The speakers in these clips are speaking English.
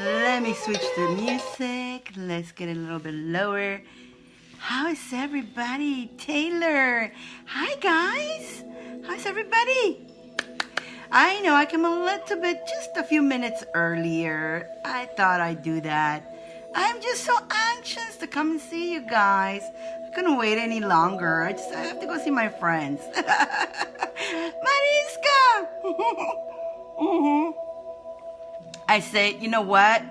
Let me switch the music. Let's get a little bit lower. How is everybody? Taylor. Hi, guys. How's everybody? I know I came a little bit, just a few minutes earlier. I thought I'd do that. I'm just so anxious to come and see you guys. I couldn't wait any longer. I have to go see my friends. Mariska! I said, you know what?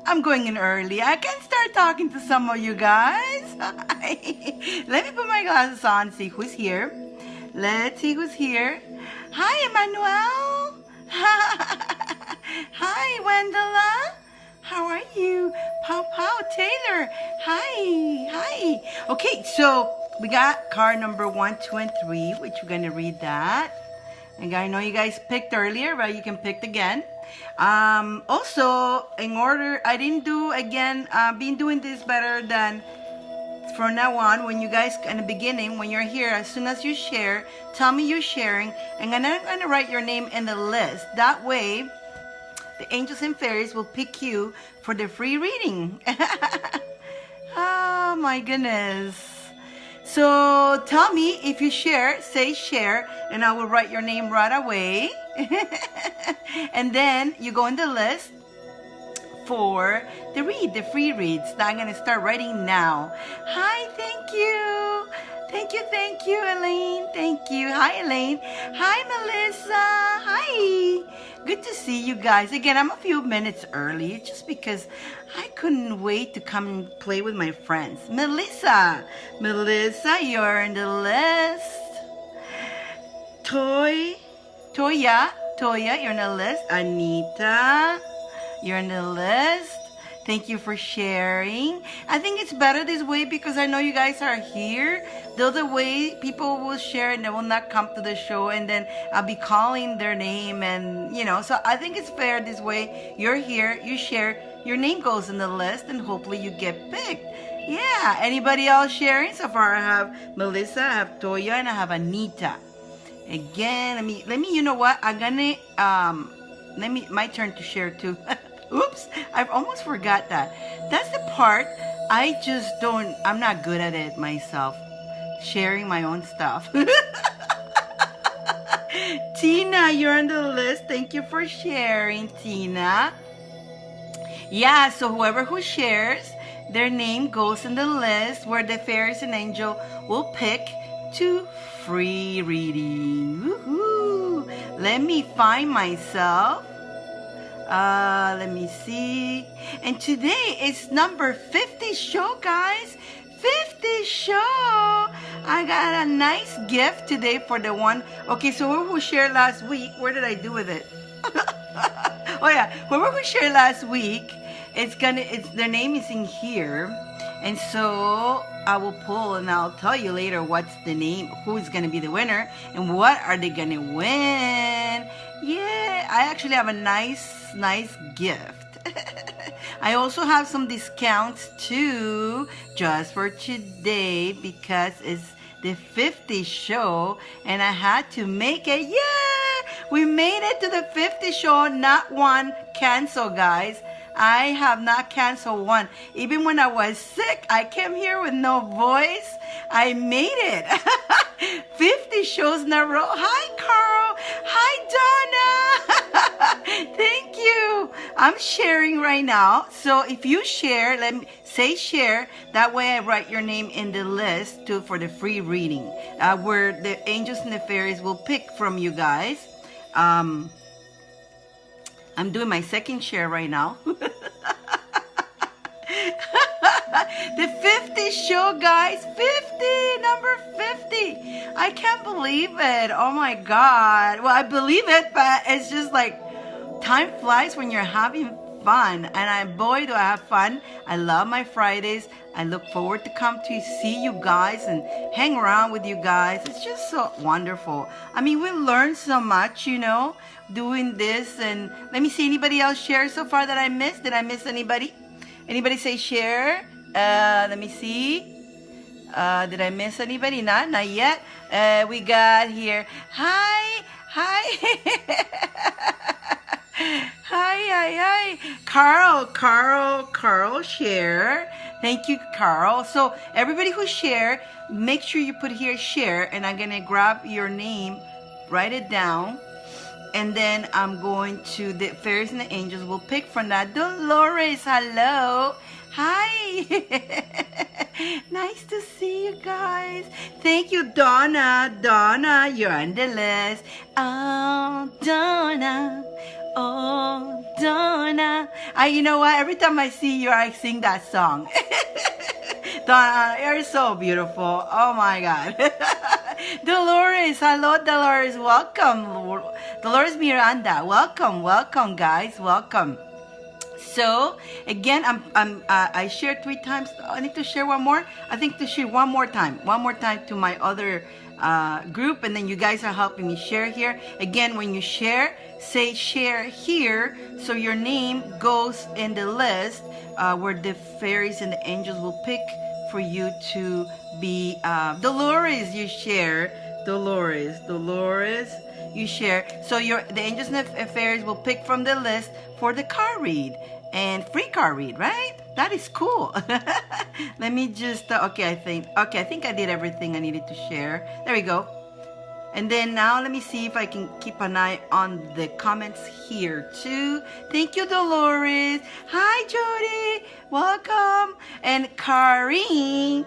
I'm going in early. I can start talking to some of you guys. Let me put my glasses on, see who's here. Let's see who's here. Hi, Emmanuel. Hi, Wendella. How are you? Pow Pow, Taylor. Hi. Okay, so we got card number 1, 2, and 3, which we're going to read that. And I know you guys picked earlier, but you can pick again. Also, in order, I didn't do again, been doing this better than from now on. When you guys, in the beginning, when you're here, as soon as you share, tell me you're sharing, and I'm going to write your name in the list. That way, the angels and fairies will pick you for the free reading. Oh my goodness. So tell me if you share, say share, and I will write your name right away. And then you go in the list for the free reads that I'm going to start writing now. Hi, thank you. Thank you, Elaine. Thank you. Hi, Elaine. Hi, Melissa. Hi. Good to see you guys. Again, I'm a few minutes early just because I couldn't wait to come and play with my friends. Melissa, you're in the list. Toya, you're in the list. Anita, you're in the list. Thank you for sharing. I think it's better this way because I know you guys are here. The other way, people will share and they will not come to the show, and then I'll be calling their name, and so I think it's fair this way. You're here, you share, your name goes in the list, and hopefully you get picked. Yeah, anybody else sharing? So far I have Melissa, I have Toya, and I have Anita. Again, let me, you know what? I'm gonna my turn to share too. Oops, I've almost forgot that. That's the part I'm not good at it myself. Sharing my own stuff. Tina, you're on the list. Thank you for sharing, Tina. Yeah, so who shares, their name goes in the list where the fairies and angel will pick to free reading. Woohoo! Let me find myself. Let me see. And today it's number 50 show, guys. 50 show. I got a nice gift today for the one. Okay, so who shared last week? Where did I do with it? Oh yeah, whoever we shared last week, their name is in here, and so I will pull and I'll tell you later what's the name, who's gonna be the winner, and what are they gonna win. Yeah, I actually have a nice gift. I also have some discounts too, just for today, because it's the 50th show and I had to make it. Yeah, we made it to the 50th show. Not one cancel, guys. I have not canceled one. Even when I was sick, I came here with no voice. I made it. 50 shows in a row. Hi, Carl. Hi, Donna. Thank you. I'm sharing right now. So if you share, let me say share. That way I write your name in the list too for the free reading, where the angels and the fairies will pick from you guys. I'm doing my second share right now. The 50 show, guys. 50, number 50. I can't believe it. Oh my God. Well, I believe it, but it's just like time flies when you're having fun. And boy, do I have fun. I love my Fridays. I look forward to come to see you guys and hang around with you guys. It's just so wonderful. I mean, we learn so much, doing this. And let me see, anybody else share so far that I missed? Did I miss anybody? Anybody say share? Let me see. Did I miss anybody? Not yet. We got here. Hi. Hi. Carl, share. Thank you, Carl. So everybody who share, make sure you put here share, and I'm gonna grab your name, write it down, and then I'm going to, the fairies and the angels will pick from that. Dolores, hello. Hi. Nice to see you guys. Thank you, Donna. Donna, you're on the list. Oh, Donna. Oh, Donna. You know what? Every time I see you, I sing that song. Donna, you're so beautiful. Oh my God. Dolores, hello, Dolores. Welcome. Dolores Miranda. Welcome, guys. Welcome. So again, I shared 3 times. I need to share one more. I think to share one more time to my other group, and then you guys are helping me share here. Again, when you share, say share here, so your name goes in the list where the fairies and the angels will pick for you to be. Dolores, you share. Dolores, you share. So the angels and the fairies will pick from the list for the card read and free card read, right? That is cool. Let me just, okay, I think I did everything I needed to share. There we go. And then now let me see if I can keep an eye on the comments here too. Thank you, Dolores. Hi, Jody. Welcome. And Karine,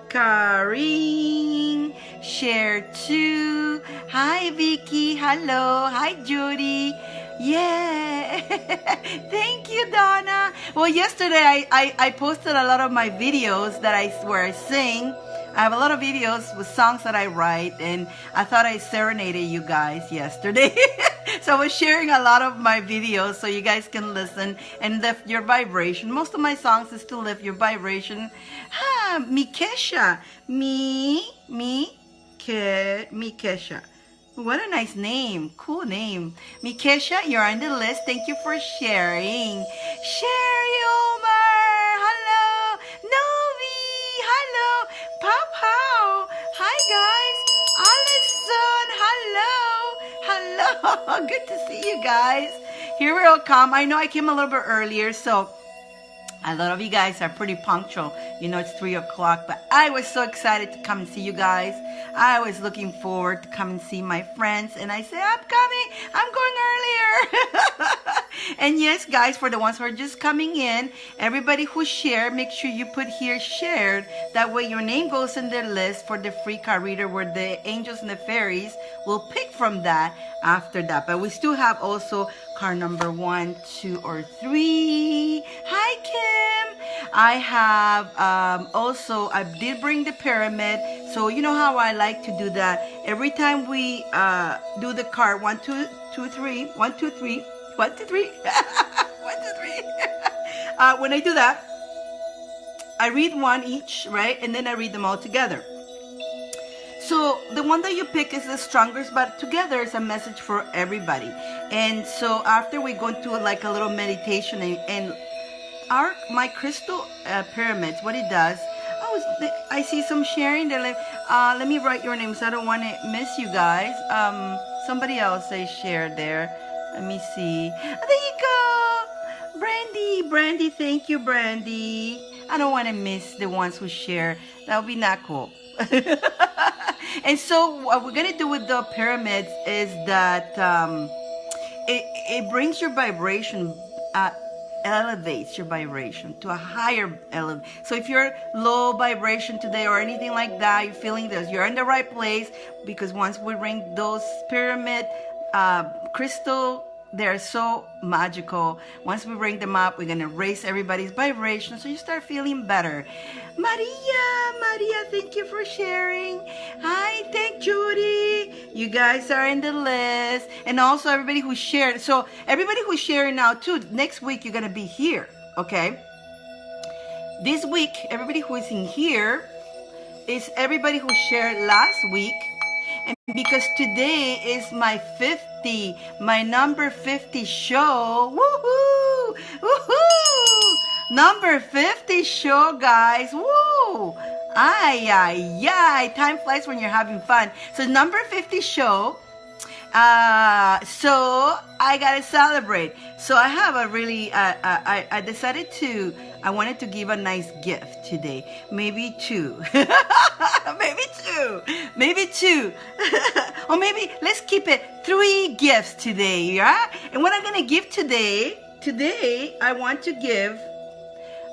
share too. Hi, Vicky. Hello. Hi, Jody. Yeah. Thank you, Donna. Well, yesterday I posted a lot of my videos where I sing. I have a lot of videos with songs that I write, and I thought I serenaded you guys yesterday. So I was sharing a lot of my videos so you guys can listen and lift your vibration. Most of my songs is to lift your vibration. Mikesha. Mikesha. What a nice name. Cool name. Mikesha, you're on the list. Thank you for sharing. Sherry Omar. Hello. Novi. Hello. Pow. Hi, guys. Allison. Hello. Good to see you guys. Here we all come. I know I came a little bit earlier, so a lot of you guys are pretty punctual. You know, it's 3 o'clock, but I was so excited to come and see you guys. I was looking forward to come and see my friends, and I said, I'm coming. I'm going earlier. And yes, guys, for the ones who are just coming in, everybody who shared, make sure you put here shared. That way your name goes in their list for the free card reader where the angels and the fairies will pick from that after that. But we still have also card number 1, 2, or 3. Hi, Kim. I have also, I did bring the pyramid. So you know how I like to do that. Every time we do the card 1, 2, 3, 1, 2, 3, 1, 2, 3, 1, 2, 3. When I do that, I read one each, right? And then I read them all together. So the one that you pick is the strongest, but together is a message for everybody. And so after we go into like a little meditation and my crystal pyramids, what it does, I see some sharing. They're like, let me write your names. I don't want to miss you guys. Somebody else say share there. Let me see. There you go. Brandy, thank you, Brandy. I don't want to miss the ones who share. That would be not cool. And so what we're going to do with the pyramids is that it brings your vibration, elevates your vibration to a higher elevation. So if you're low vibration today or anything like that, you're feeling this, you're in the right place, because once we ring those pyramid crystal, they're so magical. Once we bring them up, we're going to raise everybody's vibration so you start feeling better. Maria, thank you for sharing. Hi, thank Judy. You guys are in the list. And also everybody who shared. So everybody who's sharing now too, next week you're going to be here, okay? This week, everybody who is in here is everybody who shared last week. And because today is my number 50 show. Woohoo! Woohoo! Number 50 show, guys. Woo! Ay. Time flies when you're having fun. So number 50 show. So I gotta celebrate. So I have a really, I decided I wanted to give a nice gift today. Maybe 2. maybe two. Or maybe let's keep it 3 gifts today, yeah? And what I'm gonna give today I want to give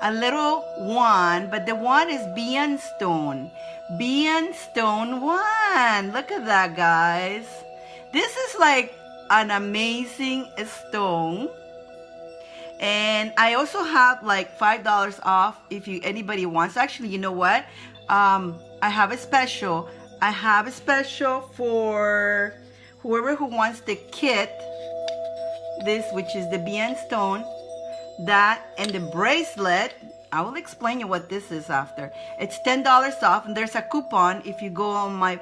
a little one, but the one is Dyane stone. Dyane stone 1. Look at that, guys. This is like an amazing stone. And I also have like $5 off if anybody wants. Actually, you know what? I have a special. I have a special for whoever who wants the kit. This, which is the Dyane stone, that, and the bracelet. I will explain you what this is after. It's $10 off, and there's a coupon. If you go on my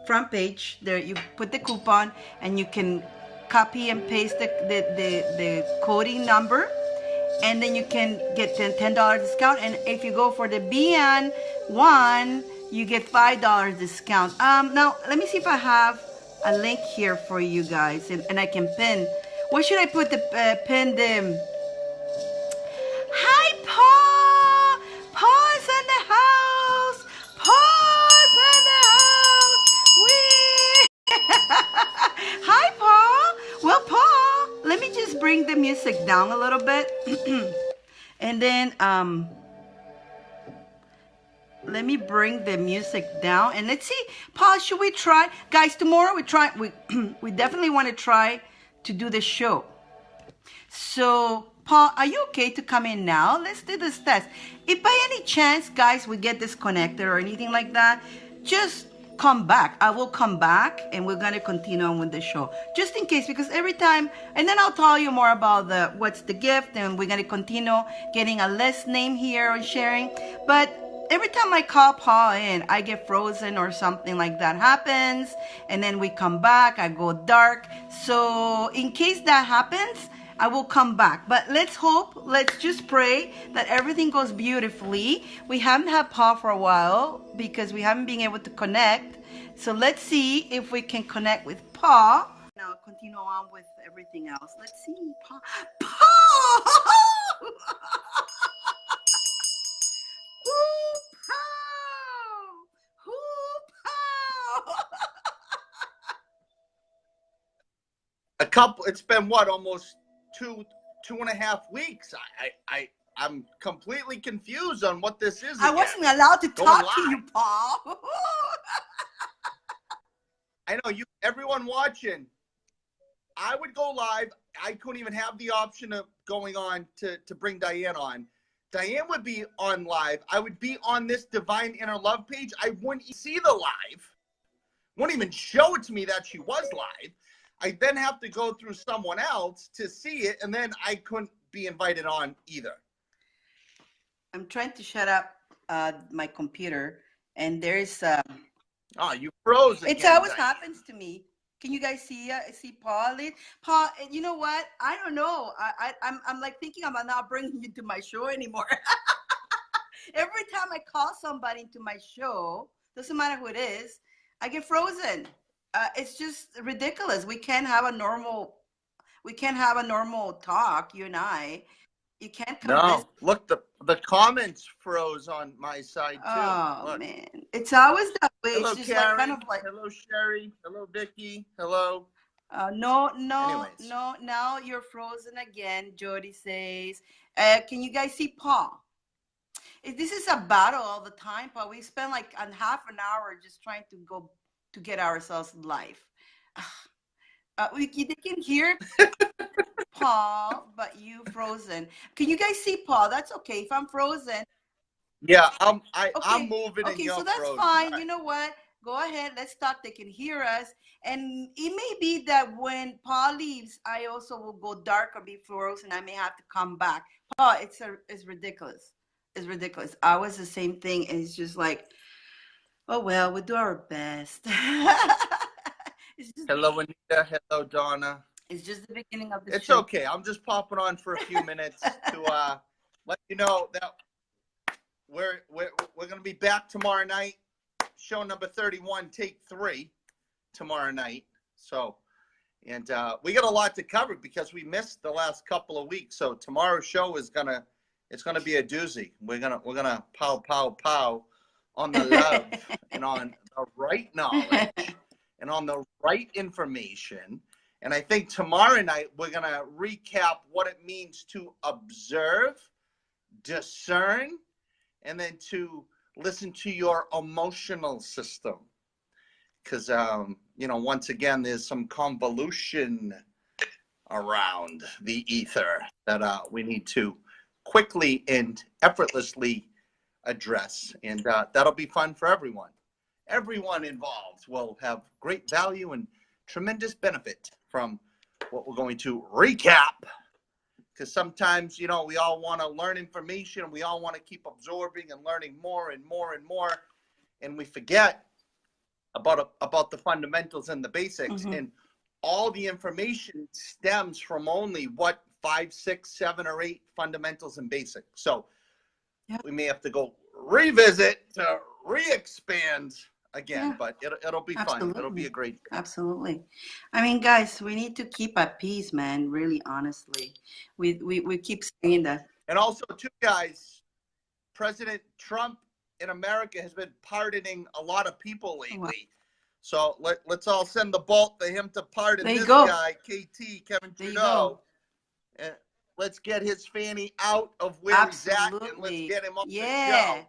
front page, there you put the coupon, and you can copy and paste the coding number, and then you can get $10 discount. And if you go for the Dyane one, you get $5 discount. Now let me see if I have a link here for you guys, and I can pin. Where should I put the pin them? Hi, Paul. Paul's in the house. Paul's in the house. Hi, Paul. Well, Paul, let me just bring the music down a little bit, and then let me bring the music down, and let's see, Paul, should we try, guys? Tomorrow we definitely want to try to do the show. So Paul, are you okay to come in now? Let's do this test. If by any chance, guys, we get disconnected or anything like that, just come back. I will come back, and we're going to continue on with the show, just in case, because every time, and then I'll tell you more about what's the gift, and we're going to continue getting a list name here and sharing. But every time I call Paul in, I get frozen or something like that happens, and then we come back, I go dark. So in case that happens, I will come back. But let's just pray that everything goes beautifully. We haven't had Paul for a while because we haven't been able to connect. So let's see if we can connect with Paul. Now continue on with everything else. Let's see. Paul. Paul! Who Paul? Who Paul? It's been what, almost 2.5 weeks. I'm completely confused on what this is. I wasn't allowed to talk to you, Paul. I know you, everyone watching. I would go live. I couldn't even have the option of going on to bring Dyane on. Dyane would be on live. I would be on this Divine Inner Love page. I wouldn't see the live. Wouldn't even show it to me that she was live. I then have to go through someone else to see it, and then I couldn't be invited on either. I'm trying to shut up my computer, and there's oh, you froze again. It always happens to me. Can you guys see Paul? Paul, you know what? I don't know. I'm like thinking I'm not bringing you to my show anymore. Every time I call somebody into my show, doesn't matter who it is, I get frozen. It's just ridiculous. We can't have a normal talk, you and I. You can't No, look, the comments froze on my side too. Oh, look. Man, it's always that way. Hello, it's just Karen. Like kind of like. Hello, Sherry. Hello, Vicky. Hello. No. Anyways. No. Now you're frozen again. Jody says, "Can you guys see Paul? This is a battle all the time, Paul. We spend like half an hour just trying to get ourselves live. They can hear." Paul, but you frozen. Can you guys see Paul? That's okay. If I'm frozen. Yeah, I'm moving. Okay, and so that's frozen. fine. Right. You know what? Go ahead. Let's talk. They can hear us. And it may be that when Paul leaves, I also will go dark or be frozen. I may have to come back. Paul, it's ridiculous. It's ridiculous. I was the same thing. And it's just like, oh, well, we'll do our best. Hello, Anita. Hello, Donna. It's just the beginning of the show. It's okay. I'm just popping on for a few minutes to let you know that we're going to be back tomorrow night. Show number 31, take 3 tomorrow night. So, and we got a lot to cover because we missed the last couple of weeks. So tomorrow's show is it's gonna be a doozy. We're gonna pow on the love and on the right knowledge and on the right information. And I think tomorrow night, we're going to recap what it means to observe, discern, and then to listen to your emotional system. Because, once again, there's some convolution around the ether that we need to quickly and effortlessly address. And that'll be fun for everyone. Everyone involved will have great value and tremendous benefit from what we're going to recap, because sometimes, we all want to learn information. We all want to keep absorbing and learning more and more and more, and we forget about the fundamentals and the basics. Mm-hmm. And all the information stems from only 5, 6, 7, or 8 fundamentals and basics. So we may have to go revisit to re-expand again, but it'll be fun. It'll be a great day. Absolutely. I mean, guys, we need to keep at peace, man. Really, honestly, we keep saying that. And also, too, guys, President Trump in America has been pardoning a lot of people lately. Wow. So let's all send the bolt to him to pardon this guy, KT, Kevin Trudeau. And let's get his fanny out of where he's at, and let's get him on the show.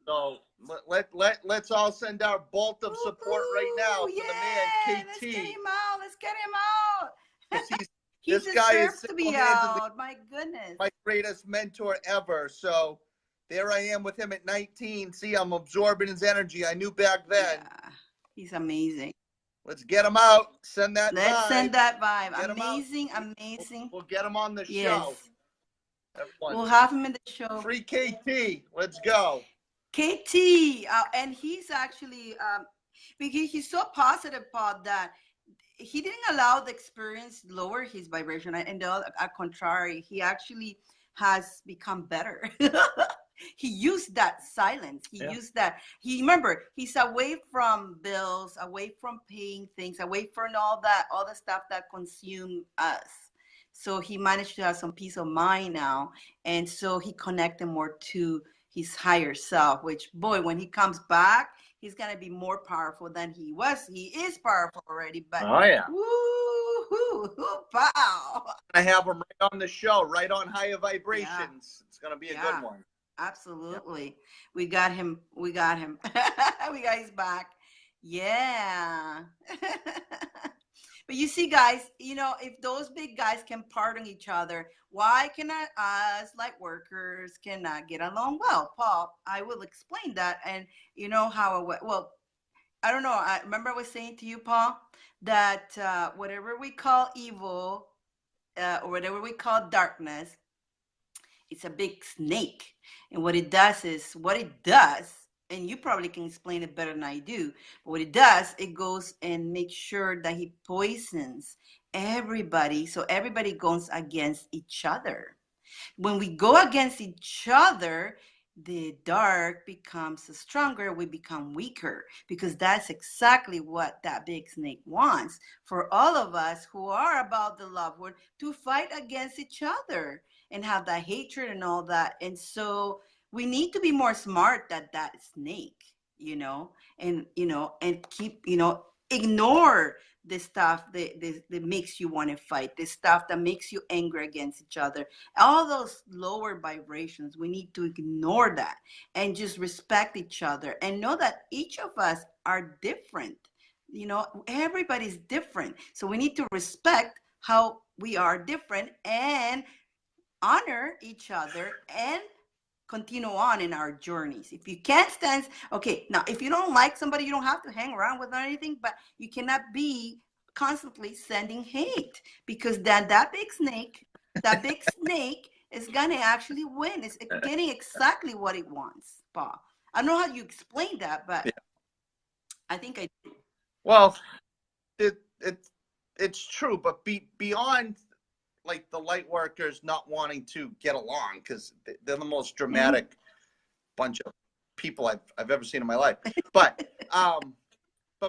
So let's all send our bolt of support right now for the man, KT. Let's get him out. Let's get him out. He this guy is to be out. My goodness. My greatest mentor ever. So there I am with him at 19. See, I'm absorbing his energy. I knew back then. Yeah, he's amazing. Let's get him out. Send that vibe. Let's send that vibe. Amazing. We'll get him on the show. Everyone. We'll have him in the show. Free KT. Let's go. KT, and he's actually, because he's so positive, Paul, that he didn't allow the experience lower his vibration. And on contrary, he actually has become better. he used that silence. He Yeah. used that. He remember he's away from bills, away from paying things, away from all the stuff that consume us. So he managed to have some peace of mind now, and so he connected more to his higher self. Which boy, when he comes back, he's gonna be more powerful than he was. He is powerful already, but Oh yeah. woo, pow. I have him right on the show, right on Higher Vibrations. Yeah. It's gonna be a Yeah. good one. Absolutely. Yep. We got him. We got his back. Yeah. But you see, guys, if those big guys can pardon each other, why cannot us, like workers, cannot get along well? Paul, I will explain that. And you know how it went. Well, I don't know. I remember I was saying to you, Paul, that whatever we call evil or whatever we call darkness, it's a big snake. And what it does, and you probably can explain it better than I do, but what it does, it goes and makes sure that he poisons everybody. So everybody goes against each other. When we go against each other, the dark becomes stronger, we become weaker, because that's exactly what that big snake wants for all of us who are about the loved one to fight against each other and have that hatred and all that. And so we need to be more smart than that snake, and keep, ignore the stuff that makes you want to fight, the stuff that makes you angry against each other, all those lower vibrations. We need to ignore that and just respect each other and know that each of us are different. Everybody's different. So we need to respect how we are different and honor each other and continue on in our journeys. If you can't stand, okay, now if you don't like somebody, you don't have to hang around with or anything, but you cannot be constantly sending hate, because then that big snake is gonna actually win. It's getting exactly what it wants, Paul. I don't know how you explain that, but Yeah. I think I did. Well, it's true, but beyond like the light workers not wanting to get along, because they're the most dramatic bunch of people I've ever seen in my life. But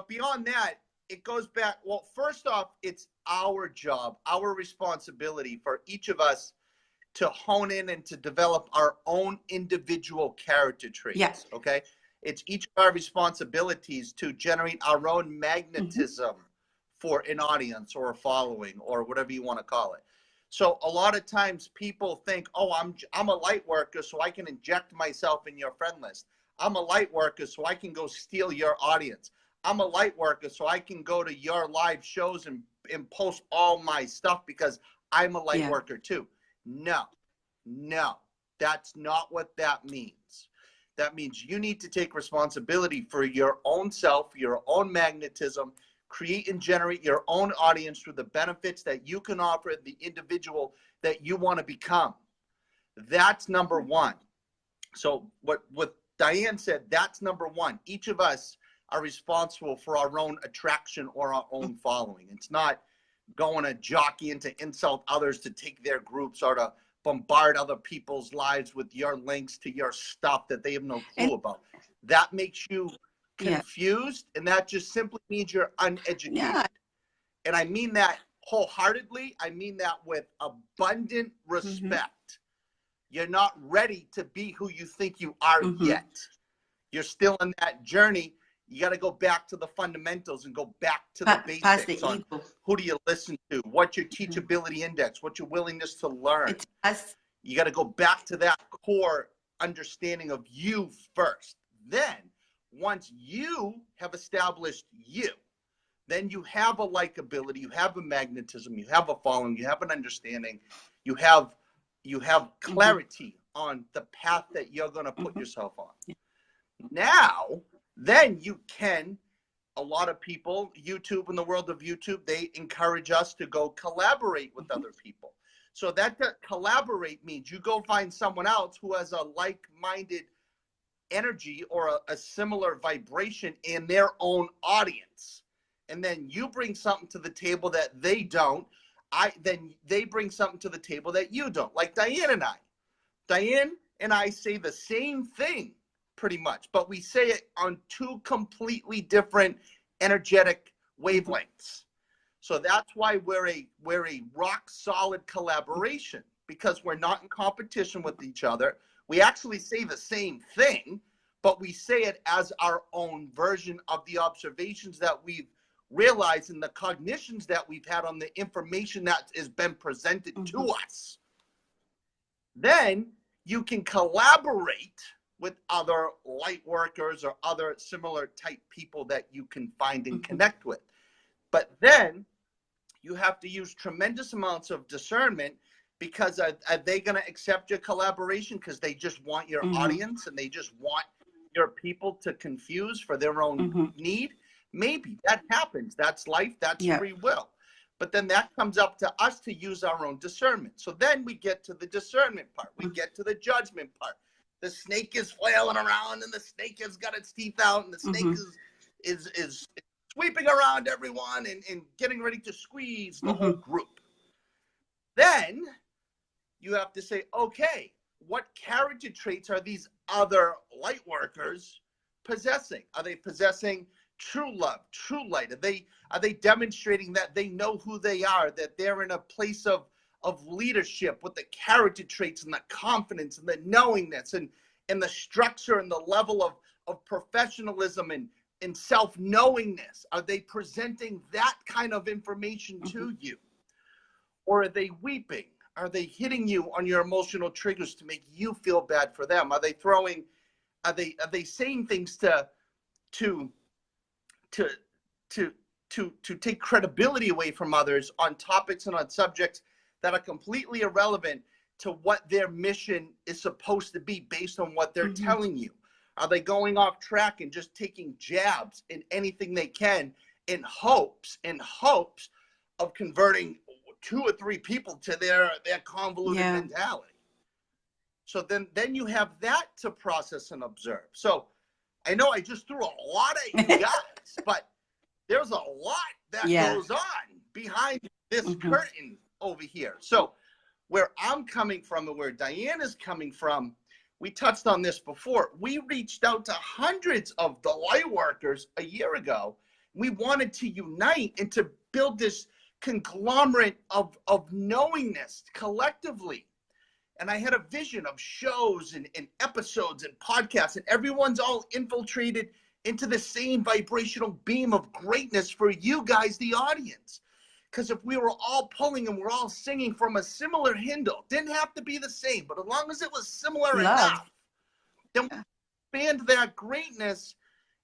beyond that, it goes back. Well, first off, it's our job, our responsibility for each of us to hone in and to develop our own individual character traits. Yeah. Okay. It's each of our responsibilities to generate our own magnetism for an audience or a following or whatever you want to call it. So a lot of times people think, oh, I'm a light worker, so I can inject myself in your friend list. I'm a light worker, so I can go steal your audience. I'm a light worker, so I can go to your live shows and post all my stuff because I'm a light worker too. No, that's not what that means. That means you need to take responsibility for your own self, your own magnetism, create and generate your own audience through the benefits that you can offer the individual that you want to become. That's number one. So what Dyane said, that's number one. Each of us are responsible for our own attraction or our own following. It's not going to jockey and to insult others to take their groups or to bombard other people's lives with your links to your stuff that they have no clue about. That makes you confused, and that just simply means you're uneducated. Yeah. And I mean that wholeheartedly. I mean that with abundant respect. You're not ready to be who you think you are yet. You're still in that journey. You got to go back to the fundamentals and go back to the basics on who do you listen to, what's your teachability index, what's your willingness to learn. You got to go back to that core understanding of you first. Then once you have established you, then you have a likability, you have a magnetism, you have a following, you have an understanding, you have clarity on the path that you're going to put yourself on. Now, then you can, a lot of people, YouTube, in the world of YouTube, they encourage us to go collaborate with other people. So that collaborate means you go find someone else who has a like-minded energy or a similar vibration in their own audience. And then you bring something to the table that they don't. Then they bring something to the table that you don't. Like Dyane and I. Dyane and I say the same thing pretty much, but we say it on two completely different energetic wavelengths. So that's why we're a rock solid collaboration, because we're not in competition with each other. We actually say the same thing, but we say it as our own version of the observations that we've realized and the cognitions that we've had on the information that has been presented to us. Then you can collaborate with other light workers or other similar type people that you can find and connect with. But then you have to use tremendous amounts of discernment, because are they going to accept your collaboration because they just want your audience and they just want your people to confuse for their own need? Maybe that happens. That's life. That's free will. But then that comes up to us to use our own discernment. So then we get to the discernment part. We get to the judgment part. The snake is flailing around, and the snake has got its teeth out, and the snake is sweeping around everyone and getting ready to squeeze the whole group. Then you have to say, okay, what character traits are these other light workers possessing? Are they possessing true love, true light? Are they demonstrating that they know who they are, that they're in a place of leadership with the character traits and the confidence and the knowingness and the structure and the level of professionalism and self-knowingness? Are they presenting that kind of information to you? Or are they weeping? Are they hitting you on your emotional triggers to make you feel bad for them? Are they saying things to take credibility away from others on topics and on subjects that are completely irrelevant to what their mission is supposed to be based on what they're telling you? Are they going off track and just taking jabs in anything they can in hopes of converting 2 or 3 people to their convoluted mentality? So then you have that to process and observe. So I know I just threw a lot at you guys, but there's a lot that goes on behind this curtain over here. So where I'm coming from and where Dyane is coming from, we touched on this before. We reached out to hundreds of the light workers a year ago. We wanted to unite and to build this conglomerate of knowingness collectively. And I had a vision of shows and episodes and podcasts, and everyone's all infiltrated into the same vibrational beam of greatness for you guys, the audience. Because if we were all pulling and we're all singing from a similar hymnal, didn't have to be the same, but as long as it was similar enough, then we expand that greatness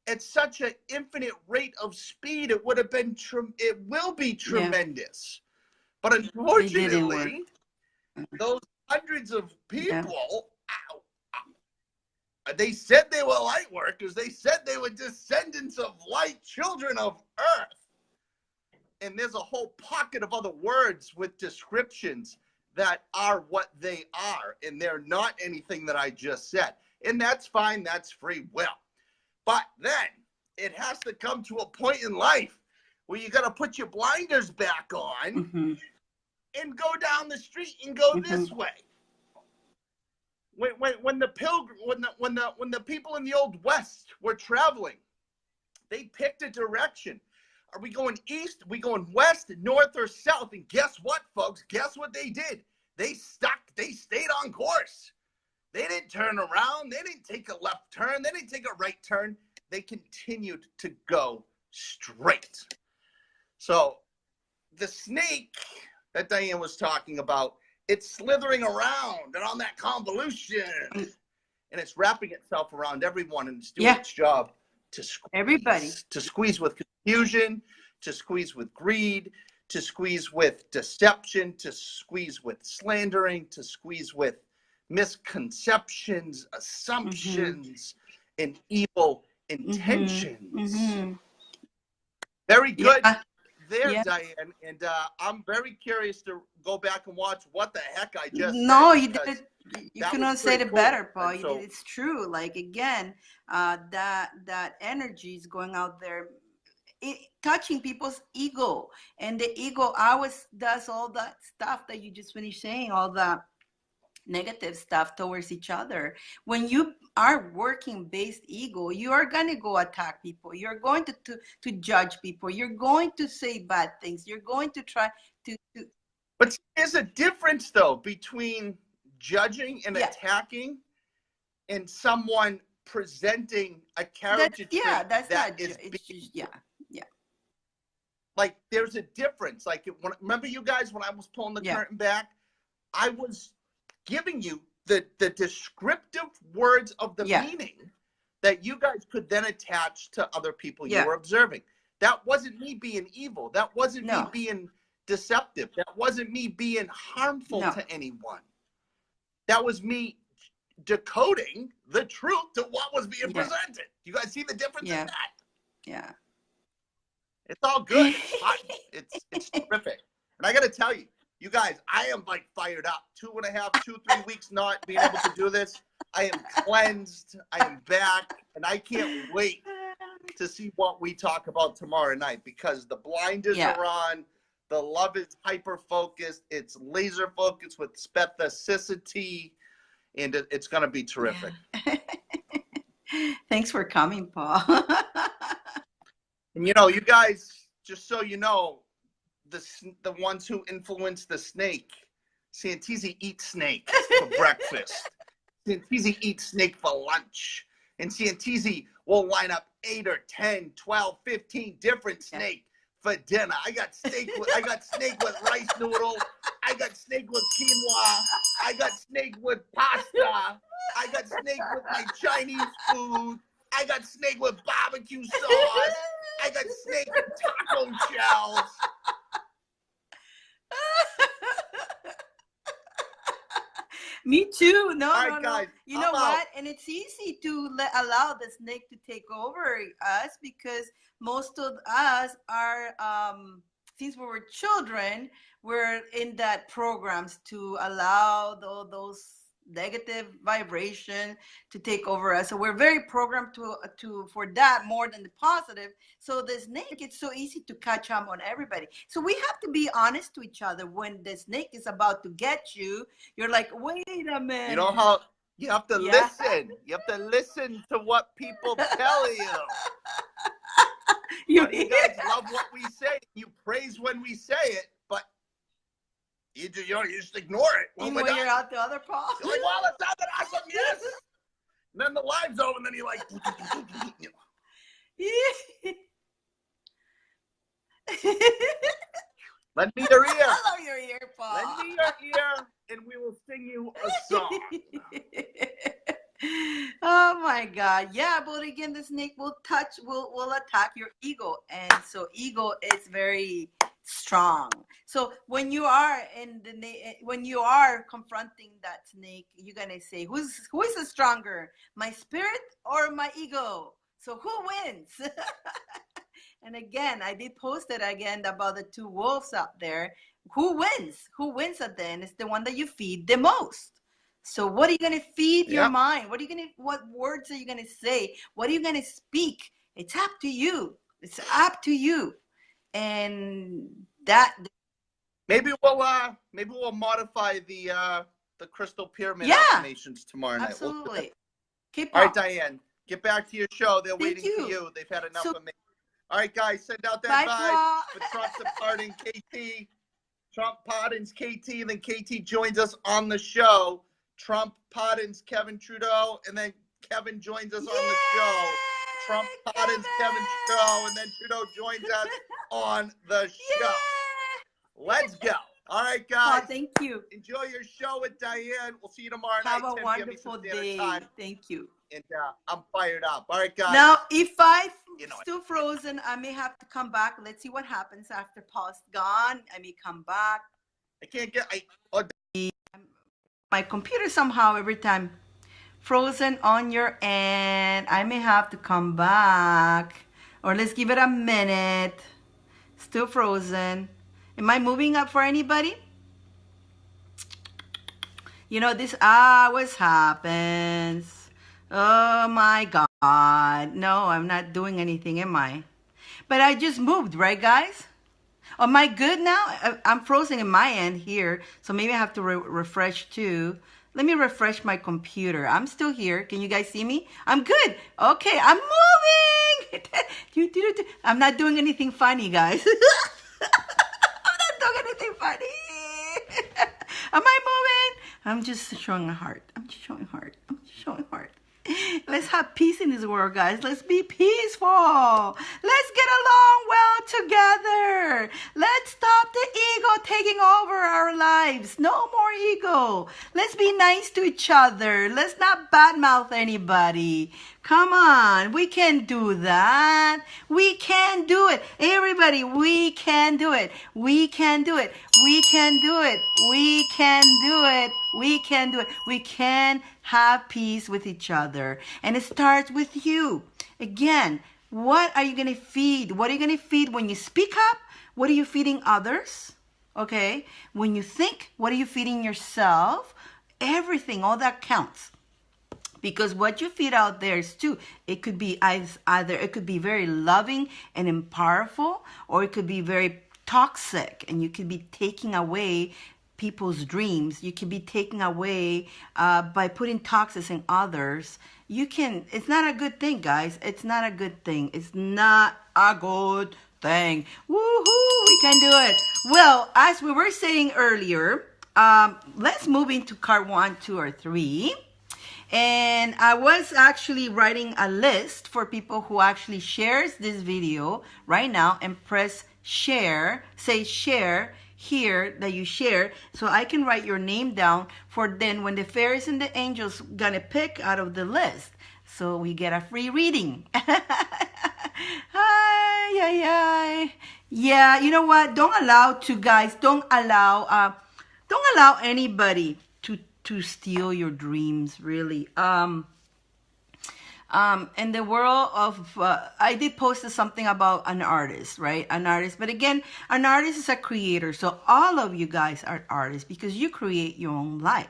at such an infinite rate of speed, it would have been, it will be tremendous. But unfortunately, those hundreds of people, they said they were light workers. They said they were descendants of light, children of earth. And there's a whole pocket of other words with descriptions that are what they are. And they're not anything that I just said. And that's fine. That's free will. But then it has to come to a point in life where you got to put your blinders back on and go down the street and go this way. When the people in the Old West were traveling, they picked a direction. Are we going east? Are we going west, north, or south? And guess what, folks? Guess what they did? They stayed on course. They didn't turn around. They didn't take a left turn. They didn't take a right turn. They continued to go straight. So the snake that Dyane was talking about, it's slithering around and on that convolution. And it's wrapping itself around everyone, and it's doing its job to squeeze. Everybody. To squeeze with confusion, to squeeze with greed, to squeeze with deception, to squeeze with slandering, to squeeze with misconceptions, assumptions, and evil intentions. Very good there, Dyane. And I'm very curious to go back and watch what the heck I just said. You did it. You couldn't have said it better, Paul. So, it's true. Like, again, that energy is going out there, touching people's ego, and the ego always does all that stuff that you just finished saying, all the negative stuff towards each other. When you are working based ego, you are going to go attack people. You're going to judge people. You're going to say bad things. You're going to try to But there's a difference, though, between judging and yeah. attacking and someone presenting a character trait That's that not is it's just yeah. like, there's a difference. Like, remember you guys when I was pulling the curtain back, I was giving you the descriptive words of the meaning that you guys could then attach to other people you were observing. That wasn't me being evil. That wasn't me being deceptive. That wasn't me being harmful to anyone. That was me decoding the truth to what was being presented. You guys see the difference in that? Yeah. It's all good. It's fun. It's terrific. And I got to tell you, you guys, I am like fired up. 2.5, 3 weeks not being able to do this. I am cleansed. I am back. And I can't wait to see what we talk about tomorrow night, because the blinders are on. The love is hyper-focused. It's laser-focused with specificity. And it's going to be terrific. Yeah. Thanks for coming, Paul. And, you know, you guys, just so you know, the ones who influence the snake, Santisi eats snake for breakfast. Santisi eats snake for lunch. And Santisi will line up 8 or 10, 12, 15 different snake for dinner. I got snake with rice noodle. I got snake with quinoa. I got snake with pasta. I got snake with my Chinese food. I got snake with barbecue sauce. I got snake with taco shells. Me too. No, all right, guys, you know what? And it's easy to allow the snake to take over us, because most of us are, since we were children, we're in that programs to allow those negative vibration to take over us. So we're very programmed to for that more than the positive. So the snake, it's so easy to catch up on everybody. So we have to be honest to each other. When the snake is about to get you, you're like, wait a minute. You know how you have to listen. You have to listen to what people tell you. You guys love what we say. You praise when we say it, but you just ignore it. Even when you're out the other paw. You're like, well, that sounded awesome, yes. And then the live's over, and then you're like, lend me your ear. I love your ear, Paul. Lend me your ear, and we will sing you a song. Oh my God. Yeah, but again, the snake will attack your ego. And so ego is very strong. So when you are when you are confronting that snake, you're gonna say, who is the stronger, my spirit or my ego? So who wins? And again, I did post it again about the two wolves up there. Who wins? Who wins at the end? It's the one that you feed the most. So what are you going to feed your mind? What words are you going to say? What are you going to speak? It's up to you. It's up to you. And that maybe we'll modify the crystal pyramid affirmations tomorrow night. Absolutely. All right, Diane, get back to your show. They're waiting for you. They've had enough of me. All right, guys, send out that vibe for Trump supporting KT. Trump pardons KT, and then KT joins us on the show. Trump pardons Kevin Trudeau, and then Kevin joins us on the show. Trump pardons Kevin Trudeau, and then Trudeau joins us on the show. Let's go. All right, guys. Oh, thank you. Enjoy your show with Diane. We'll see you tomorrow night. Have a wonderful day. Thank you. And I'm fired up. All right, guys. Now, if I'm still frozen, I may have to come back. Let's see what happens after Paul's gone. I may come back. I can't get... my computer somehow every time frozen on your end. I may have to come back, or let's give it a minute. Still frozen. Am I moving up for anybody? You know, this always happens. Oh my God. No, I'm not doing anything, am I? But I just moved, right, guys? Am I good now? I'm frozen in my end here, so maybe I have to refresh too. Let me refresh my computer. I'm still here. Can you guys see me? I'm good. Okay, I'm moving. I'm not doing anything funny, guys. I'm not doing anything funny. Am I moving? I'm just showing a heart. I'm just showing heart. I'm just showing heart. Let's have peace in this world, guys. Let's be peaceful. Let's get along well together. Let's stop the ego taking over our lives. No more ego. Let's be nice to each other. Let's not badmouth anybody. Come on, we can do that. We can do it. Everybody, we can do it. We can do it. We can do it. We can do it. We can do it. We can have peace with each other. And it starts with you. Again, what are you going to feed? What are you going to feed when you speak up? What are you feeding others? Okay. When you think, what are you feeding yourself? Everything, all that counts. Because what you feed out there is too, it could be either it could be very loving and powerful, or it could be very toxic, and you could be taking away people's dreams. You could be taking away by putting toxins in others. It's not a good thing, guys. It's not a good thing. It's not a good thing. Woohoo, we can do it. Well, as we were saying earlier, let's move into card 1, 2, or 3. And I was actually writing a list for people who actually shares this video right now and press share, say share here that you share, so I can write your name down for then when the fairies and the angels gonna pick out of the list. So we get a free reading. Yeah, you know what? Don't allow anybody to steal your dreams, really. In the world of, I did post something about an artist, right? An artist. But again, an artist is a creator. So all of you guys are artists because you create your own life.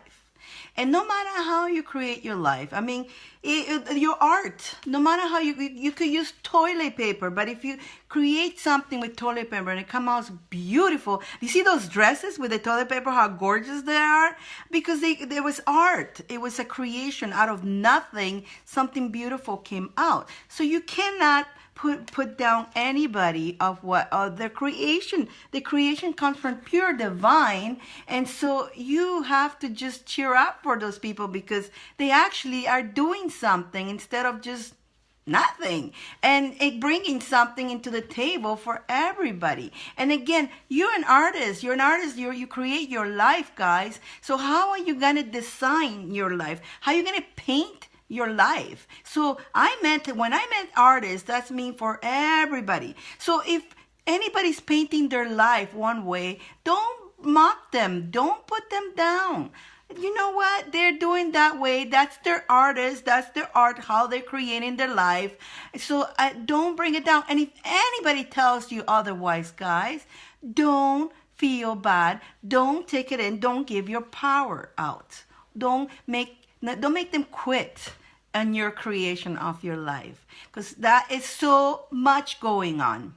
And no matter how you create your life, I mean, your art, no matter how you could use toilet paper, but if you create something with toilet paper and it comes out beautiful, you see those dresses with the toilet paper, how gorgeous they are? Because there was art. It was a creation out of nothing. Something beautiful came out. So you cannot put down anybody of what their creation. The creation comes from pure divine, and so you have to just cheer up for those people because they actually are doing something instead of just nothing, and it bringing something into the table for everybody. And again, you're an artist. You create your life, guys. So how are you gonna design your life? How are you gonna paint your life? So when I meant artist, that's mean for everybody. So if anybody's painting their life one way, don't mock them. Don't put them down. You know what? They're doing that way. That's their artist. That's their art, how they're creating their life. So don't bring it down. And if anybody tells you otherwise, guys, don't feel bad. Don't take it in. Don't give your power out. Don't make them quit on your creation of your life, because that is so much going on.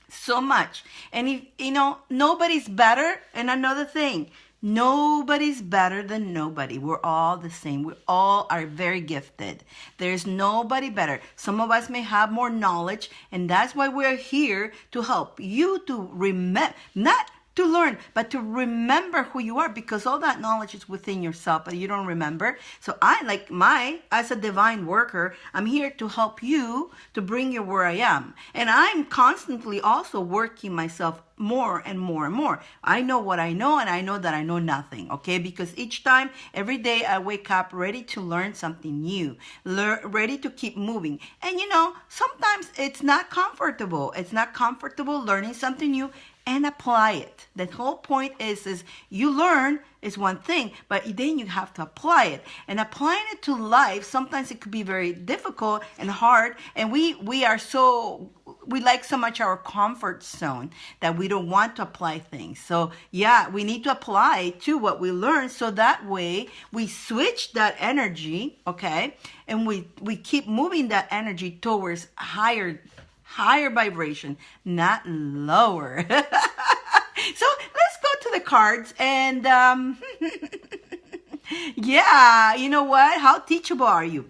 So much. And if nobody's better. And another thing, nobody's better than nobody. We're all the same. We all are very gifted. There's nobody better. Some of us may have more knowledge, and that's why we're here to help you to remember, not to learn, but to remember who you are, because all that knowledge is within yourself, but you don't remember. So as a divine worker, I'm here to help you to bring you where I am. And I'm constantly also working myself more and more and more. I know what I know, and I know that I know nothing, okay? Because each time, every day I wake up ready to learn something new, ready to keep moving. And sometimes it's not comfortable. It's not comfortable learning something new and apply it. The whole point is you learn is one thing, but then you have to apply it. And applying it to life, sometimes it could be very difficult and hard. And we like so much our comfort zone that we don't want to apply things. So yeah, we need to apply to what we learn, so that way we switch that energy, okay? And we keep moving that energy towards higher vibration, not lower. So let's go to the cards, and Yeah, you know what? How teachable are you?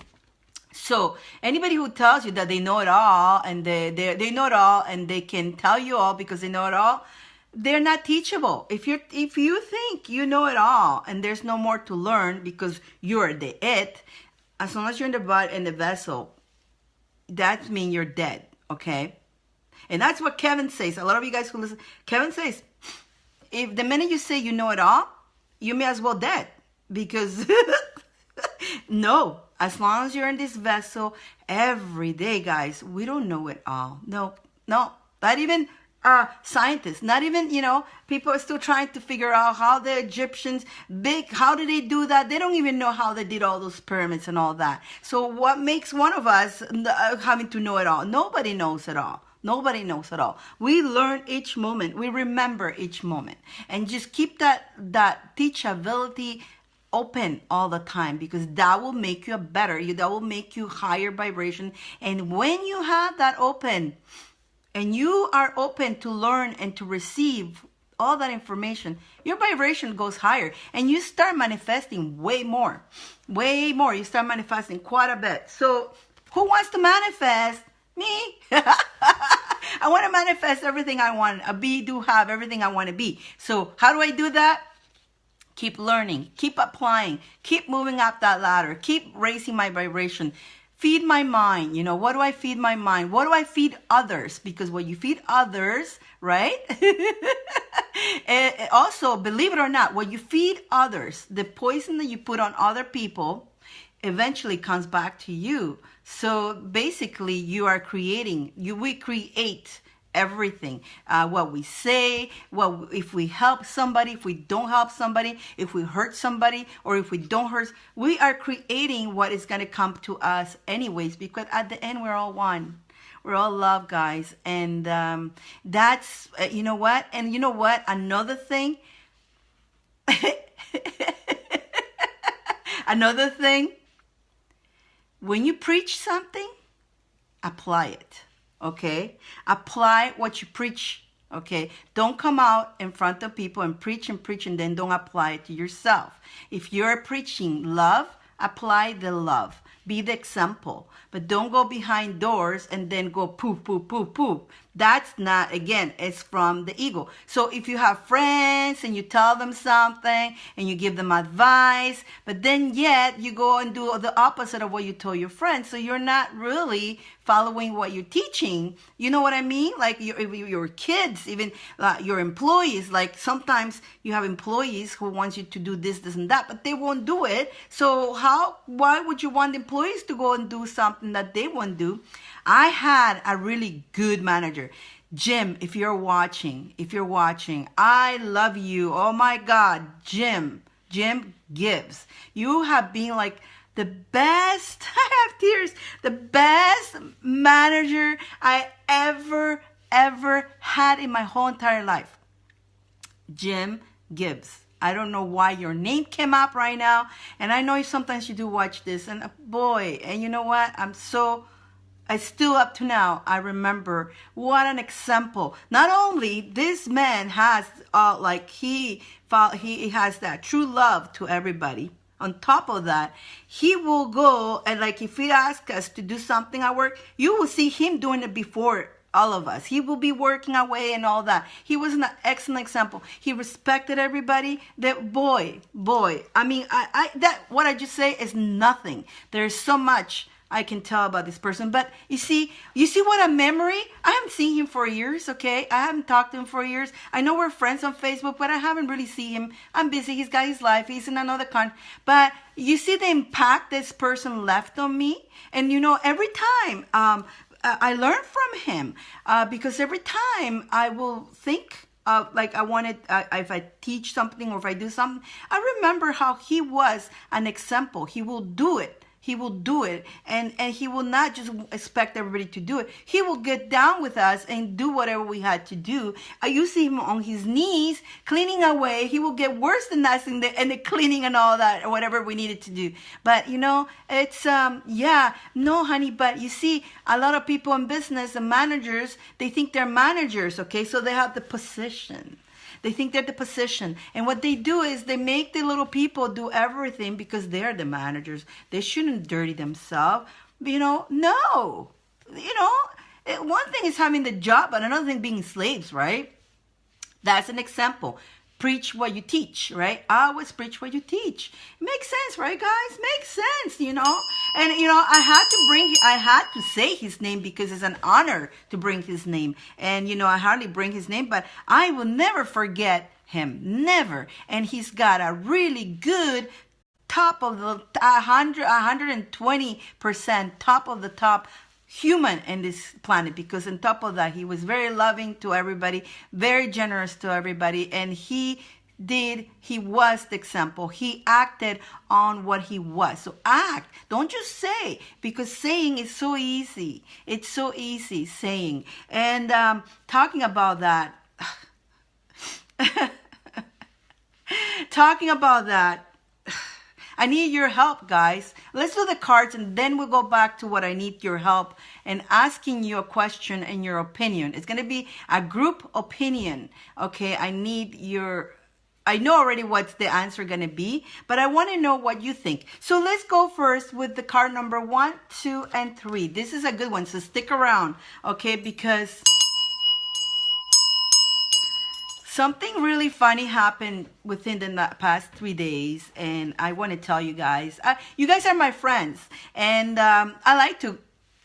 So anybody who tells you that they know it all and they know it all and they can tell you all because they know it all, they're not teachable. If you think you know it all and there's no more to learn because you're the it, as long as you're in the bud and the vessel, that means you're dead. Okay, and that's what Kevin says. A lot of you guys who listen, Kevin says, if the minute you say you know it all, you may as well dead because no, as long as you're in this vessel every day, guys, we don't know it all. No, no, not even scientists, not even, people are still trying to figure out how the Egyptians, how did they do that? They don't even know how they did all those pyramids and all that. So what makes one of us having to know it all? Nobody knows it all. Nobody knows it all. We learn each moment. We remember each moment. And just keep that teachability open all the time, because that will make you that will make you higher vibration. And when you have that open and you are open to learn and to receive all that information, your vibration goes higher and you start manifesting way more. You start manifesting quite a bit. So who wants to manifest? Me. I want to manifest everything I want to be, have everything I want to be. So how do I do that? Keep learning, keep applying, keep moving up that ladder, keep raising my vibration. Feed my mind. What do I feed my mind? What do I feed others? Because when you feed others, right? Also, believe it or not, when you feed others, the poison that you put on other people eventually comes back to you. So basically, we create everything. What we say, if we help somebody, if we don't help somebody, if we hurt somebody, or if we don't hurt, we are creating what is going to come to us anyways, because at the end, we're all one. We're all love, guys. And that's, you know what? And you know what? Another thing, when you preach something, apply it. Okay? Apply what you preach. Okay? Don't come out in front of people and preach and then don't apply it to yourself. If you're preaching love, apply the love. Be the example. But don't go behind doors and then go poof, poof, poof, poof. That's not, again, it's from the ego. So if you have friends and you tell them something and you give them advice, but then yet you go and do the opposite of what you told your friends. So you're not really following what you're teaching. You know what I mean? Like your kids, even your employees. Like sometimes you have employees who want you to do this, and that, but they won't do it. So why would you want employees to go and do something that they won't do? I had a really good manager. Jim, if you're watching, I love you. Oh my God, Jim Gibbs. You have been like the best, I have tears, the best manager I ever had in my whole entire life. Jim Gibbs. I don't know why your name came up right now. And I know sometimes you do watch this. And boy, and you know what? I still up to now, I remember what an example. Not only this man has, he has that true love to everybody. On top of that, he will go and if he asks us to do something at work, you will see him doing it before all of us. He will be working away and all that. He was an excellent example. He respected everybody. That boy. I mean, what I just say is nothing. There's so much I can tell about this person. But you see what a memory? I haven't seen him for years, okay? I haven't talked to him for years. I know we're friends on Facebook, but I haven't really seen him. I'm busy. He's got his life. He's in another country. But you see the impact this person left on me? And every time I learn from him because every time I will think if I teach something or if I do something, I remember how he was an example. He will do it. And he will not just expect everybody to do it. He will get down with us and do whatever we had to do. You see him on his knees cleaning away. He will get worse than us in the cleaning and all that, or whatever we needed to do. But it's no, honey. But you see, a lot of people in business and managers, they think they're managers, okay? So they have the position. They think they're the position. And what they do is they make the little people do everything because they're the managers. They shouldn't dirty themselves. No. One thing is having the job, but another thing being slaves, right? That's an example. Preach what you teach, right? Always preach what you teach. Makes sense, right, guys? Makes sense, And I had to say his name because it's an honor to bring his name. And I hardly bring his name, but I will never forget him. Never. And he's got a really good top of the 120% top of the top human in this planet, because on top of that, he was very loving to everybody, very generous to everybody, and he was the example. He acted on what he was. So act, don't just say, because saying is so easy. It's so easy saying. And talking about that, I need your help, guys. Let's do the cards, and then we'll go back to what I need your help and asking you a question and your opinion. It's going to be a group opinion. Okay, I know already what's the answer going to be, but I want to know what you think. So let's go first with the card number 1, 2, and 3. This is a good one, so stick around, okay, because something really funny happened within the past 3 days, and I want to tell you guys. You guys are my friends, and I like to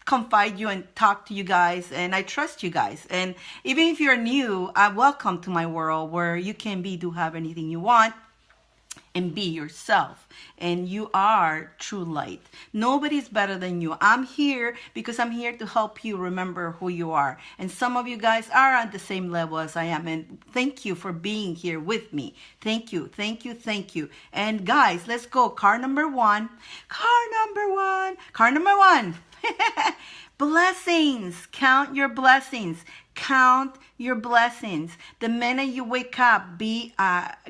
confide you and talk to you guys, and I trust you guys. And even if you're new, welcome to my world where you can do have anything you want and be yourself. And you are true light. Nobody's better than you. I'm here because I'm here to help you remember who you are. And some of you guys are on the same level as I am. And thank you for being here with me. Thank you, thank you, thank you. And guys, let's go. Card number 1. Card number 1. Blessings. Count your blessings. Count your blessings. The minute you wake up, be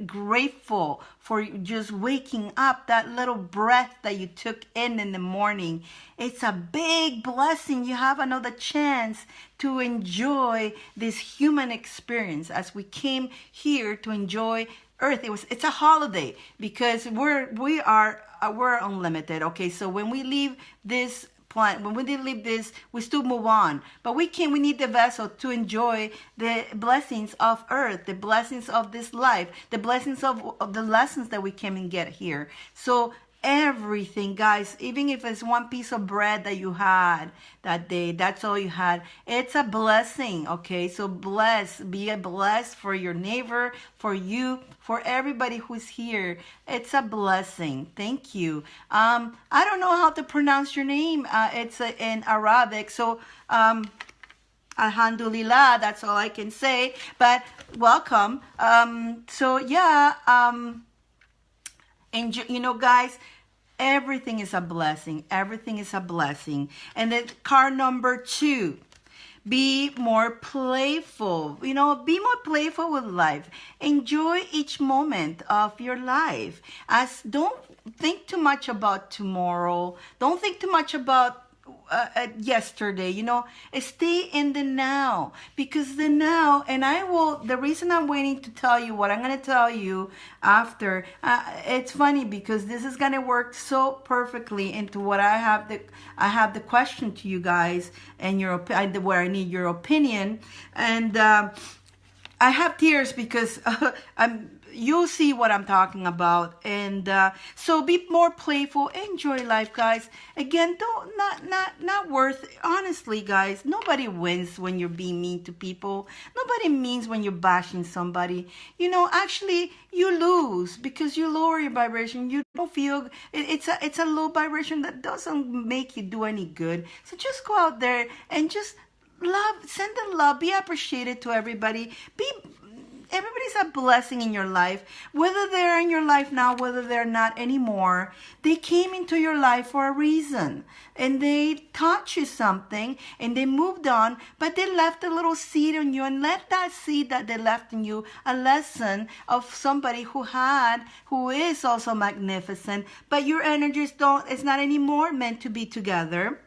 grateful for just waking up, that little breath that you took in the morning. It's a big blessing. You have another chance to enjoy this human experience as we came here to enjoy Earth. It's a holiday because we're unlimited. Okay, so when we leave this planet, when we did leave this, we still move on, but we need the vessel to enjoy the blessings of Earth, the blessings of this life, the blessings of the lessons that we came and get here. So everything, guys, even if it's one piece of bread that you had that day, that's all you had, it's a blessing. Okay, so be a blessed for your neighbor, for you, for everybody who's here. It's a blessing. Thank you. I don't know how to pronounce your name. It's in Arabic, so alhamdulillah, that's all I can say, but welcome. So yeah, and guys, everything is a blessing. Everything is a blessing. And then card number 2, be more playful. Be more playful with life. Enjoy each moment of your life. Don't think too much about tomorrow. Don't think too much about yesterday. Stay in the now, because the now, and the reason I'm waiting to tell you what I'm going to tell you after, it's funny because this is going to work so perfectly into what I have the question to you guys, and where I need your opinion. And I have tears because you'll see what I'm talking about. And so be more playful. Enjoy life, guys. Again, not worth, honestly, guys, nobody wins when you're being mean to people. Nobody means when you're bashing somebody. Actually, you lose because you lower your vibration. You don't feel, it's a low vibration that doesn't make you do any good. So just go out there and just love, send the love, be appreciated to everybody. Everybody's a blessing in your life, whether they're in your life now, whether they're not anymore. They came into your life for a reason, and they taught you something, and they moved on, but they left a little seed on you, and let that seed that they left in you a lesson of somebody who is also magnificent, but your energies it's not anymore meant to be together.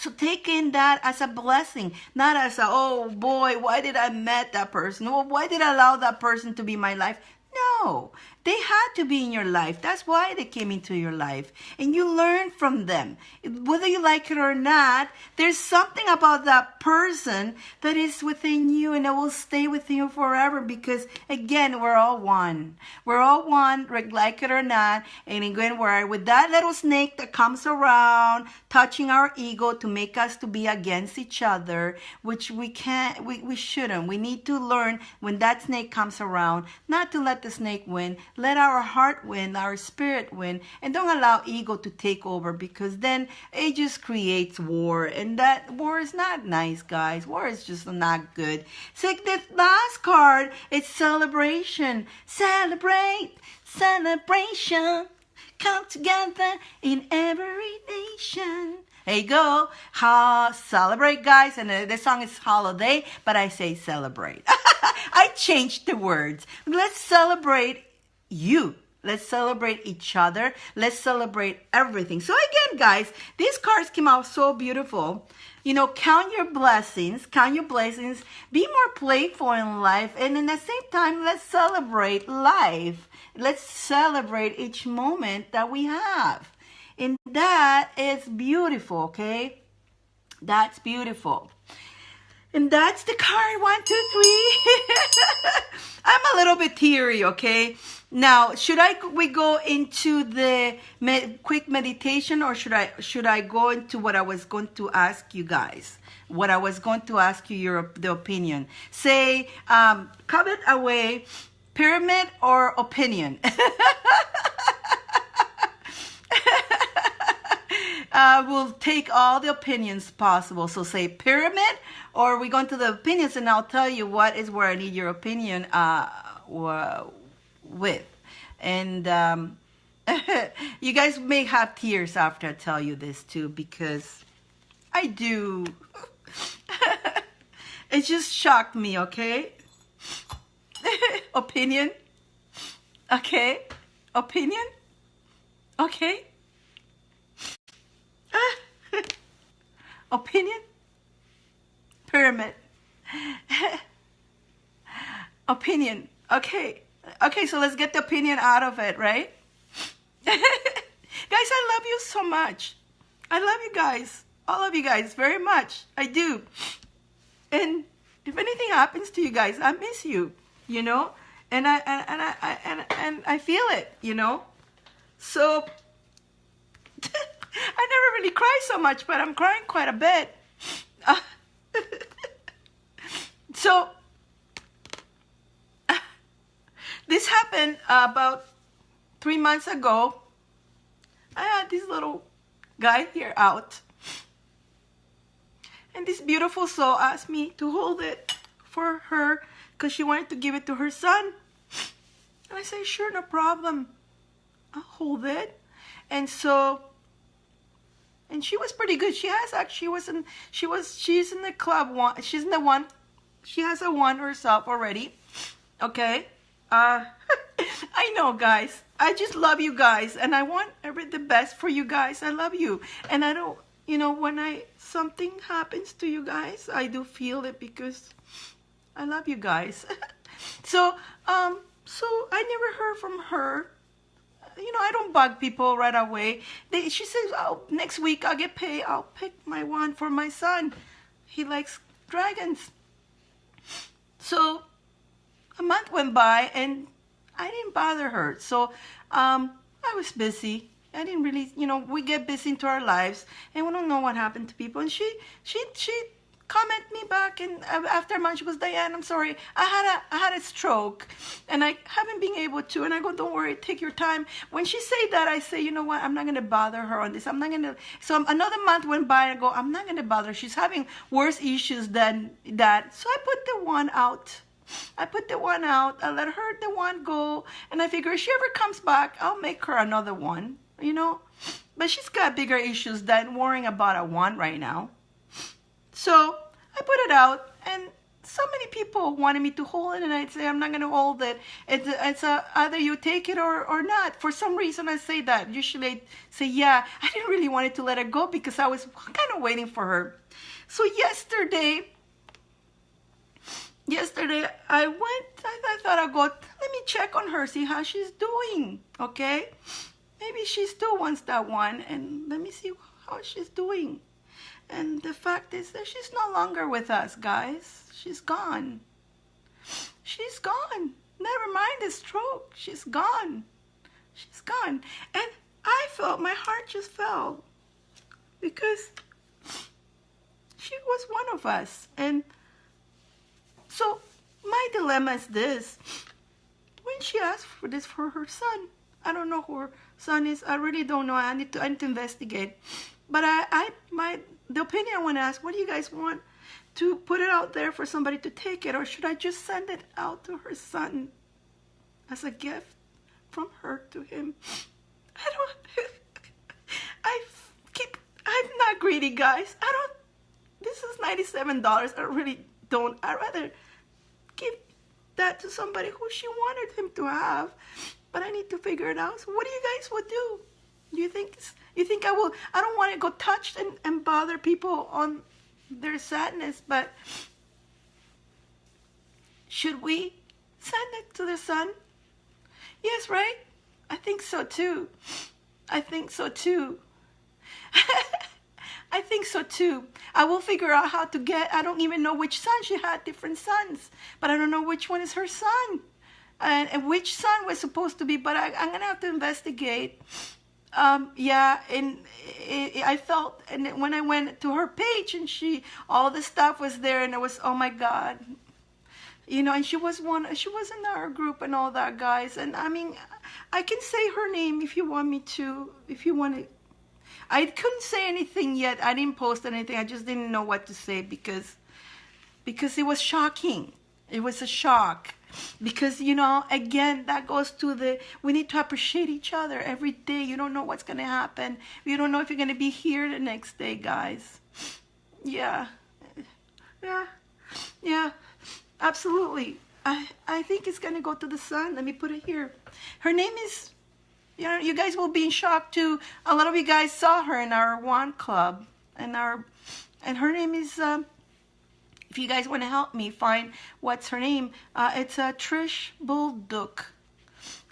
So take in that as a blessing, not as a, oh boy, why did I met that person? Or why did I allow that person to be my life? No, they had to be in your life. That's why they came into your life. And you learn from them. Whether you like it or not, there's something about that person that is within you and it will stay with you forever because, again, we're all one. We're all one, like it or not. And again, we're with that little snake that comes around, touching our ego to make us to be against each other, which we can't, we shouldn't. We need to learn when that snake comes around, not to let the snake win. Let our heart win, our spirit win, and don't allow ego to take over because then it just creates war, and that war is not nice, guys. War is just not good. So the last card, it's celebration. Celebrate, celebration. Come together in every nation. There you go. Celebrate, guys. And the song is holiday, but I say celebrate. I changed the words. Let's celebrate you. Let's celebrate each other. Let's celebrate everything. So again, guys, these cards came out so beautiful. You know, count your blessings. Count your blessings. Be more playful in life. And in the same time, let's celebrate life. Let's celebrate each moment that we have. And that is beautiful, okay? That's beautiful. And that's the card, 1, 2, 3. I'm a little bit teary, okay? Now, we go into the quick meditation, or should I go into what I was going to ask you guys? What I was going to ask you the opinion. Say, comment away, pyramid or opinion. We'll take all the opinions possible. So say pyramid, or we go into the opinions, and I'll tell you what is where I need your opinion with. And you guys may have tears after I tell you this too, because I do. It just shocked me, okay? Opinion. Okay. Opinion. Okay. Opinion. Pyramid. Opinion. Okay. Okay, so let's get the opinion out of it, right? Guys, I love you so much. I love you guys. All of you guys very much. I do. And if anything happens to you guys, I miss you, you know? And I feel it, you know? So I never really cry so much, but I'm crying quite a bit. So this happened about 3 months ago. I had this little guy here out, and this beautiful soul asked me to hold it for her because she wanted to give it to her son. And I said, sure, no problem. I'll hold it. And so, and she was pretty good. She has she's in the club one. She's in the one. She has a one herself already. Okay. I know, guys. I just love you guys, and I want the best for you guys. I love you, and I don't, you know, when something happens to you guys, I do feel it because I love you guys. So I never heard from her. You know, I don't bug people right away. She says, oh, next week I'll get paid. I'll pick my one for my son. He likes dragons. So a month went by and I didn't bother her. So I was busy. I didn't really, you know, we get busy into our lives and we don't know what happened to people. And she commented me back, and after a month she goes, Diane, I'm sorry, I had a stroke and I haven't been able to. And I go, don't worry, take your time. When she said that, I say, you know what, I'm not going to bother her on this. I'm not going to. So another month went by and I go, I'm not going to bother her. She's having worse issues than that. So I put the one out. I let her the one go, and I figure if she ever comes back, I'll make her another one, you know. But she's got bigger issues than worrying about a one right now. So I put it out, and so many people wanted me to hold it, and I'd say I'm not gonna hold it. It's either you take it or not. For some reason, I say that. Usually, I say yeah. I didn't really want it to let her go because I was kind of waiting for her. So yesterday I went. I thought I'd go. Let me check on her, see how she's doing. Okay, maybe she still wants that one, and let me see how she's doing. And the fact is that she's no longer with us, guys. She's gone. She's gone. Never mind the stroke. She's gone. She's gone. And I felt my heart just fell because she was one of us. And so my dilemma is this. When she asked for this for her son, I don't know who her son is. I really don't know. I need to investigate. But the opinion I want to ask, what do you guys want? To put it out there for somebody to take it, or should I just send it out to her son as a gift from her to him? I don't, I'm not greedy, guys. This is $97. I really don't. I'd rather give that to somebody who she wanted him to have, but I need to figure it out. So what do you guys would do? You think I will? I don't want to go touch and bother people on their sadness, but should we send it to the son? Yes, right? I think so too. I think so too. I think so too. I will figure out how to get, I don't even know which son. She had different sons, but I don't know which one is her son and which son was supposed to be, but I'm going to have to investigate. Yeah, and I felt, and when I went to her page and all the stuff was there, and it was, oh my God, and she was in our group and all that, guys. And I mean, I can say her name if you want me to, if you want to. I couldn't say anything yet. I didn't post anything. I just didn't know what to say because it was shocking. It was a shock. Because, again, that goes to we need to appreciate each other every day. You don't know what's going to happen. You don't know if you're going to be here the next day, guys. Yeah. Yeah, absolutely. I think it's going to go to the son. Let me put it here. Her name is, you guys will be in shock too. A lot of you guys saw her in our Wand Club. And her name is... if you guys want to help me find what's her name, it's Trish Bullduk.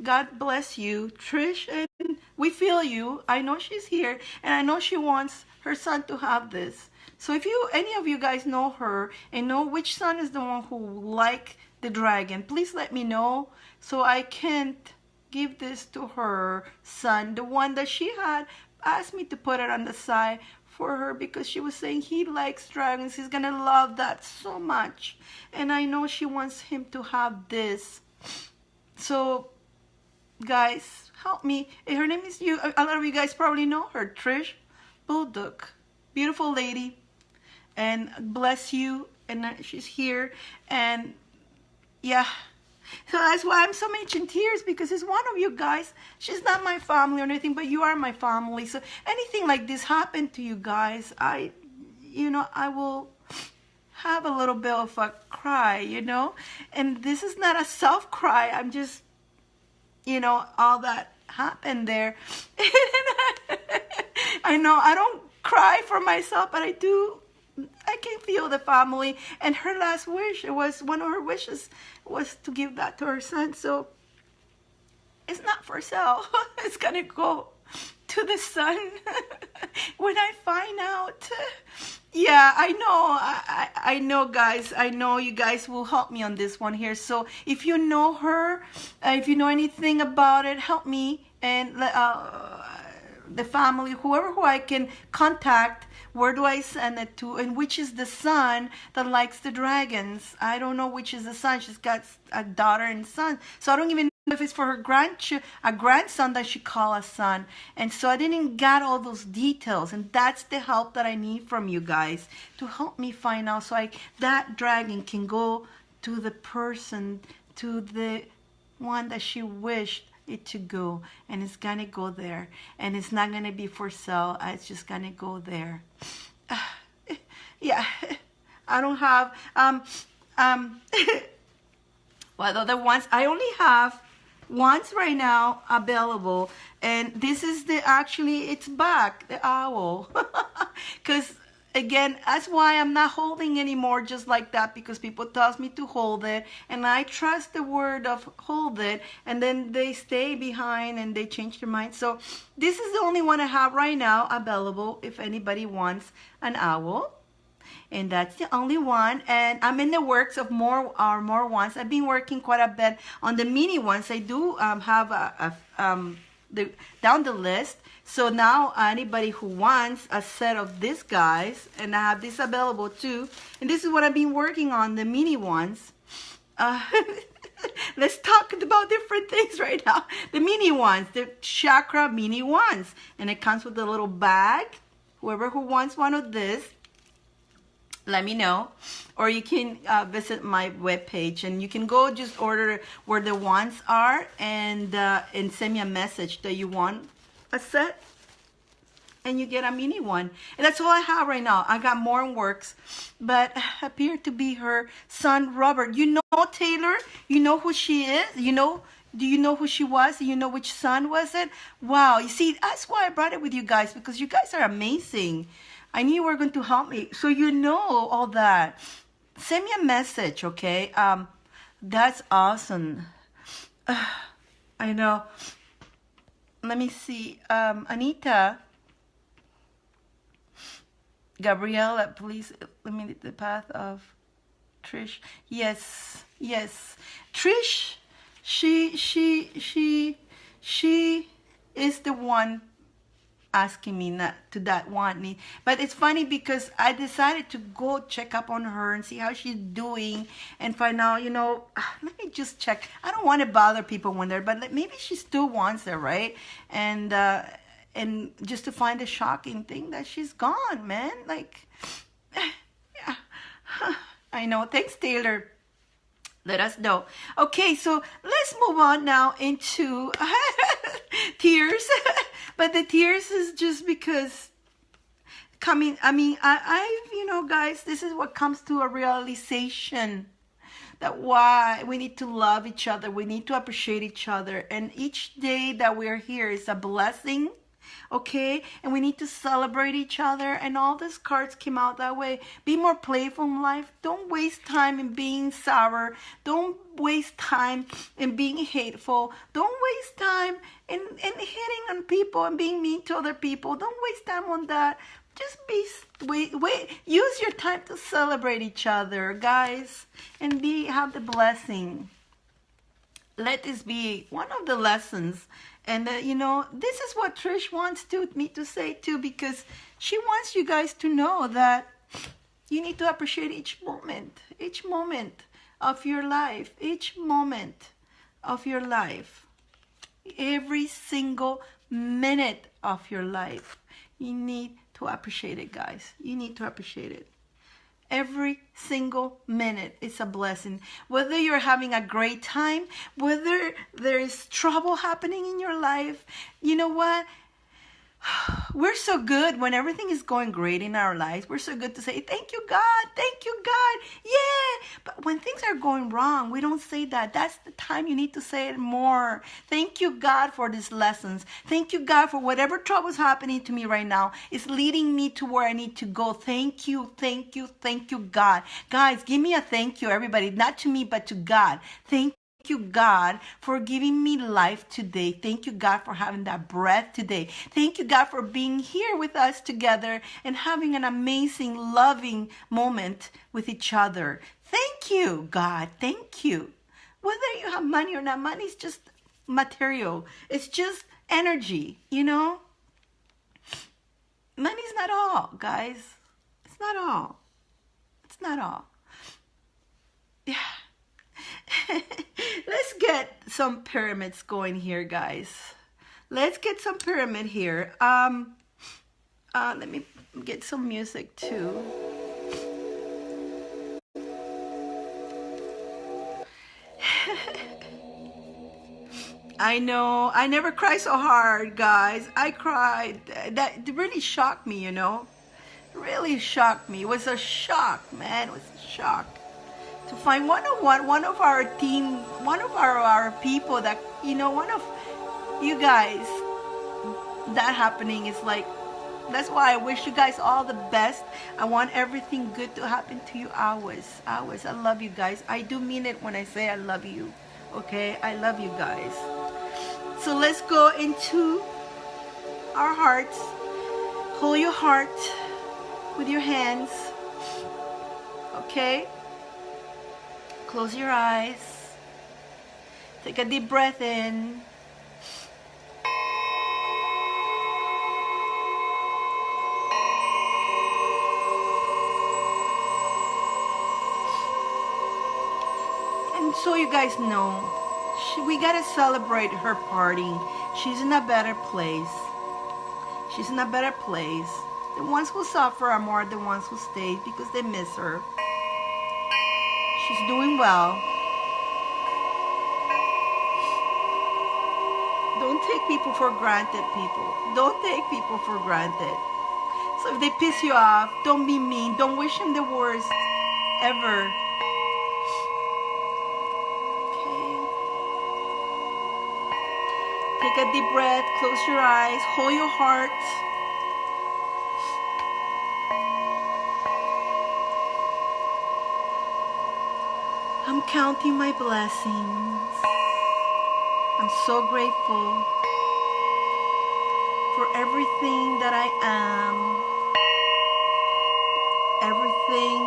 God bless you, Trish, and we feel you. I know she's here, and I know she wants her son to have this. So if any of you guys know her and know which son is the one who like the dragon, please let me know so I can give this to her son, the one that she had asked me to put it on the side for her because she was saying he likes dragons. He's gonna love that so much, and I know she wants him to have this. So guys, help me. Her name is a lot of you guys probably know her, Trish Bullduk. Beautiful lady, and bless you. And she's here, and yeah. So that's why I'm so much in tears, because it's one of you guys. She's not my family or anything, but you are my family. So anything like this happened to you guys, I will have a little bit of a cry, And this is not a self-cry. I'm just, all that happened there. I know I don't cry for myself, but I can feel the family. And her last wish, one of her wishes was to give that to her son. So it's not for sale. It's gonna go to the son when I find out. Yeah, I know. I know, guys. I know you guys will help me on this one here. So if you know her, if you know anything about it, help me. And the family, who I can contact, where do I send it to, and which is the son that likes the dragons. I don't know which is the son. She's got a daughter and son, so I don't even know if it's for her a grandson that she call a son. And so I didn't get all those details, and that's the help that I need from you guys to help me find out, so that dragon can go to the person, to the one that she wished it to go, and it's gonna go there, and it's not gonna be for sale. It's just gonna go there. Yeah, I don't have Um, well, the other ones, I only have ones right now available, and this is the, actually it's back, the owl. Because again, that's why I'm not holding anymore just like that, because people tells me to hold it, and I trust the word of hold it, and then they stay behind and they change their mind. So this is the only one I have right now available if anybody wants an owl. And that's the only one, and I'm in the works of more ones. I've been working quite a bit on the mini ones. I do have down the list. So now anybody who wants a set of these guys, and I have this available too, and this is what I've been working on, the mini ones. Let's talk about different things right now. The mini ones, the chakra mini ones, and it comes with a little bag. Whoever who wants one of this, let me know, or you can visit my webpage, and you can go just order where the ones are, and send me a message that you want a set, and you get a mini one. And that's all I have right now. I got more in works, but appear to be her son Robert. You know Taylor? You know who she is? You know? Do you know who she was? Do you know which son was it? Wow, you see, that's why I brought it with you guys, because you guys are amazing. I knew you were going to help me. So you know all that. Send me a message, okay? That's awesome. I know. Let me see. Anita. Gabriella, please let me lead the path of Trish. Yes, yes. Trish, she is the one asking me not to that want me. But it's funny because I decided to go check up on her and see how she's doing, and find out, you know, let me just check. I don't want to bother people when they're, but maybe she still wants her, right? And just to find the shocking thing that she's gone, man. Like, yeah. I know. Thanks, Taylor. Let us know. Okay, so let's move on now into tears. But the tears is just because coming, I mean, you know, guys, this is what comes to a realization that why we need to love each other. We need to appreciate each other. And each day that we're here is a blessing. Okay, and we need to celebrate each other, and all these cards came out that way. Be more playful in life. Don't waste time in being sour. Don't waste time in being hateful. Don't waste time in hitting on people and being mean to other people. Don't waste time on that. Just use your time to celebrate each other, guys, and have the blessing. Let this be one of the lessons. And, you know, this is what Trish wants me to say, too, because she wants you guys to know that you need to appreciate each moment of your life, each moment of your life, every single minute of your life. You need to appreciate it, guys. You need to appreciate it. Every single minute is a blessing. Whether you're having a great time, whether there is trouble happening in your life, you know what? We're so good when everything is going great in our lives. We're so good to say, thank you, God. Thank you, God. Yeah. But when things are going wrong, we don't say that. That's the time you need to say it more. Thank you, God, for these lessons. Thank you, God, for whatever trouble is happening to me right now. It's leading me to where I need to go. Thank you, thank you, thank you, God. Guys, give me a thank you, everybody. Not to me, but to God. Thank you, God, for giving me life today. Thank you, God, for having that breath today. Thank you, God, for being here with us together and having an amazing, loving moment with each other. Thank you, God. Thank you. Whether you have money or not, money is just material. It's just energy, you know? Money's not all, guys. It's not all. It's not all. Yeah. Let's get some pyramids going here, guys. Let's get some pyramid here. Let me get some music too. I know. I never cry so hard, guys. I cried. That really shocked me, you know. Really shocked me. It was a shock, man. It was a shock. to find one of our team, one of our people that, you know, one of you guys, that happening is like, that's why I wish you guys all the best. I want everything good to happen to you always. Always. I love you guys. I do mean it when I say I love you. Okay? I love you guys. So let's go into our hearts. Hold your heart with your hands. Okay? Close your eyes. Take a deep breath in. And so you guys know, we gotta celebrate her party. She's in a better place. She's in a better place. The ones who suffer are more the ones who stay because they miss her. She's doing well. Don't take people for granted, people. Don't take people for granted. So if they piss you off, don't be mean. Don't wish them the worst ever. Take a deep breath, close your eyes, hold your heart. I'm counting my blessings. I'm so grateful for everything that I am, everything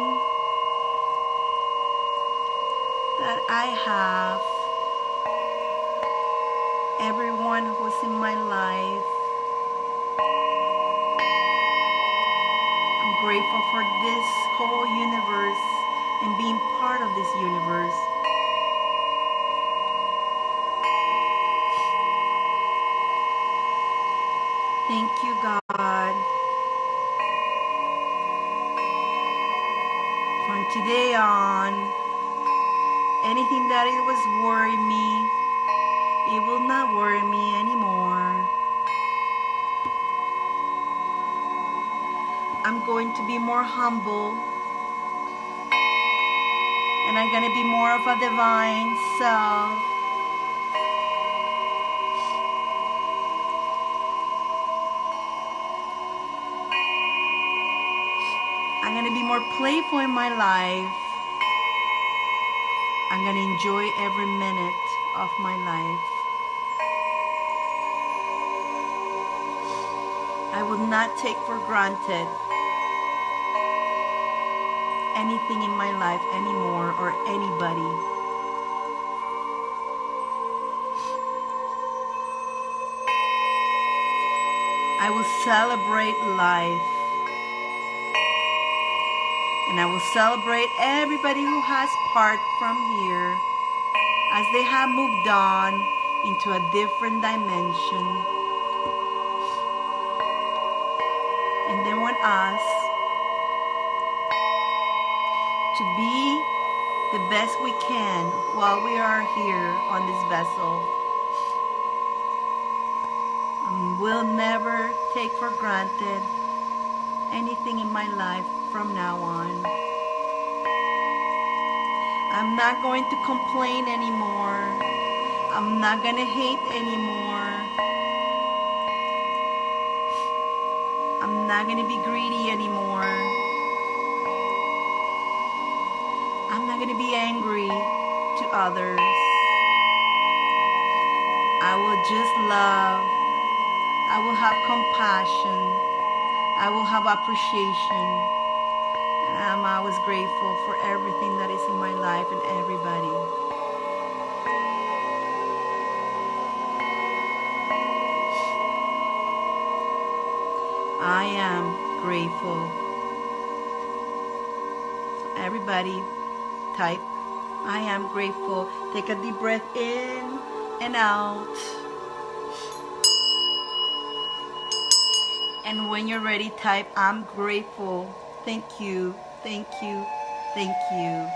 that I have. Everyone who's in my life. I'm grateful for this whole universe and being part of this universe. Thank you, God. From today on, anything that it was worrying me, it will not worry me anymore. I'm going to be more humble. And I'm going to be more of a divine self. I'm going to be more playful in my life. I'm going to enjoy every minute of my life. I will not take for granted anything in my life anymore or anybody. I will celebrate life. And I will celebrate everybody who has part from here as they have moved on into a different dimension. And they want us to be the best we can while we are here on this vessel. And we'll never take for granted anything in my life from now on. I'm not going to complain anymore. I'm not going to hate anymore. I'm not going to be greedy anymore. I'm not going to be angry to others. I will just love. I will have compassion. I will have appreciation. And I'm always grateful for everything that is in my life and everybody. I am grateful. So everybody type, I am grateful. Take a deep breath in and out. And when you're ready, type, I'm grateful. Thank you, thank you, thank you.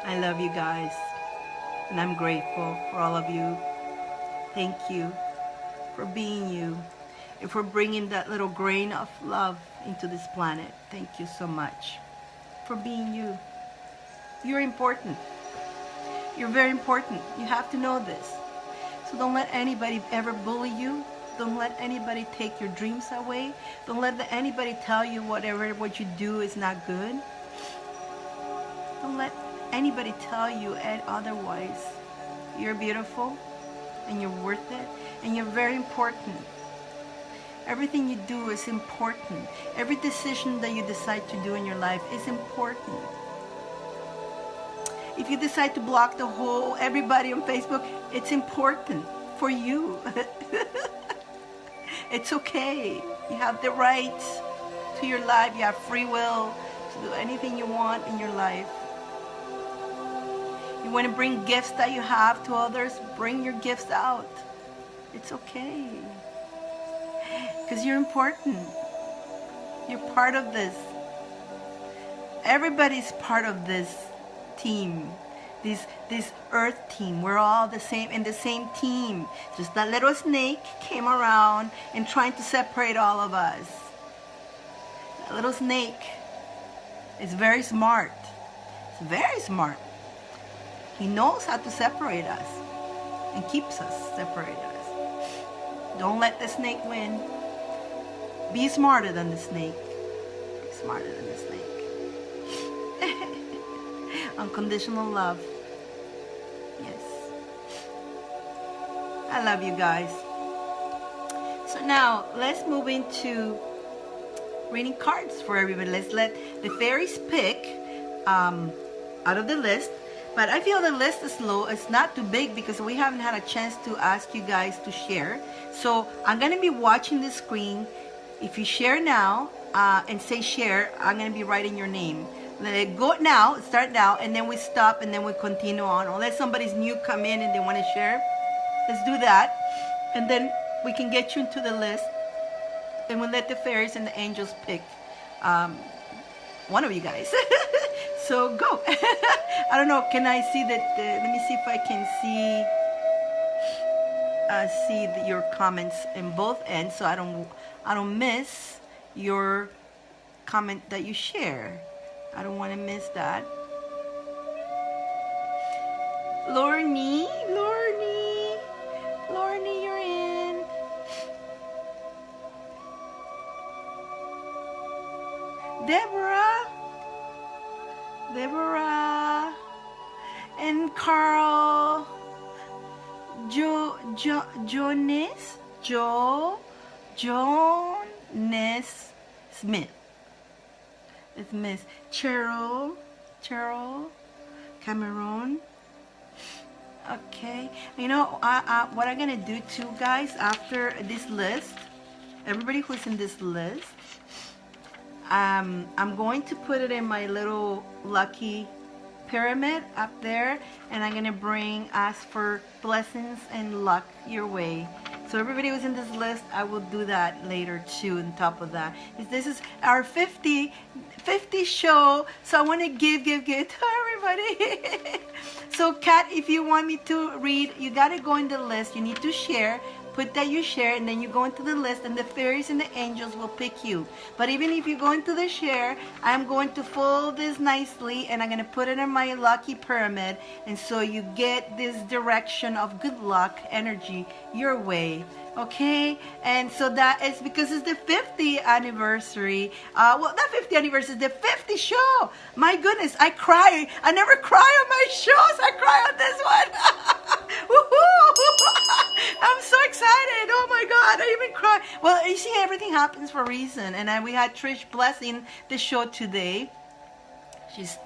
I love you guys. And I'm grateful for all of you. Thank you for being you and for bringing that little grain of love into this planet. Thank you so much for being you. You're important. You're very important. You have to know this. So don't let anybody ever bully you. Don't let anybody take your dreams away. Don't let anybody tell you what you do is not good. Don't let anybody tell you otherwise. You're beautiful and you're worth it and you're very important. Everything you do is important. Every decision that you decide to do in your life is important. If you decide to block everybody on Facebook, it's important for you. It's okay. You have the right to your life. You have free will to do anything you want in your life. You want to bring gifts that you have to others, bring your gifts out. It's okay. Because you're important. You're part of this. Everybody's part of this team. This earth team. We're all in the same team. Just that little snake came around and trying to separate all of us. That little snake is very smart. It's very smart. He knows how to separate us and keeps us separated. Don't let the snake win. Be smarter than the snake. Be smarter than the snake. Unconditional love. Yes. I love you guys. So now let's move into reading cards for everybody. Let's let the fairies pick out of the list. But I feel the list is low. It's not too big because we haven't had a chance to ask you guys to share. So I'm going to be watching the screen. If you share now and say share, I'm going to be writing your name. Go now, start now, and then we stop and then we continue on. Unless somebody's new come in and they want to share. Let's do that. And then we can get you into the list. And we'll let the fairies and the angels pick one of you guys. So go. I don't know. Can I see that? Let me see if I can see your comments in both ends, so I don't miss your comment that you share. I don't want to miss that. Lorne, you're in. Deborah, and Carl, Jonas Smith. It's Miss Cheryl, Cameron. Okay, you know what I'm gonna do too, guys. After this list, everybody who's in this list, I'm going to put it in my little lucky pyramid up there, and I'm gonna ask for blessings and luck your way. So everybody who's in this list, I will do that later too. On top of that, this is our 50 show, so I want to give to everybody. So Kat, if you want me to read, you gotta go in the list. You need to share. Put that you share, and then you go into the list, and the fairies and the angels will pick you. But even if you go into the share, I'm going to fold this nicely, and I'm going to put it in my lucky pyramid, and so you get this direction of good luck energy your way. Okay, and so that is because it's the 50th anniversary. Well, not 50th anniversary, the 50th show. My goodness, I cry. I never cry on my shows. I cry on this one. Woohoo! I'm so excited. Oh my God, I even cry. Well, you see, everything happens for a reason. And we had Trish blessing the show today. She's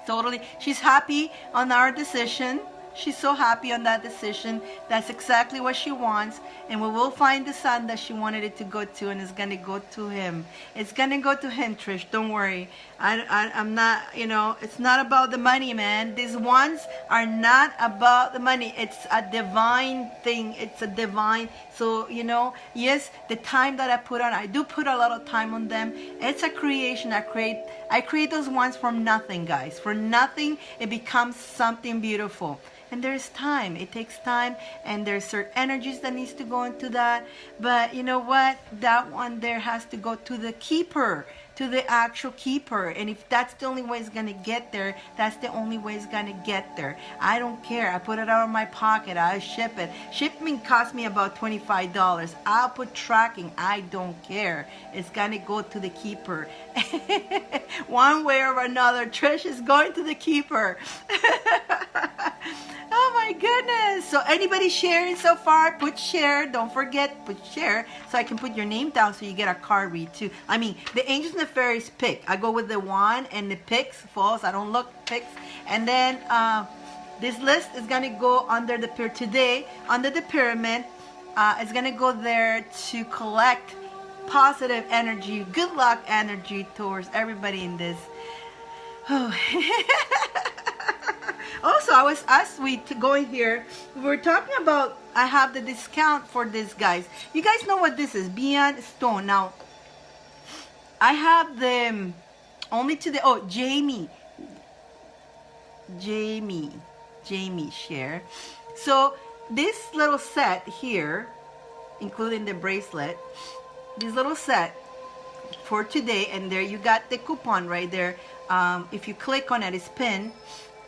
happy on our decision. she's so happy on that decision. That's exactly what she wants, and we will find the son that she wanted it to go to, and it's gonna go to him. It's gonna go to him, Trish. Don't worry. I'm not, you know, it's not about the money, man. These ones are not about the money. It's a divine thing. It's a divine. So, you know, yes, the time that I put on, I do put a lot of time on them. It's a creation. I create those ones from nothing, guys. For nothing, it becomes something beautiful. And there's time. It takes time, and there's certain energies that needs to go into that. But you know what? That one there has to go to the keeper, to the actual keeper. And if that's the only way it's gonna get there, that's the only way it's gonna get there. I don't care. I put it out of my pocket. I ship it. Shipping cost me about $25. I'll put tracking. I don't care. It's gonna go to the keeper. One way or another, Trish is going to the keeper. Oh my goodness. So anybody sharing so far, put share. Don't forget, put share so I can put your name down so you get a card read too. I mean, the angels and the fairies pick. I go with the wand and the picks, falls. I don't look picks. And then this list is going to go under the pyramid today, under the pyramid. It's going to go there to collect positive energy, good luck energy towards everybody in this. Oh. Also, as we go in here, we were talking about, I have the discount for this, guys. You guys know what this is, Dyane Stone. Now, I have them only to the, oh, Jamie share. So, this little set here, including the bracelet, this little set for today, and there you got the coupon right there. If you click on it, it's pinned.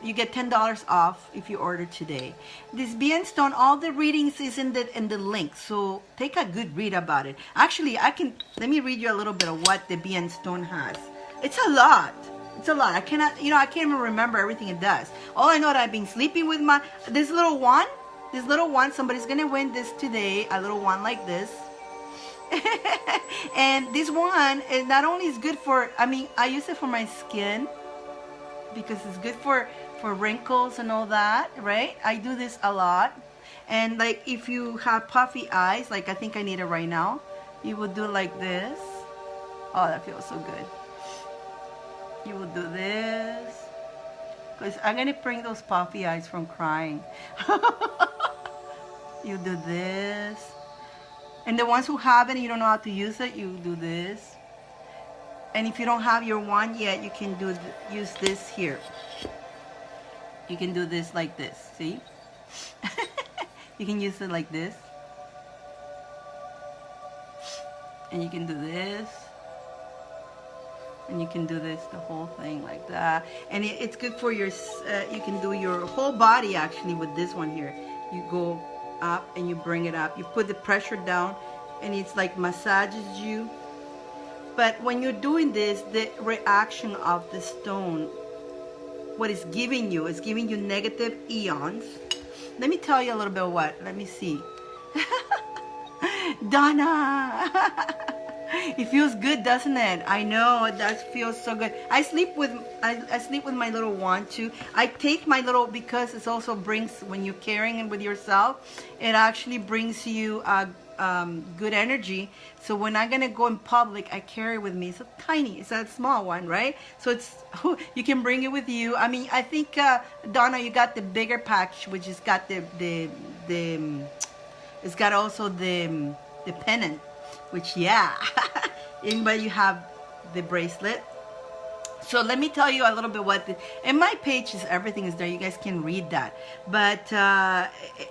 You get $10 off if you order today. This Dyane Stone, all the readings is in the link, so take a good read about it. Actually, let me read you a little bit of what the Dyane Stone has. It's a lot. It's a lot. I can't even remember everything it does. All I know that I've been sleeping with this little one, somebody's gonna win this today, a little one like this. And this one is not only is good for, I use it for my skin because it's good for wrinkles and all that, right? I do this a lot. And like if you have puffy eyes, like I think I need it right now, you would do like this. Oh, that feels so good. You will do this, because I'm gonna bring those puffy eyes from crying. You do this. And the ones who haven't, you don't know how to use it, you do this. And if you don't have your wand yet, you can use this here. You can do this like this, see? You can use it like this. And you can do this. And you can do this, the whole thing like that. And it's good for your, you can do your whole body actually with this one here. You go up and you bring it up. You put the pressure down and it's like massages you. But when you're doing this, the reaction of the stone, what it's giving you is giving you negative eons. Let me tell you a little bit of what. Let me see. Donna. It feels good, doesn't it? I know, it does feel so good. I sleep with my little wand too. I take my little, because it also brings, when you're carrying it with yourself, it actually brings you good energy. So when I'm gonna go in public, I carry it with me. It's a tiny, it's a small one, right? So it's, you can bring it with you. I mean, I think Donna, you got the bigger package, which has got it's got also the pennant, which, yeah. But you have the bracelet. So let me tell you a little bit what and my page is, everything is there, you guys can read that. But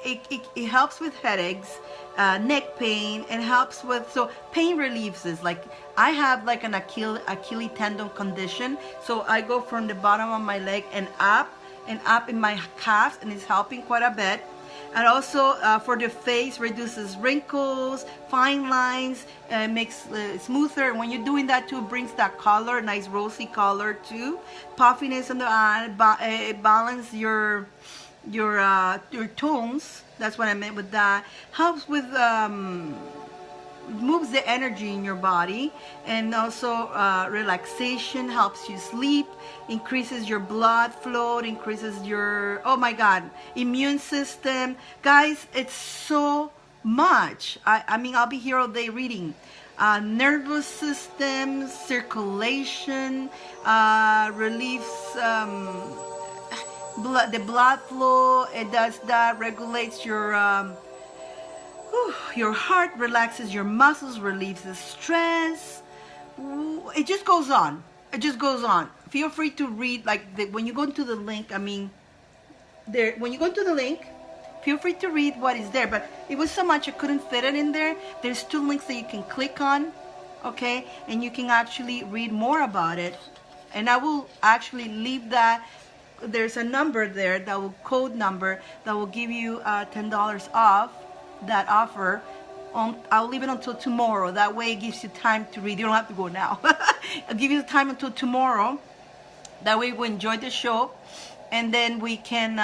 it helps with headaches, neck pain, and helps with, so pain relieves is like, I have like an Achilles tendon condition, so I go from the bottom of my leg and up in my calves, and it's helping quite a bit. And also for the face, reduces wrinkles, fine lines, makes smoother. And when you're doing that too, it brings that color, nice rosy color too. Puffiness on the eye, balance your tones. That's what I meant with that. Helps with moves the energy in your body, and also relaxation, helps you sleep, increases your blood flow, increases your, oh my God, immune system. Guys, it's so much. I mean, I'll be here all day reading. Nervous system, circulation, relieves the blood flow. It does that, regulates your heart, relaxes your muscles, relieves the stress. It just goes on. It just goes on. Feel free to read, like when you go into the link, I mean, there, when you go into the link, feel free to read what is there. But it was so much I couldn't fit it in there. There's 2 links that you can click on, okay, and you can actually read more about it. And I will actually leave that. There's a number there, that will, code number, that will give you $10 off that offer. I'll leave it until tomorrow. That way it gives you time to read. You don't have to go now. I'll give you the time until tomorrow. That way we enjoy the show, and then we can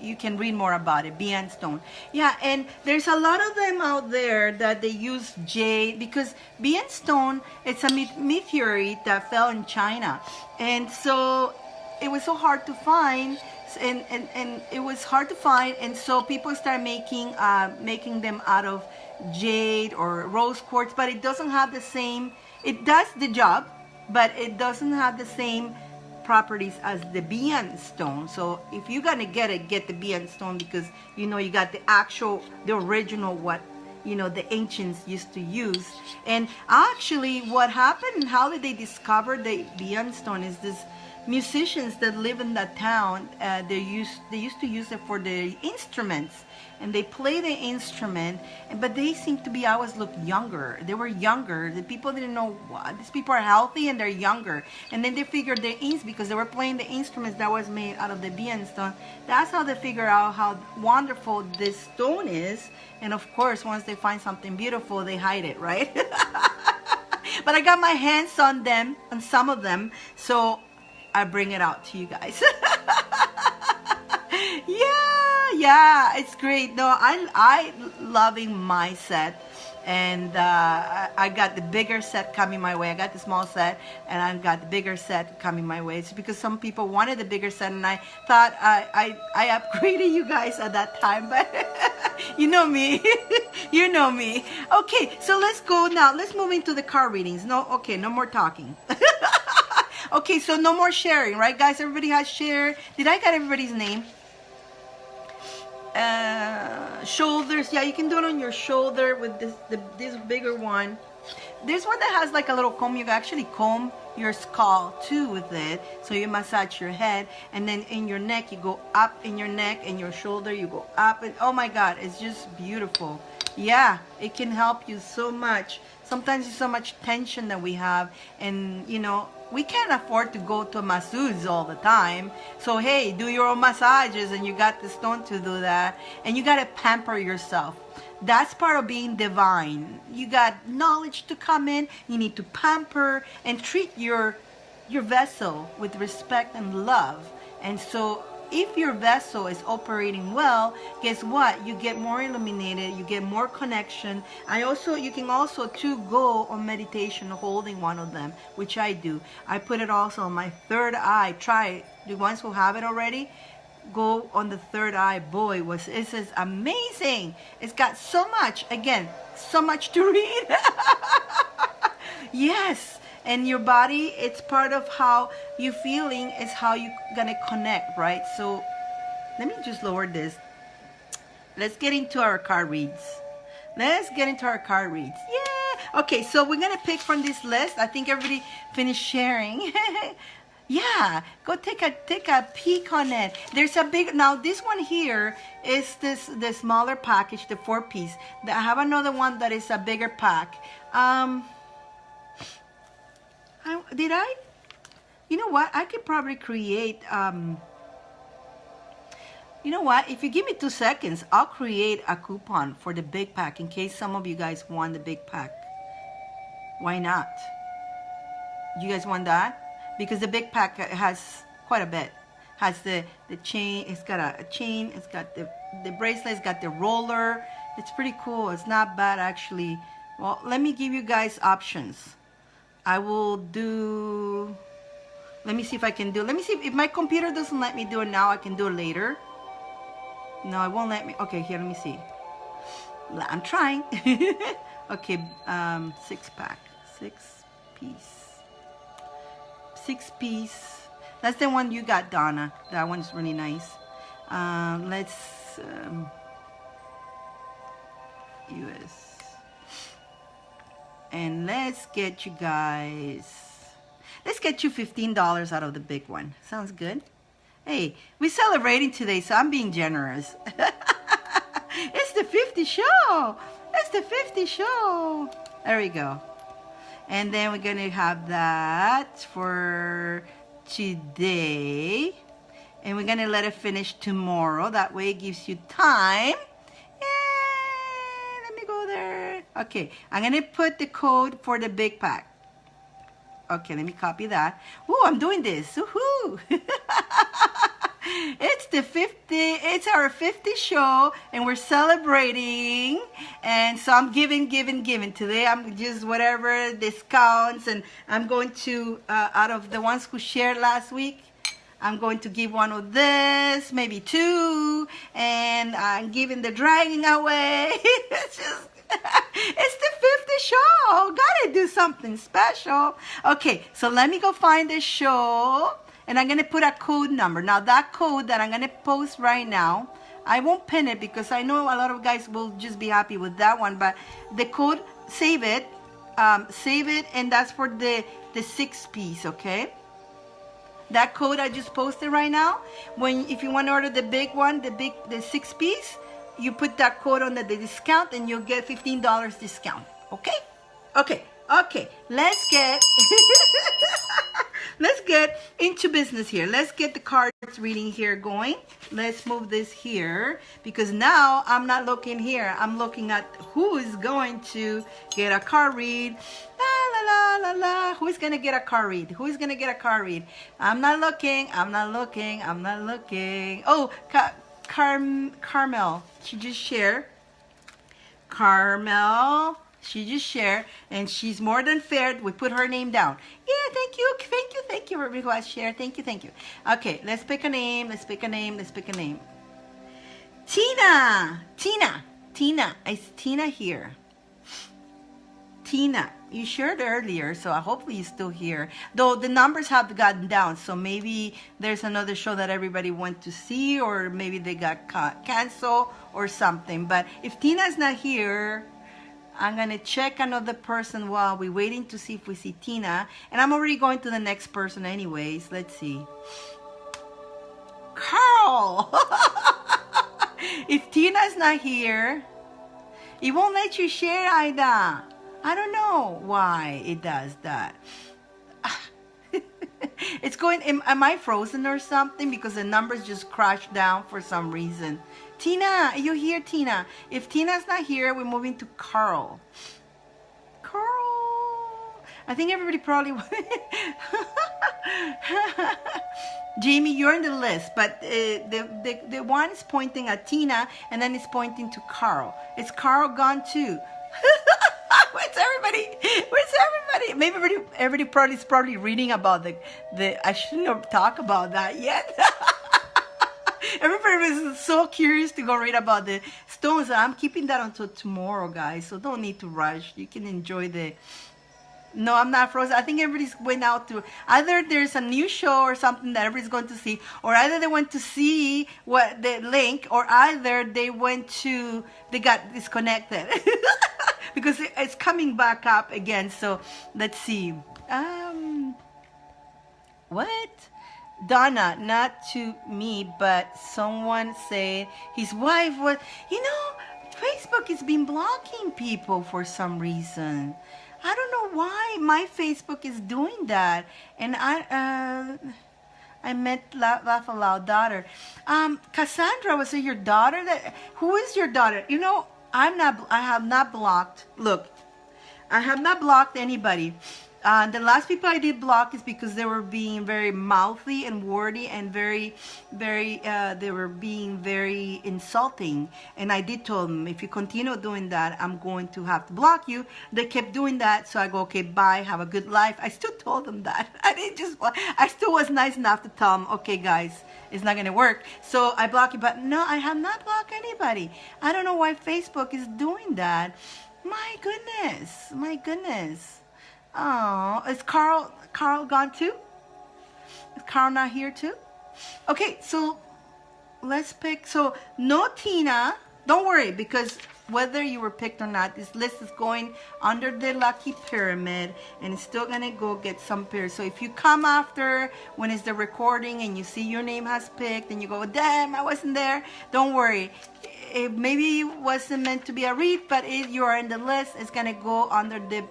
you can read more about it. Dyane stone. Yeah, and there's a lot of them out there that they use jade, because Dyane stone, it's a meteorite that fell in China, and so it was so hard to find, and it was hard to find, and so people start making them out of jade or rose quartz, but it doesn't have the same, it does the job, but it doesn't have the same properties as the Dyane stone. So if you're gonna get it, get the Dyane stone, because you know you got the actual, the original, what you know the ancients used to use. And actually what happened and how did they discover the Dyane stone is this: musicians that live in that town, they used to use it for the instruments, and they play the instrument, but they seem to be always look younger. They were younger. The people didn't know what, these people are healthy and they're younger, and then they figured because they were playing the instruments that was made out of the Dyane stone. That's how they figure out how wonderful this stone is. And of course, once they find something beautiful, they hide it, right? But I got my hands on them, on some of them, so I bring it out to you guys. Yeah, it's great. No, I loving my set, and I got the bigger set coming my way. I got the small set, and I got the bigger set coming my way. It's because some people wanted the bigger set, and I thought I upgraded you guys at that time, but you know me. You know me. Okay, so let's go now. Let's move into the card readings. No more talking. Okay, so no more sharing, right, guys? Everybody has shared. Did I get everybody's name? Shoulders. Yeah, you can do it on your shoulder with this bigger one. This one that has like a little comb, you can actually comb your skull too with it. So you massage your head, and then in your neck, you go up in your neck, and your shoulder, you go up. And oh my God, it's just beautiful. Yeah, it can help you so much. Sometimes there's so much tension that we have, and you know, we can't afford to go to masseuse all the time. So hey, do your own massages, and you got the stone to do that, and you got to pamper yourself. That's part of being divine. You got knowledge to come in. You need to pamper and treat your vessel with respect and love. And so if your vessel is operating well, guess what? You get more illuminated, you get more connection. You can also too go on meditation holding one of them, which I do. I put it also on my third eye. Try it. The ones who have it already, go on the third eye. Boy, it is amazing. It's got so much, again, so much to read. Yes. And your body, it's part of how you feeling, is how you gonna connect, right? So let me just lower this. Let's get into our card reads. Yeah. Okay, so we're gonna pick from this list. I think everybody finished sharing. Yeah, go take a peek on it. There's a big, now this one here is the smaller package, the 4-piece. I have another one that is a bigger pack. You know what? I could probably create, you know what? If you give me 2 seconds, I'll create a coupon for the big pack in case some of you guys want the big pack. Why not? You guys want that? Because the big pack has quite a bit. Has the chain, it's got a chain, it's got the bracelet, it's got the roller. It's pretty cool. It's not bad actually. Well, let me give you guys options. I will do, let me see if I can do, let me see if my computer doesn't let me do it now, I can do it later. No, it won't let me. Okay, here, let me see. I'm trying. Okay, 6-pack, 6-piece, 6-piece. That's the one you got, Donna. That one's really nice. Let's US, and let's get you guys. Let's get you $15 out of the big one. Sounds good. Hey, we're celebrating today, so I'm being generous. It's the 50 show. It's the 50 show. There we go. And then we're going to have that for today. And we're going to let it finish tomorrow. That way it gives you time. Yay! Let me go there. Okay, I'm going to put the code for the big pack. Okay, let me copy that. Ooh, I'm doing this. Woohoo! It's the 50, it's our 50 show, and we're celebrating. And so I'm giving. Today I'm just whatever discounts, and I'm going to, out of the ones who shared last week, I'm going to give one of this, maybe two, and I'm giving the dragging away. It's just, it's the 50th show. Gotta do something special. Okay, so let me go find the show, and I'm gonna put a code number. Now that code that I'm gonna post right now, I won't pin it because I know a lot of guys will just be happy with that one, but the code, save it, and that's for the 6-piece, okay? That code I just posted right now, if you want to order the big one, the 6-piece, you put that code on the discount and you'll get $15 discount. Okay? Okay. Let's get let's get into business here. Let's get the cards reading here going. Let's move this here because now I'm not looking here. I'm looking at who is going to get a card read. La. Who's gonna get a card read? Who's gonna get a card read? I'm not looking. Oh, Carmel. She just shared. Carmel. She just shared, and she's more than fair. We put her name down. Yeah, thank you. Everybody who has shared. Thank you. Okay, let's pick a name. Tina. Is Tina here? Tina, you shared earlier, so hopefully you're still here. Though the numbers have gotten down, so maybe there's another show that everybody went to see, or maybe they got canceled or something. But if Tina's not here, I'm going to check another person while we're waiting to see if we see Tina. And I'm already going to the next person anyways. Let's see. Carl! If Tina's not here, it won't let you share, Ida. I don't know why it does that. It's going, am I frozen or something? Because the numbers just crashed down for some reason. Tina, are you here, Tina? If Tina's not here, we're moving to Carl. I think everybody probably... Jamie, you're in the list, but the one is pointing at Tina, and then it's pointing to Carl. Is Carl gone too? Where's everybody? Maybe everybody is probably reading about the I shouldn't have talked about that yet. Everybody was so curious to go read about the stones. I'm keeping that until tomorrow, guys, so don't need to rush. You can enjoy the... No, I'm not frozen. I think everybody's went out to... Either there's a new show or something that everybody's going to see, or either they went to see what the link, or either they got disconnected. Because it's coming back up again. So let's see. What? Donna, not to me, but someone said his wife was... Facebook has been blocking people for some reason. I don't know why my Facebook is doing that. And I meant laugh aloud daughter. Cassandra, was it your daughter? Who is your daughter? I have not blocked. Look, I have not blocked anybody. The last people I did block is because they were being very mouthy and wordy and they were being very insulting. And I did tell them, if you continue doing that, I'm going to have to block you. They kept doing that, so I go, okay, bye, have a good life. I still told them that. I still was nice enough to tell them, okay, guys, it's not going to work. So I block you, but no, I have not blocked anybody. I don't know why Facebook is doing that. My goodness. Oh, is Carl gone too? Is Carl not here too? Okay, so let's pick. So no Tina. Don't worry, because whether you were picked or not, this list is going under the lucky pyramid, and it's still gonna go get some pairs. So if you come after when it's the recording and you see your name has picked and you go, damn, I wasn't there, don't worry. It maybe wasn't meant to be a read, but if you are in the list, it's gonna go under the.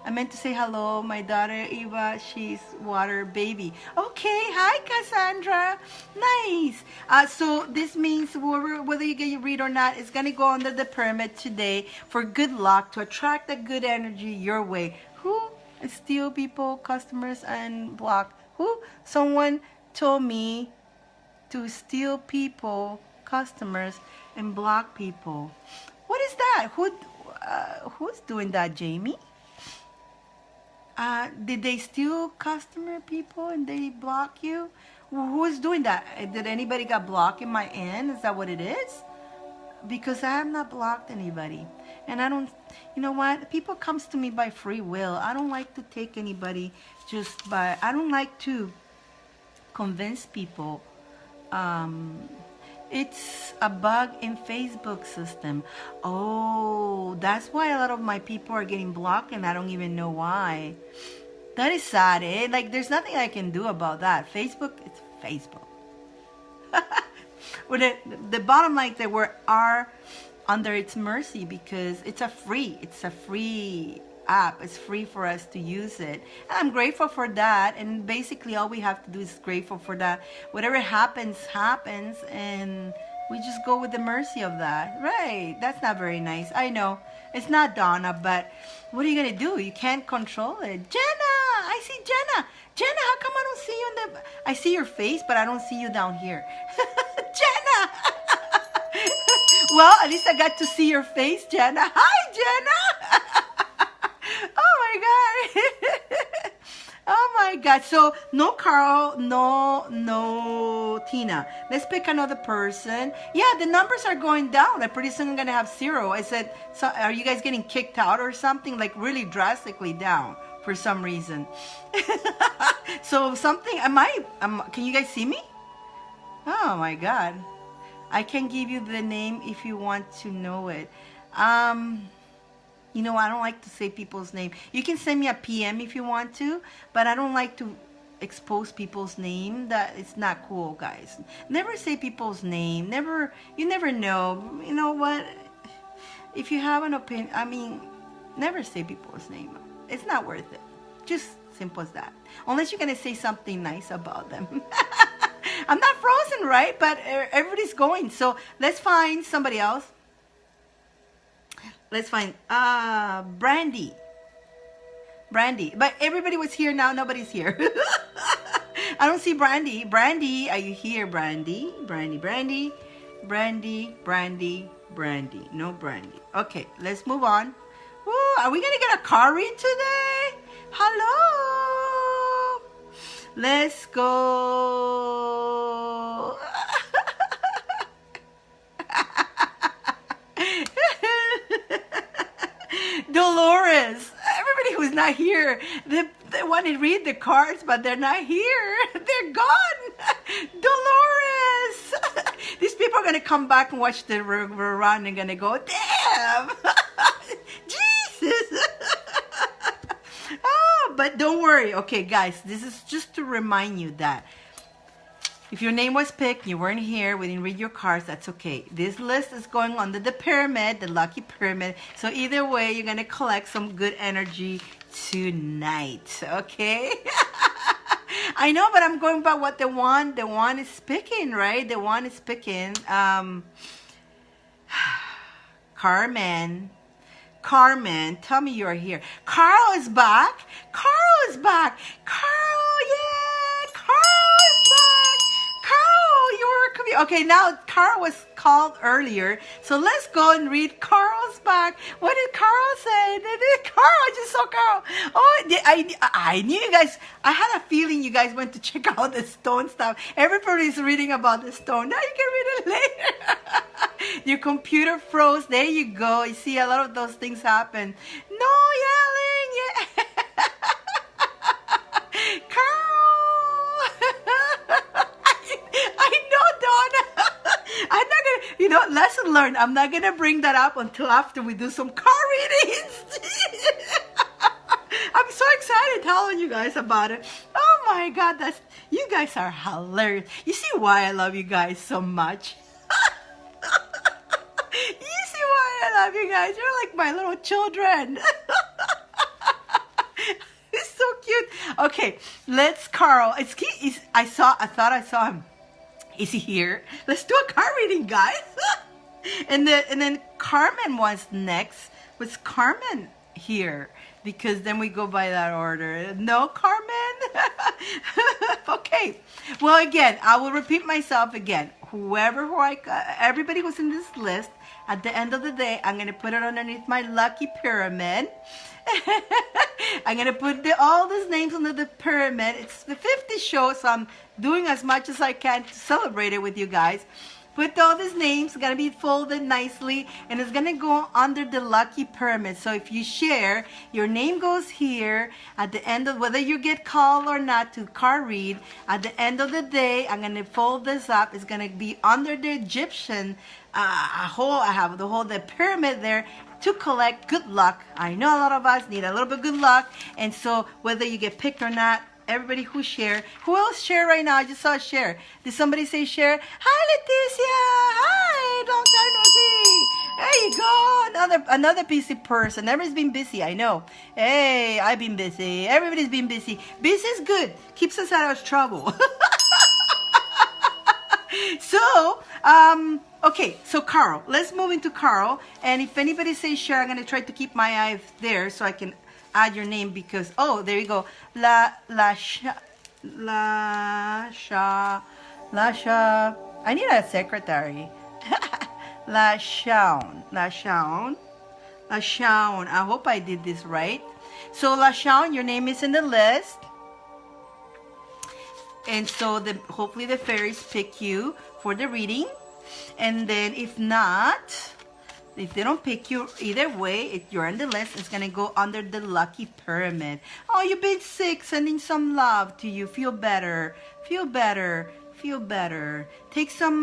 I meant to say hello, my daughter Eva, she's water baby. Okay, hi Cassandra, nice. So this means whether you get your read or not, it's gonna go under the pyramid today for good luck to attract the good energy your way. Who? Steal people, customers, and block. Who? Someone told me to steal people, customers, and block people. What is that? Who's doing that, Jamie? Did they steal customer people and they block you? Who is doing that? Did anybody got blocked in my end? Is that what it is? Because I have not blocked anybody. And I don't, you know what? People comes to me by free will. I don't like to take anybody just by, I don't like to convince people. It's a bug in Facebook system. Oh, that's why a lot of my people are getting blocked and I don't even know why. That is sad, eh? Like, there's nothing I can do about that. Facebook, it's Facebook. Well, the bottom line, they are under its mercy because it's a free app. It's free for us to use it. And I'm grateful for that. And basically all we have to do is grateful for that. Whatever happens, happens. And we just go with the mercy of that. Right. That's not very nice. I know. It's not Donna, but what are you going to do? You can't control it. Jenna! I see Jenna. Jenna, how come I don't see you in the... I see your face, but I don't see you down here. Jenna! Well, at least I got to see your face, Jenna. Hi, Jenna! Oh my god. Oh my god. So no Carl, no Tina. Let's pick another person. Yeah, the numbers are going down. Like pretty soon I'm gonna have 0. I said, so are you guys getting kicked out or something? Like really drastically down for some reason. So something, can you guys see me? Oh my god. I can give you the name if you want to know it. You know, I don't like to say people's name. You can send me a PM if you want to, but I don't like to expose people's name. That it's not cool, guys. Never say people's name. Never. You never know. You know what? If you have an opinion, I mean, never say people's name. It's not worth it. Just simple as that. Unless you're gonna say something nice about them. I'm not frozen, right? But everybody's going. So let's find somebody else. Let's find Brandy. But everybody was here, now nobody's here. I don't see Brandy. Brandy, are you here, Brandy? Brandy. No Brandy. Okay, let's move on. Ooh, are we gonna get a car read today? Hello. Let's go. Dolores, everybody who's not here, they want to read the cards, but they're not here. They're gone. Dolores. These people are going to come back and watch the run and going to go, damn. Jesus. Oh, but don't worry. Okay, guys, this is just to remind you that if your name was picked, you weren't here, we didn't read your cards, that's okay. This list is going under the pyramid, the lucky pyramid. So either way, you're going to collect some good energy tonight, okay? I know, but I'm going by what the one is picking, right? The one is picking. Carmen, Carmen, tell me you're here. Carl is back. Carl is back. Carl, yeah. Carl is back. Carl, you're coming. Okay, now Carl was called earlier. So let's go and read Carl's back. What did Carl say? Carl, I just saw Carl. Oh, I knew you guys. I had a feeling you guys went to check out the stone stuff. Everybody's reading about the stone. Now you can read it later. Your computer froze. There you go. You see a lot of those things happen. No yelling. Yeah. Carl. I know, Donna. I'm not gonna, lesson learned. I'm not gonna bring that up until after we do some car readings. I'm so excited telling you guys about it. Oh my God, you guys are hilarious. You see why I love you guys so much? You see why I love you guys? You're like my little children. It's so cute. Okay, Carl. I thought I saw him. Is he here? Let's do a card reading, guys. and then Carmen was next. Was Carmen here? Because then we go by that order. No, Carmen? Okay. Well, again, I will repeat myself again. Everybody who's in this list, at the end of the day, I'm going to put it underneath my lucky pyramid. I'm going to put all these names under the pyramid. It's the 50th show, so I'm doing as much as I can to celebrate it with you guys. Put all these names, going to be folded nicely, and it's going to go under the lucky pyramid. So if you share, your name goes here. At the end of, whether you get called or not to card read, at the end of the day, I'm going to fold this up. It's going to be under the Egyptian I have the pyramid there to collect good luck. I know a lot of us need a little bit of good luck, and so whether you get picked or not, everybody who share. Who else share right now? I just saw a share. Did somebody say share? Hi, Leticia. Hi, long time no see. There you go. Another busy person. Everybody's been busy, I know. Hey, I've been busy. Everybody's been busy. Busy is good. Keeps us out of trouble. So, okay, so Carl. Let's move into Carl. And if anybody says share, I'm going to try to keep my eyes there so I can add your name because, oh, there you go. Lasha. I need a secretary. Lashaun. I hope I did this right. So Lashaun, your name is in the list. And so hopefully the fairies pick you for the reading. And then if not, if they don't pick you, either way, if you're on the list, it's going to go under the lucky pyramid. Oh, you've been sick. Sending some love to you. Feel better. Feel better. Feel better. Take some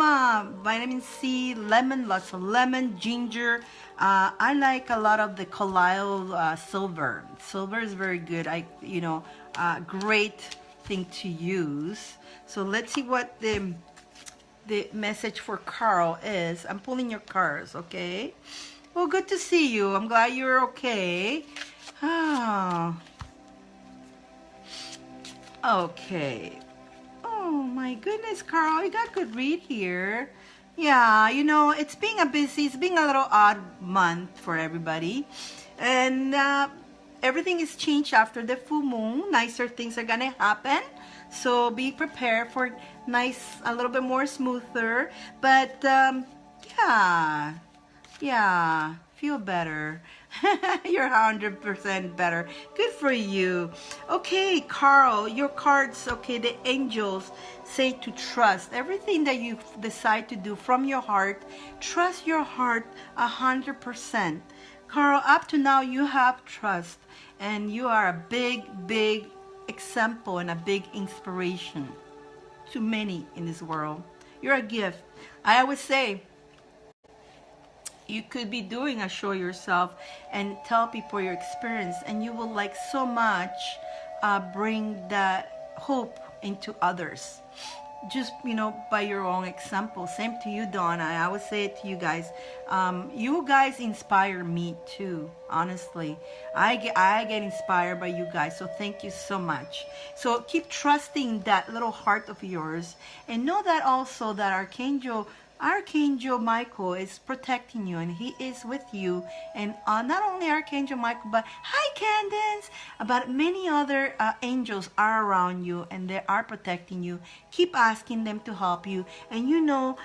vitamin C, lemon, lots of lemon, ginger. I like a lot of the colloidal silver. Silver is very good. Great thing to use. So let's see what the message for Carl is. I'm pulling your cards, okay? Well, good to see you. I'm glad you're okay. Oh. Okay. Oh my goodness, Carl, you got good read here. Yeah, it's being a little odd month for everybody. And everything is changed after the full moon. Nicer things are gonna happen. So be prepared for a little bit more smoother. But yeah, feel better. You're 100% better. Good for you. Okay, Carl, your cards, okay, the angels say to trust. Everything that you decide to do from your heart, trust your heart 100%. Carl, up to now, you have trust. And you are a big, big example and a big inspiration to many in this world. You're a gift. I always say, you could be doing a show yourself and tell people your experience, and you will like so much bring that hope into others. Just, by your own example. Same to you, Dawn. I always say it to you guys. You guys inspire me too, honestly. I get inspired by you guys, so thank you so much. So keep trusting that little heart of yours, and know that also that Archangel Archangel Michael is protecting you, and he is with you. And not only Archangel Michael, but hi Candace, but many other angels are around you, and they are protecting you. Keep asking them to help you, and you know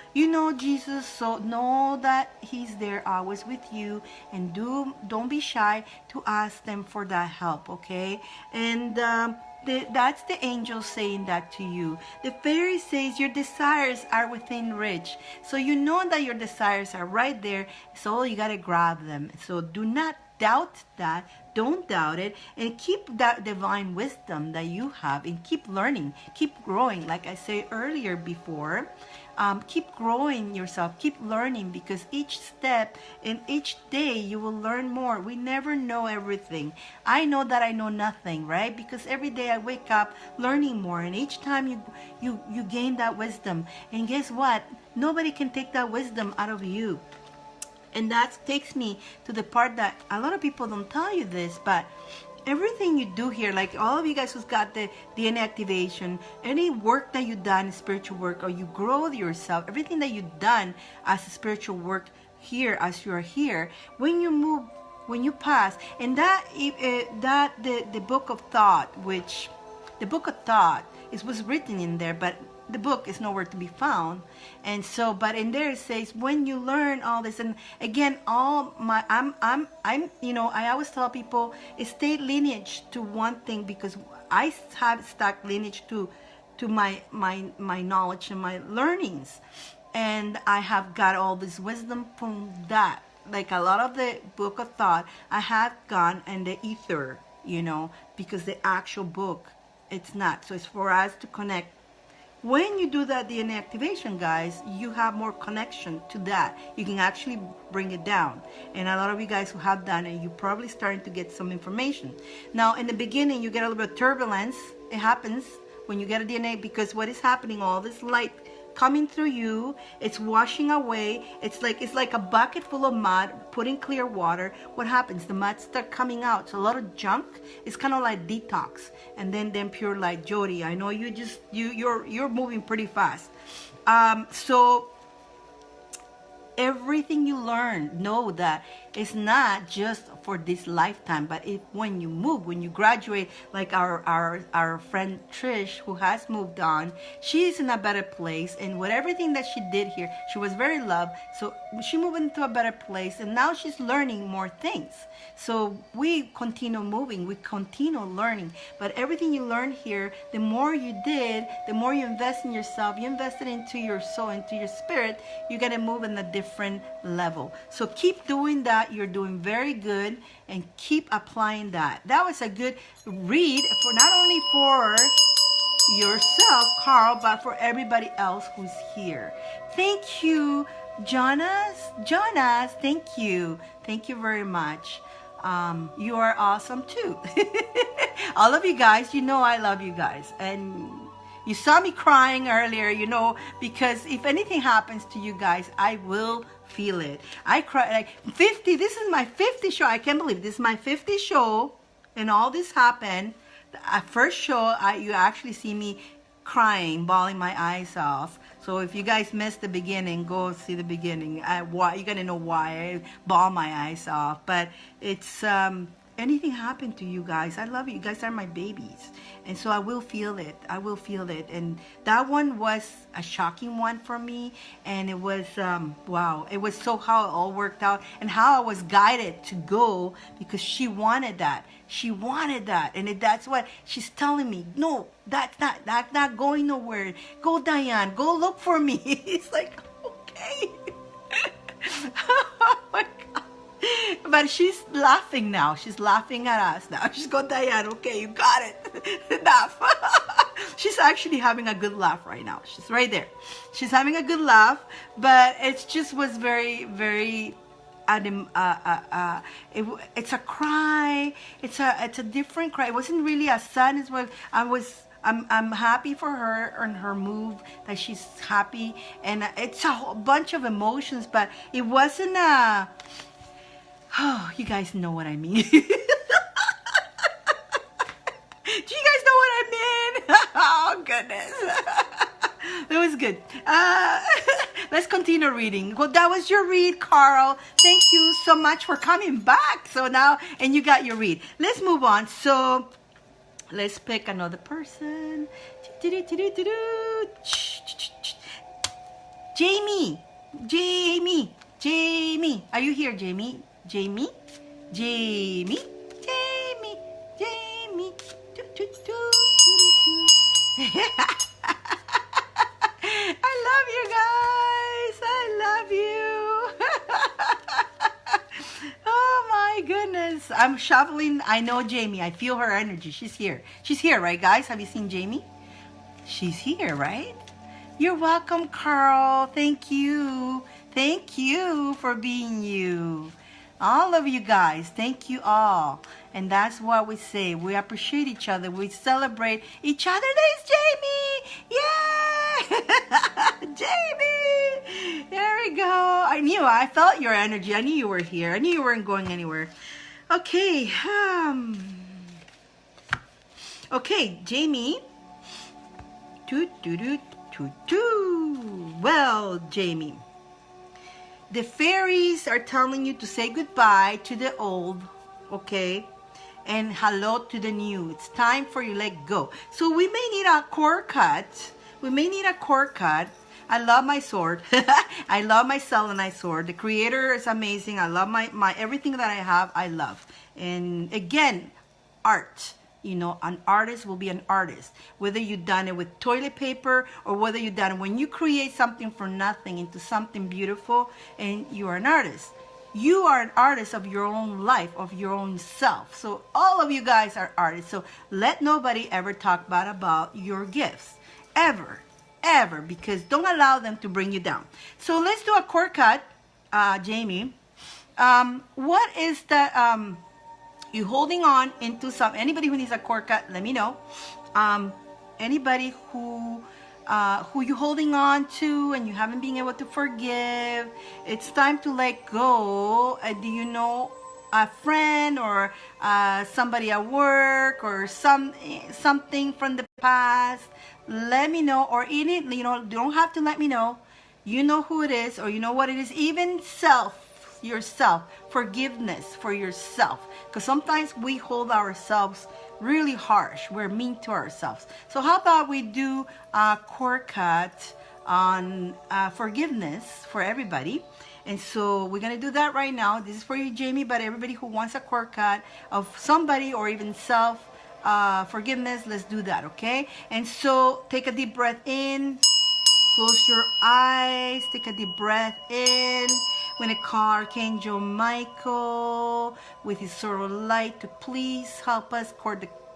Jesus, so know that he's there always with you, and don't be shy to ask them for that help, okay? And that's the angel saying that to you. The fairy says your desires are within reach. So you know that your desires are right there. So you got to grab them. So do not doubt that. Don't doubt it. And keep that divine wisdom that you have and keep learning. Keep growing. Like I said earlier before, keep growing yourself, keep learning, because each step and each day you will learn more. We never know everything. I know that I know nothing, right? Because every day I wake up learning more, and each time you gain that wisdom. And guess what? Nobody can take that wisdom out of you. And that takes me to the part that a lot of people don't tell you this, but everything you do here, like all of you guys who's got the DNA activation, any work that you've done, spiritual work, or you grow yourself, everything that you've done as a spiritual work here, as you're here, when you move, when you pass, and the book of thought, which the book of thought was written in there, but the book is nowhere to be found. And so, but in there it says, when you learn all this, and again, I always tell people, stay lineage to one thing, because I have stuck lineage to my knowledge and my learnings, and I have got all this wisdom from that. Like a lot of the book of thought, I have gone in the ether, because the actual book, it's not. So it's for us to connect. When you do that DNA activation, guys, you have more connection to that. You can actually bring it down. And a lot of you guys who have done it, you're probably starting to get some information. Now, in the beginning, you get a little bit of turbulence. It happens when you get a DNA, because what is happening, all this light coming through you, it's washing away. It's like a bucket full of mud, put in clear water. What happens? The mud start coming out. So a lot of junk is kind of like detox, and then pure light. Jody, I know you're moving pretty fast. So everything you learn, know that it's not just for this lifetime, but when you move, when you graduate, like our friend Trish, who has moved on, she's in a better place, and with everything that she did here, she was very loved, so she moved into a better place, and now she's learning more things. So we continue moving, we continue learning, but everything you learn here, the more you did, the more you invest in yourself, you invested into your soul, into your spirit, you got to move in a different level. So keep doing that. You're doing very good, and keep applying that. That was a good read, for not only for yourself, Carl, but for everybody else who's here. Thank you, Jonas, thank you very much. You are awesome too. All of you guys, I love you guys, and you saw me crying earlier, because if anything happens to you guys, I will feel it. I cry like 50. This is my 50th show. I can't believe this is my 50th show, and all this happened. At first show, you actually see me crying, bawling my eyes off. So if you guys missed the beginning, go see the beginning. You're gonna know why I bawl my eyes off. But it's anything happened to you guys, I love you. You guys are my babies, and so I will feel it. And that one was a shocking one for me, and it was wow. It was so how it all worked out, and how I was guided to go, because she wanted that, and that's what she's telling me. No, that's not going nowhere. Go, Dyane, go look for me. It's like, okay. Oh my God. But she's laughing now. She's laughing at us now. She's going, Dyane, okay, you got it. Enough. She's actually having a good laugh right now. She's right there. She's having a good laugh, but it just was very, very, it's a cry. It's a different cry. It wasn't really a sadness. I'm happy for her and her move, that she's happy, and it's a whole bunch of emotions, but it wasn't a, oh, you guys know what I mean. Do you guys know what I mean? Oh, goodness. It was good. let's continue reading. Well, that was your read, Carl. Thank you so much for coming back. So now, and you got your read. Let's move on. So let's pick another person. Jamie. Jamie. Jamie. Are you here, Jamie? Jamie? Jamie? Jamie? Jamie? Do, do, do, do, do. I love you guys. I love you. Oh my goodness. I'm shuffling. I know Jamie. I feel her energy. She's here. She's here, right, guys? Have you seen Jamie? She's here, right? You're welcome, Carl. Thank you. Thank you for being you. All of you guys, thank you all. And that's what we say. We appreciate each other. We celebrate each other. There's Jamie. Yay! Jamie! There we go. I felt your energy. I knew you were here. I knew you weren't going anywhere. Okay. Okay, Jamie. Well, Jamie, the fairies are telling you to say goodbye to the old, okay, and hello to the new. It's time for you to let go. So we may need a cord cut. We may need a cord cut. I love my sword. I love my selenite sword. The creator is amazing. I love my everything that I have. I love. And again, art. You know, an artist will be an artist. Whether you've done it with toilet paper or whether you've done it when you create something from nothing into something beautiful, and you are an artist. You are an artist of your own life, of your own self. So all of you guys are artists. So let nobody ever talk bad about your gifts. Ever. Ever. Because don't allow them to bring you down. So let's do a cord cut, Jamie. What is the... you holding on into some, anybody who needs a cord cut, let me know. Anybody who you holding on to and you haven't been able to forgive, it's time to let go. Do you know a friend or somebody at work or something from the past? Let me know. Or you don't have to let me know. You know who it is, or you know what it is. Even yourself, forgiveness for yourself, because sometimes we hold ourselves really harsh. We're mean to ourselves. So how about we do a cord cut on forgiveness for everybody? And so we're gonna do that right now. This is for you, Jamie, but everybody who wants a cord cut of somebody or even self forgiveness, let's do that, okay? And so take a deep breath in. Close your eyes. Take a deep breath in. We're going to call Archangel Michael with his sword of light to please help us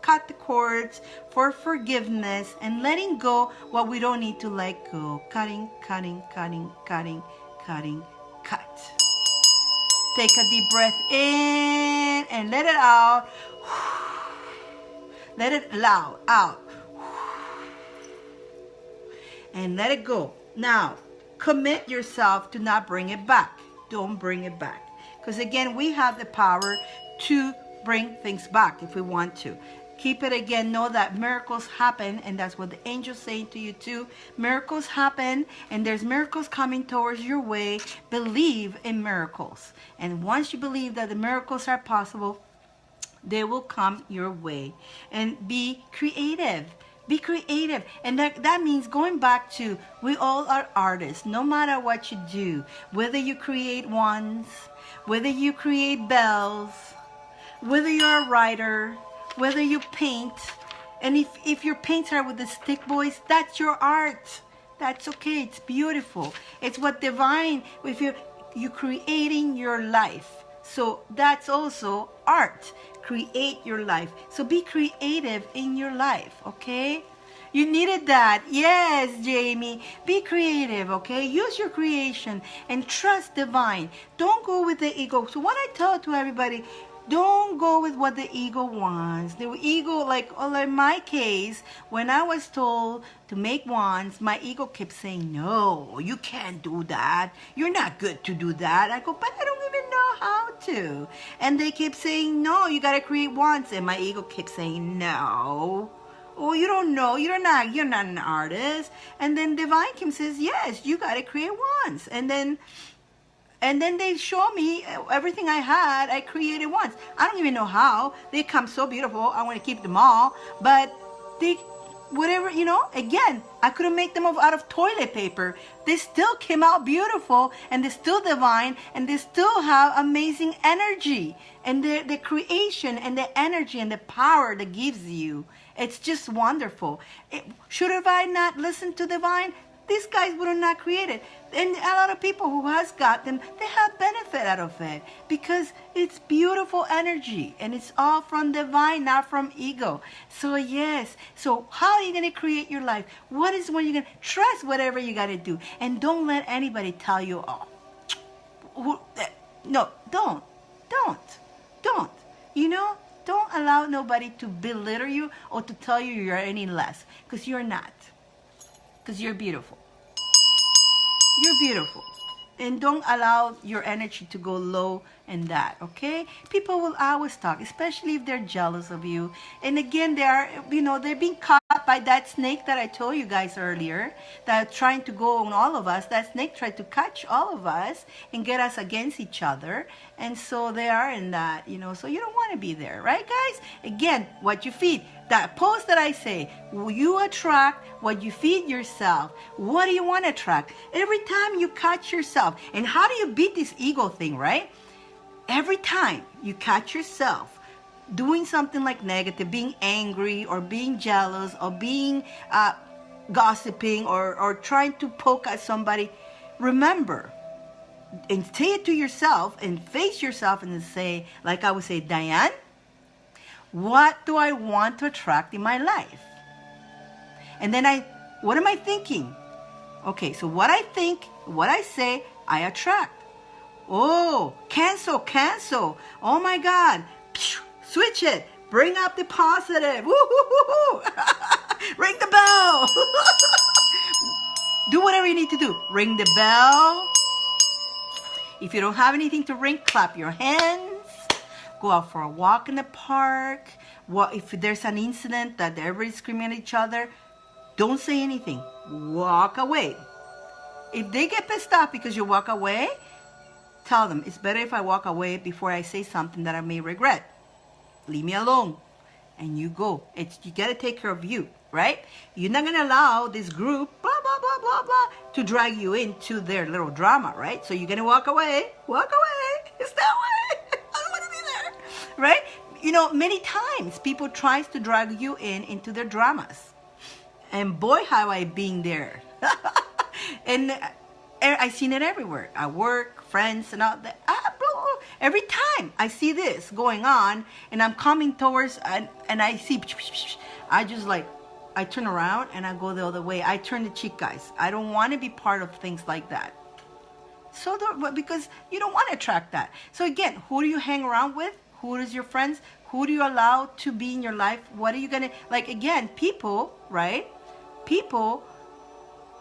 cut the cords for forgiveness and letting go what we don't need to let go. Cutting, cutting, cutting, cutting, cutting, cut. Take a deep breath in and let it out. Let it out. And let it go. Now, commit yourself to not bring it back. Don't bring it back. Because again, we have the power to bring things back if we want to. Keep it again. Know that miracles happen, and that's what the angel's saying to you too. Miracles happen, and there's miracles coming towards your way. Believe in miracles. And once you believe that the miracles are possible, they will come your way. And be creative. Be creative. And that means going back to, we all are artists, no matter what you do. Whether you create wands, whether you create bells, whether you're a writer, whether you paint. And if your paints are with the stick boys, that's your art. That's okay. It's beautiful. It's what divine, if you're creating your life. So that's also art. Create your life. So be creative in your life, okay? You needed that. Yes, Jamie. Be creative, okay? Use your creation and trust divine. Don't go with the ego. So what I tell to everybody, don't go with what the ego wants. The ego, like in my case, when I was told to make wands, my ego kept saying, no, you can't do that. You're not good to do that. I go, but I don't even know how to. And they kept saying, no, you got to create wands. And my ego kept saying, no. Oh, you don't know. You're not an artist. And then Divine Kim says, yes, you got to create once. And then they show me everything I had. I created once. I don't even know how. They come so beautiful. I want to keep them all. But they, whatever, again, I couldn't make them out of toilet paper. They still came out beautiful, and they're still divine, and they still have amazing energy. And the creation and the energy and the power that gives you, it's just wonderful. Should have I not listened to divine? These guys would have not created. And a lot of people who has got them, they have benefit out of it because it's beautiful energy and it's all from divine, not from ego. So yes, so how are you going to create your life? What is when you're going to trust whatever you got to do, and don't let anybody tell you, no, don't. Don't allow nobody to belittle you or to tell you you're any less, because you're not. Because you're beautiful. You're beautiful. And don't allow your energy to go low in that, okay? People will always talk, especially if they're jealous of you. And again, they're being caught by that snake that I told you guys earlier, that trying to go on all of us. That snake tried to catch all of us and get us against each other. And so they are in that, so you don't want to be there, right, guys? Again, what you feed. That post that I say, you attract what you feed yourself. What do you want to attract? Every time you catch yourself. And how do you beat this ego thing, right? Every time you catch yourself doing something like negative, being angry or being jealous or being gossiping or trying to poke at somebody, remember, and say it to yourself and face yourself and say, like I would say, Dyane, what do I want to attract in my life? And then what am I thinking? Okay, so what I think, what I say, I attract. Oh, cancel. Oh my God. Switch it. Bring up the positive. Woo-hoo-hoo-hoo. Ring the bell. Do whatever you need to do. Ring the bell. If you don't have anything to ring, clap your hands. Go out for a walk in the park. If there's an incident that everybody's screaming at each other, don't say anything. Walk away. If they get pissed off because you walk away, tell them, it's better if I walk away before I say something that I may regret. Leave me alone. And you go. You got to take care of you, right? You're not going to allow this group, blah, blah, blah, blah, blah, to drag you into their little drama, right? So you're going to walk away. Walk away. It's that way. I don't want to be there, right? Many times people tries to drag you into their dramas. And boy, how I been there. And I seen it everywhere. At work, friends, and all that. Every time I see this going on, and I'm coming towards, and I see, I just I turn around and I go the other way. I turn the cheek, guys. I don't want to be part of things like that. So, because you don't want to attract that. So again, who do you hang around with? Who is your friends? Who do you allow to be in your life? What are you going to, again, people, right? People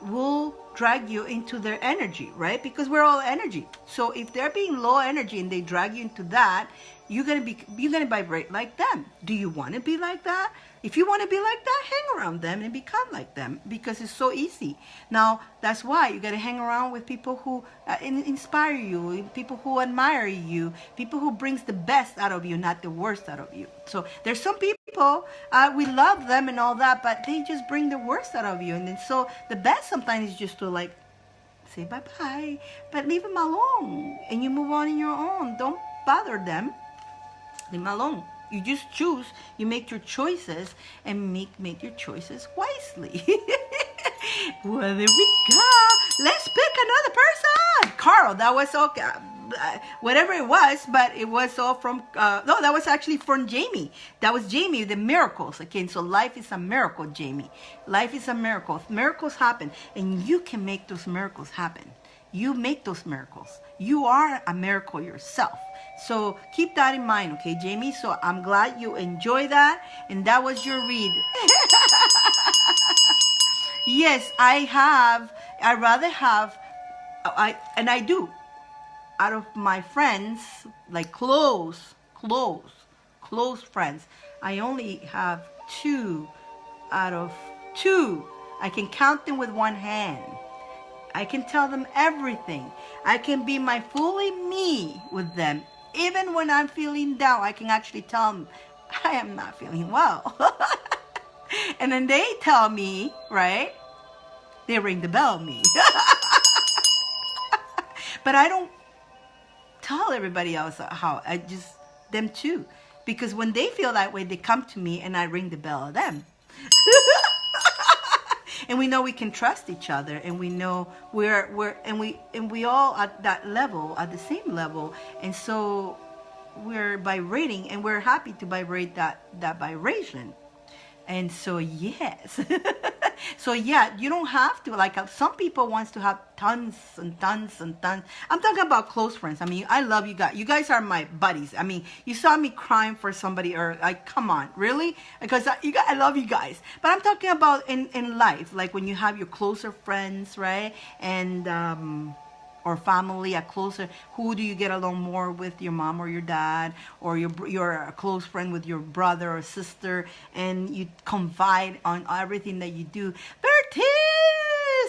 will drag you into their energy, right? Because we're all energy. So if they're being low energy and they drag you into that, you're gonna vibrate like them. Do you want to be like that? If you want to be like that, hang around them and become like them, because it's so easy. Now, that's why you got to hang around with people who inspire you, people who admire you, people who brings the best out of you, not the worst out of you. So there's some people, we love them and all that, but they just bring the worst out of you. And then so the best sometimes is just to say bye-bye, but leave them alone and you move on in your own. Don't bother them. Leave them alone. You just choose, you make your choices, and make your choices wisely. Well, there we go. Let's pick another person. Carl, that was all, whatever it was, but it was all from, no, that was actually from Jamie. That was Jamie, the miracles. Okay, so life is a miracle, Jamie. Life is a miracle. Miracles happen, and you can make those miracles happen. You make those miracles. You are a miracle yourself. So keep that in mind, okay, Jamie? So I'm glad you enjoy that. And that was your read. Yes, I rather have, and I do, out of my friends, like close friends, I only have two out of 2. I can count them with one hand. I can tell them everything. I can be my fully me with them. Even when I'm feeling down, I can actually tell them, I am not feeling well. And then they tell me, right? They ring the bell me. But I don't tell everybody else how. I just, them too. Because when they feel that way, they come to me and I ring the bell of them. And we know we can trust each other, and we know we all at that level, at the same level, and so we're vibrating, and we're happy to vibrate that vibration. And so yes. So yeah, you don't have to, like some people wants to have tons and tons and tons. I'm talking about close friends. I mean, I love you guys. You guys are my buddies. I mean, you saw me crying for somebody, or like, come on, really? Because I love you guys. But I'm talking about in life, like when you have your closer friends, right? And or family, a closer, who do you get along more with, your mom or your dad, or you're a close friend with your brother or sister, and you confide on everything that you do. Bertiz!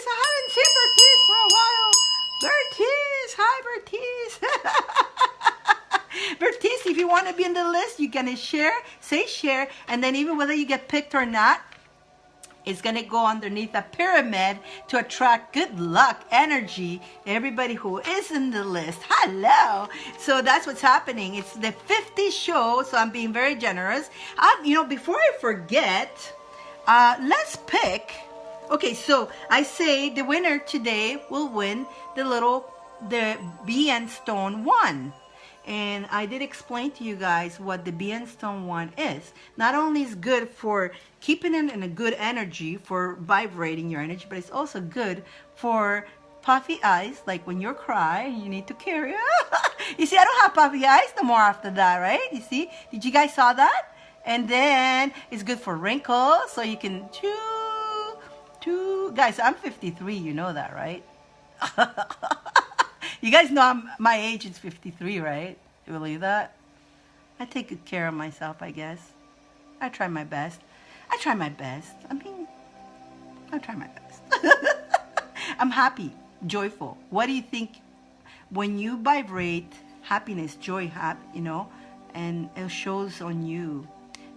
I haven't seen Bertiz for a while. Bertiz! Hi, Bertiz! Bertiz, if you want to be in the list, you're going to share, say share, and then even whether you get picked or not, it's going to go underneath a pyramid to attract good luck, energy, everybody who is in the list. Hello. So that's what's happening. It's the 50th show, so I'm being very generous. Before I forget, let's pick. Okay, so I say the winner today will win the BN Stone 1. And I did explain to you guys what the BN Stone 1 is. Not only is good for keeping it in a good energy, for vibrating your energy, but it's also good for puffy eyes, like when you cry, you need to carry. You see, I don't have puffy eyes no more after that, right? You see? Did you guys saw that? And then it's good for wrinkles, so you can chew. Guys, I'm 53, you know that, right? You guys know my age is 53, right? You believe that? I take good care of myself, I guess. I try my best. I try my best. I'm happy, joyful. What do you think when you vibrate happiness, joy, and it shows on you?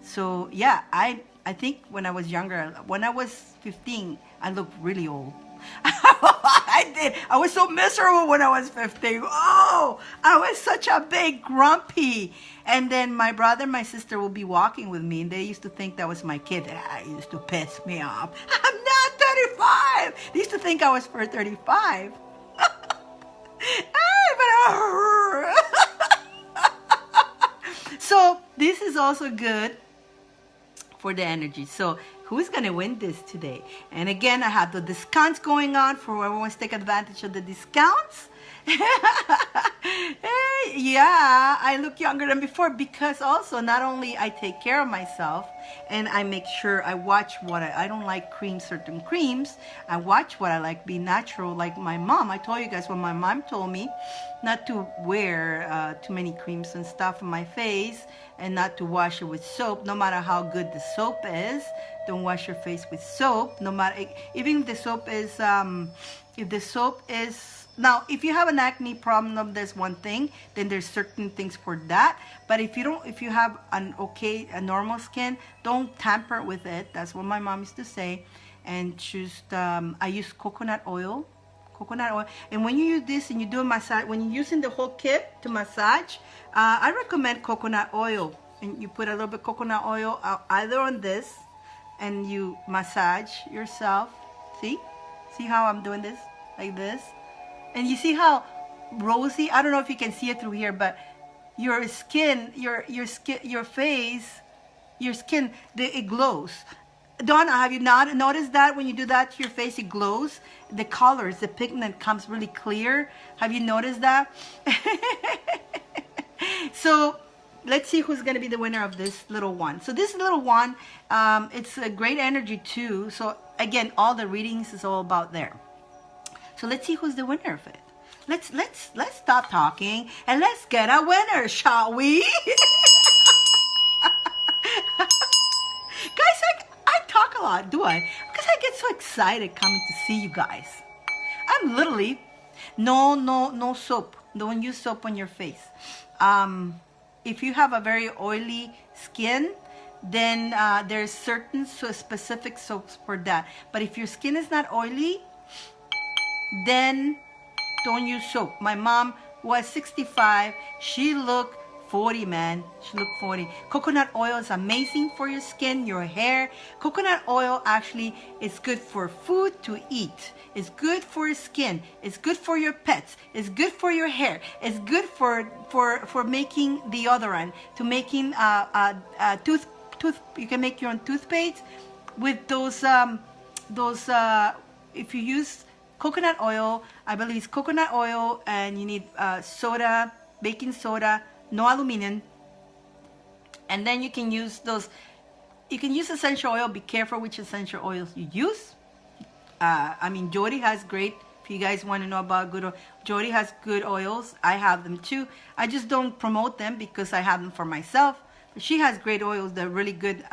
So yeah, I think when I was younger, when I was 15, I looked really old. I did. I was so miserable when I was 15. Oh, I was such a big grumpy. And then my brother and my sister will be walking with me, and they used to think that was my kid. That used to piss me off. I'm not 35. They used to think I was for 35. So this is also good for the energy. So who's going to win this today? And again, I have the discounts going on for whoever wants to take advantage of the discounts. Yeah, I look younger than before because also not only I take care of myself and I make sure I watch what I don't like certain creams. I watch what I like, be natural like my mom. I told you guys when my mom told me not to wear too many creams and stuff on my face and not to wash it with soap, no matter how good the soap is. Don't wash your face with soap, no matter, even if the soap is, now, if you have an acne problem, there's one thing, then there's certain things for that. But if you have a normal skin, don't tamper with it. That's what my mom used to say. And just, I use coconut oil. And when you use this and you do a massage, when you're using the whole kit to massage, I recommend coconut oil. And you put a little bit coconut oil either on this, and you massage yourself. See how I'm doing this? Like this. And you see how rosy, I don't know if you can see it through here, but your skin, your face, your skin, it glows. Donna, have you not noticed that when you do that to your face, it glows? The colors, the pigment comes really clear. Have you noticed that? So let's see who's going to be the winner of this little one. So this little one, it's a great energy too. So again, all the readings is all about there. So let's see who's the winner of it. Let's stop talking and let's get a winner, shall we? Guys, I talk a do I? Because I get so excited coming to see you guys. I'm literally, no soap. Don't use soap on your face. If you have a very oily skin, then there's certain specific soaps for that. But if your skin is not oily, then don't use soap. My mom was 65. She looked 40, man. She looked 40. Coconut oil is amazing for your skin, your hair. Coconut oil actually is good for food to eat. It's good for your skin. It's good for your pets. It's good for your hair. It's good for making deodorant, to making tooth. You can make your own toothpaste with those if you use coconut oil, I believe it's coconut oil, and you need soda, baking soda, no aluminum, and then you can use those. You can use essential oil. Be careful which essential oils you use. I mean, Jody has great. If you guys want to know about good oil, Jody has good oils. I have them too. I just don't promote them because I have them for myself. But she has great oils. They're really good.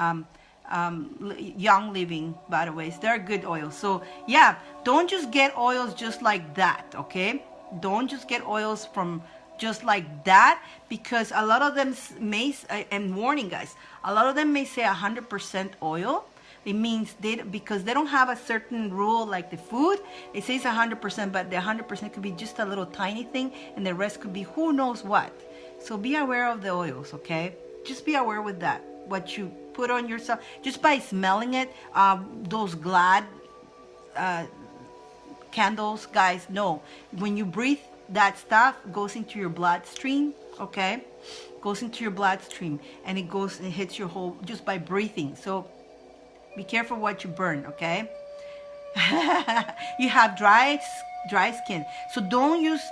Young Living, by the way, they're good oils. So yeah, don't just get oils just like that, okay? Don't just get oils from just like that, because a lot of them may, and warning guys, a lot of them may say 100% oil. It means because they don't have a certain rule like the food. It says 100%, but the 100% could be just a little tiny thing, and the rest could be who knows what. So be aware of the oils, okay? Just be aware with that. What you put on yourself, just by smelling it. Those Glad candles, guys, no. When you breathe, that stuff goes into your bloodstream, okay? Goes into your bloodstream, and it goes and hits your whole, just by breathing. So be careful what you burn, okay? You have dry skin. So don't use,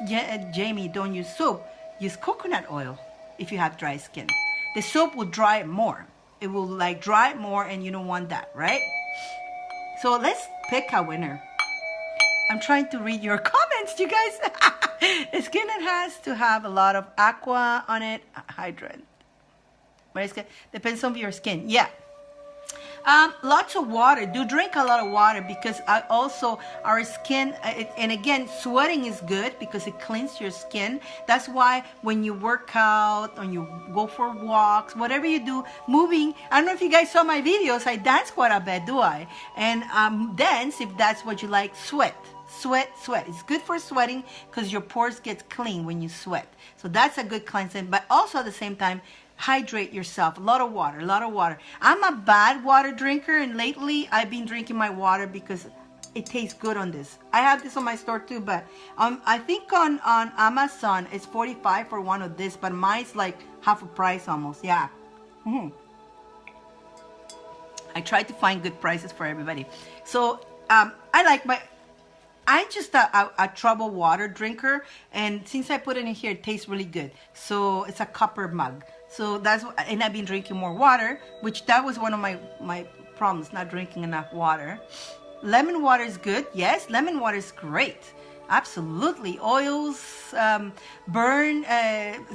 Jamie, don't use soap. Use coconut oil if you have dry skin. The soap will dry it more. It will like dry it more, and you don't want that, right? So let's pick a winner. I'm trying to read your comments, you guys. The skin that has to have a lot of aqua on it, hydrant. Depends on your skin. Yeah. Lots of water. Do drink a lot of water, because also our skin, and again, sweating is good because it cleans your skin. That's why when you work out, when you go for walks, whatever you do, moving. I don't know if you guys saw my videos. I dance quite a bit, do I? And dance, if that's what you like. Sweat. It's good for sweating because your pores get clean when you sweat. So that's a good cleansing. But also at the same time, hydrate yourself. A lot of water. I'm a bad water drinker, and lately I've been drinking my water because it tastes good on this. I have this on my store too, but I think on Amazon it's $45 for one of this, but mine's like half a price almost. Yeah. I try to find good prices for everybody. So I'm just a trouble water drinker, and since I put it in here, it tastes really good. So it's a copper mug. So and I've been drinking more water, which that was one of my problems, not drinking enough water. Lemon water is good. Yes, lemon water is great. Absolutely. Oils, burn,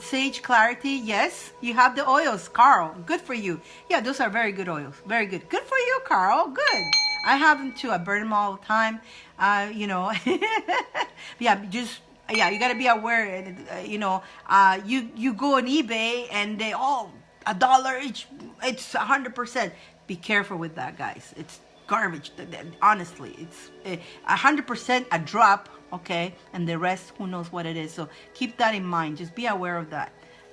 sage clarity. Yes, you have the oils, Carl. Good for you. Yeah, those are very good oils. Very good. Good for you, Carl. Good. I have them too. I burn them all the time. You know, yeah, you gotta be aware. You go on eBay and they $1 each. It's 100%. Be careful with that, guys. It's garbage. Honestly, it's 100% a drop. Okay, and the rest, who knows what it is. So keep that in mind. Just be aware of that.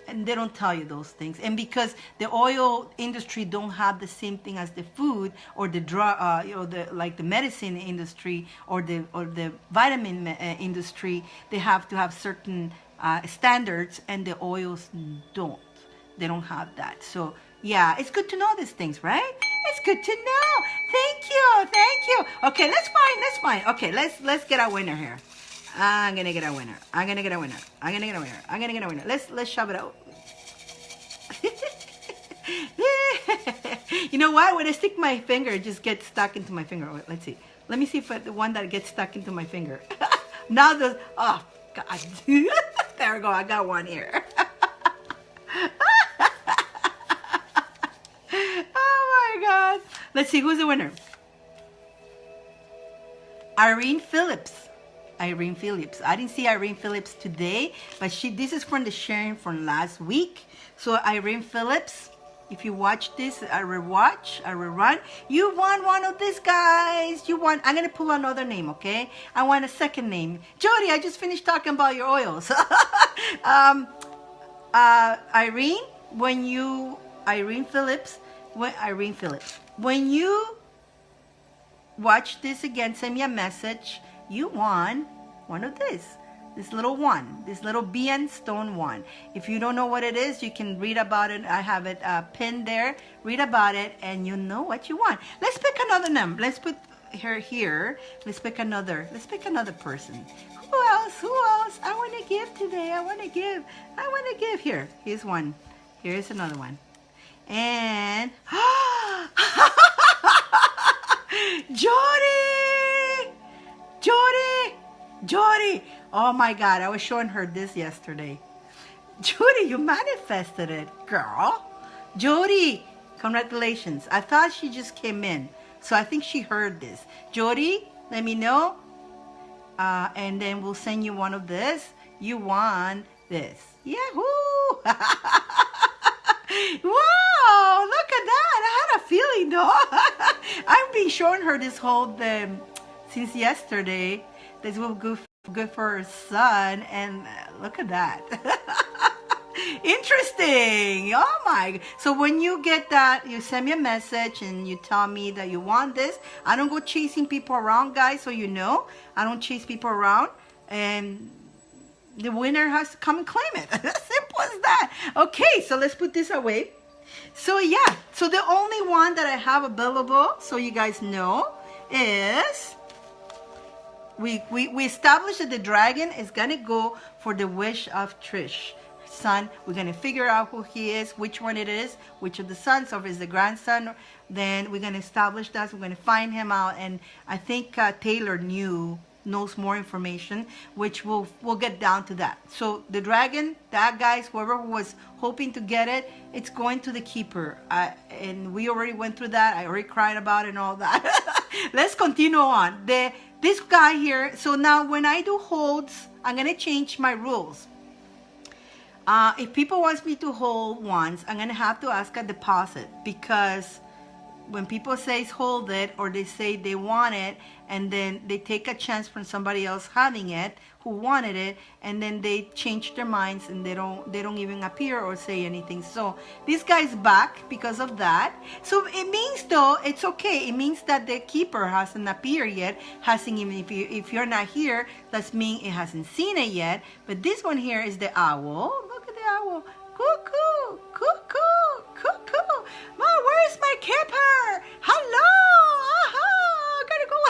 And they don't tell you those things. And because the oil industry don't have the same thing as the food or the drug, like the medicine industry or the vitamin industry, they have to have certain standards, and the oils don't. They don't have that. So yeah, it's good to know these things, right? It's good to know. Thank you. Okay, let's find. Okay, let's get a winner here. I'm gonna get a winner. Let's shove it out. You know what? When I stick my finger, it just gets stuck into my finger. Wait, let's see. Let me see if the one that gets stuck into my finger. Now oh God. There we go. I got one here. Oh my God. Let's see who's the winner. Irene Phillips. Irene Phillips. I didn't see Irene Phillips today, but this is from the sharing from last week. So Irene Phillips, if you watch this, I rerun. You want one of these guys. You want. I'm gonna pull another name, okay? I want a second name. Jody, I just finished talking about your oils. Irene, Irene Phillips, when you watch this again, send me a message. You won one of this little bean stone one. If you don't know what it is, you can read about it. I have it pinned there. Read about it, and you know what you want. Let's pick another number. Let's put her here. Let's pick another person. Who else? I want to give today. I want to give. Here's one. Here's another one. And Jody. Oh my God, I was showing her this yesterday. Jody, you manifested it, girl. Jody, congratulations. I thought she just came in, so I think she heard this. Jody, let me know, and then we'll send you one of this. You won this. Yahoo! Wow, look at that. I had a feeling though. I've been showing her this whole since yesterday. This will be good for her son, and look at that. Interesting. Oh my. So when you get that, you send me a message and you tell me that you want this. I don't go chasing people around, guys, so you know. I don't chase people around, and the winner has to come and claim it. Simple as that. Okay, so let's put this away. So yeah, so the only one that I have available, so you guys know, is we established that the dragon is gonna go for the wish of Trish son. We're gonna figure out who he is, which one it is, which of the sons, or if it's the grandson. Then we're gonna establish that. We're gonna find him out, and I think Taylor knows more information, which we'll get down to that. So the dragon, that guys, whoever was hoping to get it, it's going to the keeper. And we already went through that. I already cried about it and all that. Let's continue on. This guy here, so now when I do holds, I'm gonna change my rules. If people want me to hold once, I'm gonna have to ask a deposit, because when people say hold it, or they say they want it, and then they take a chance from somebody else having it who wanted it, and then they change their minds and they don't even appear or say anything. So this guy's back because of that. So it means though it's okay. It means that the keeper hasn't appeared yet, hasn't even, if you're not here, that's mean it hasn't seen it yet. But this one here is the owl. Look at the owl. Cuckoo, cuckoo, cuckoo. Mom, where's my keeper? Hello. Gotta go.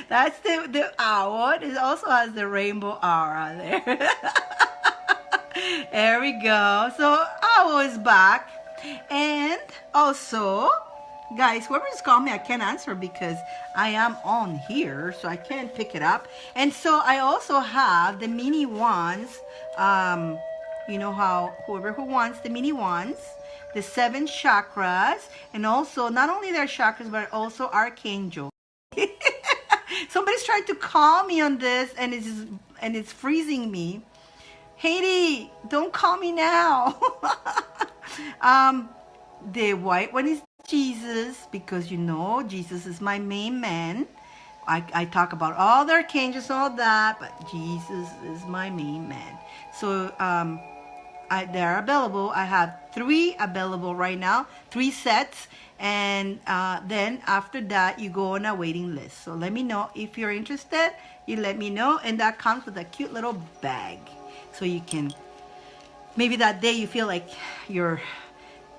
That's the owl. It also has the rainbow aura there. There we go. So owl is back. And also, guys, whoever's calling me, I can't answer because I am on here, so I can't pick it up. And so I also have the mini wands. You know how whoever who wants the mini wands, the 7 chakras, and also not only their chakras but also archangel. Somebody's trying to call me on this, and it's freezing me. Haiti, don't call me now. The white one is Jesus, because you know Jesus is my main man. I talk about all the archangels, all that, but Jesus is my main man. So they're available. I have 3 available right now, 3 sets. And then after that, you go on a waiting list. So let me know if you're interested. You let me know. And that comes with a cute little bag. So you can, maybe that day you feel like you're,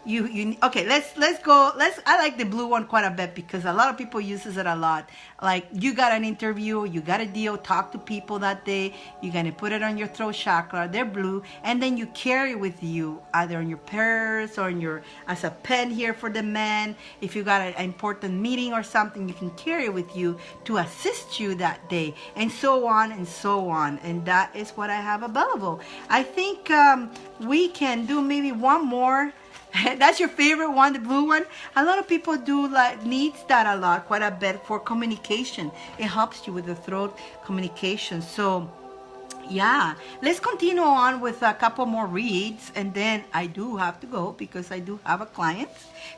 okay, let's go. I like the blue one quite a bit because a lot of people uses it a lot. Like you got an interview, you got a deal, talk to people that day, you're gonna put it on your throat chakra, they're blue, and then you carry with you either on your purse or as a pen here for the men. If you got an important meeting or something, you can carry with you to assist you that day, and so on and so on. And that is what I have available. I think we can do maybe one more That's your favorite one, the blue one? A lot of people do needs that a lot, quite a bit for communication. It helps you with the throat communication. So yeah, let's continue on with a couple more reads, and then I do have to go because I do have a client.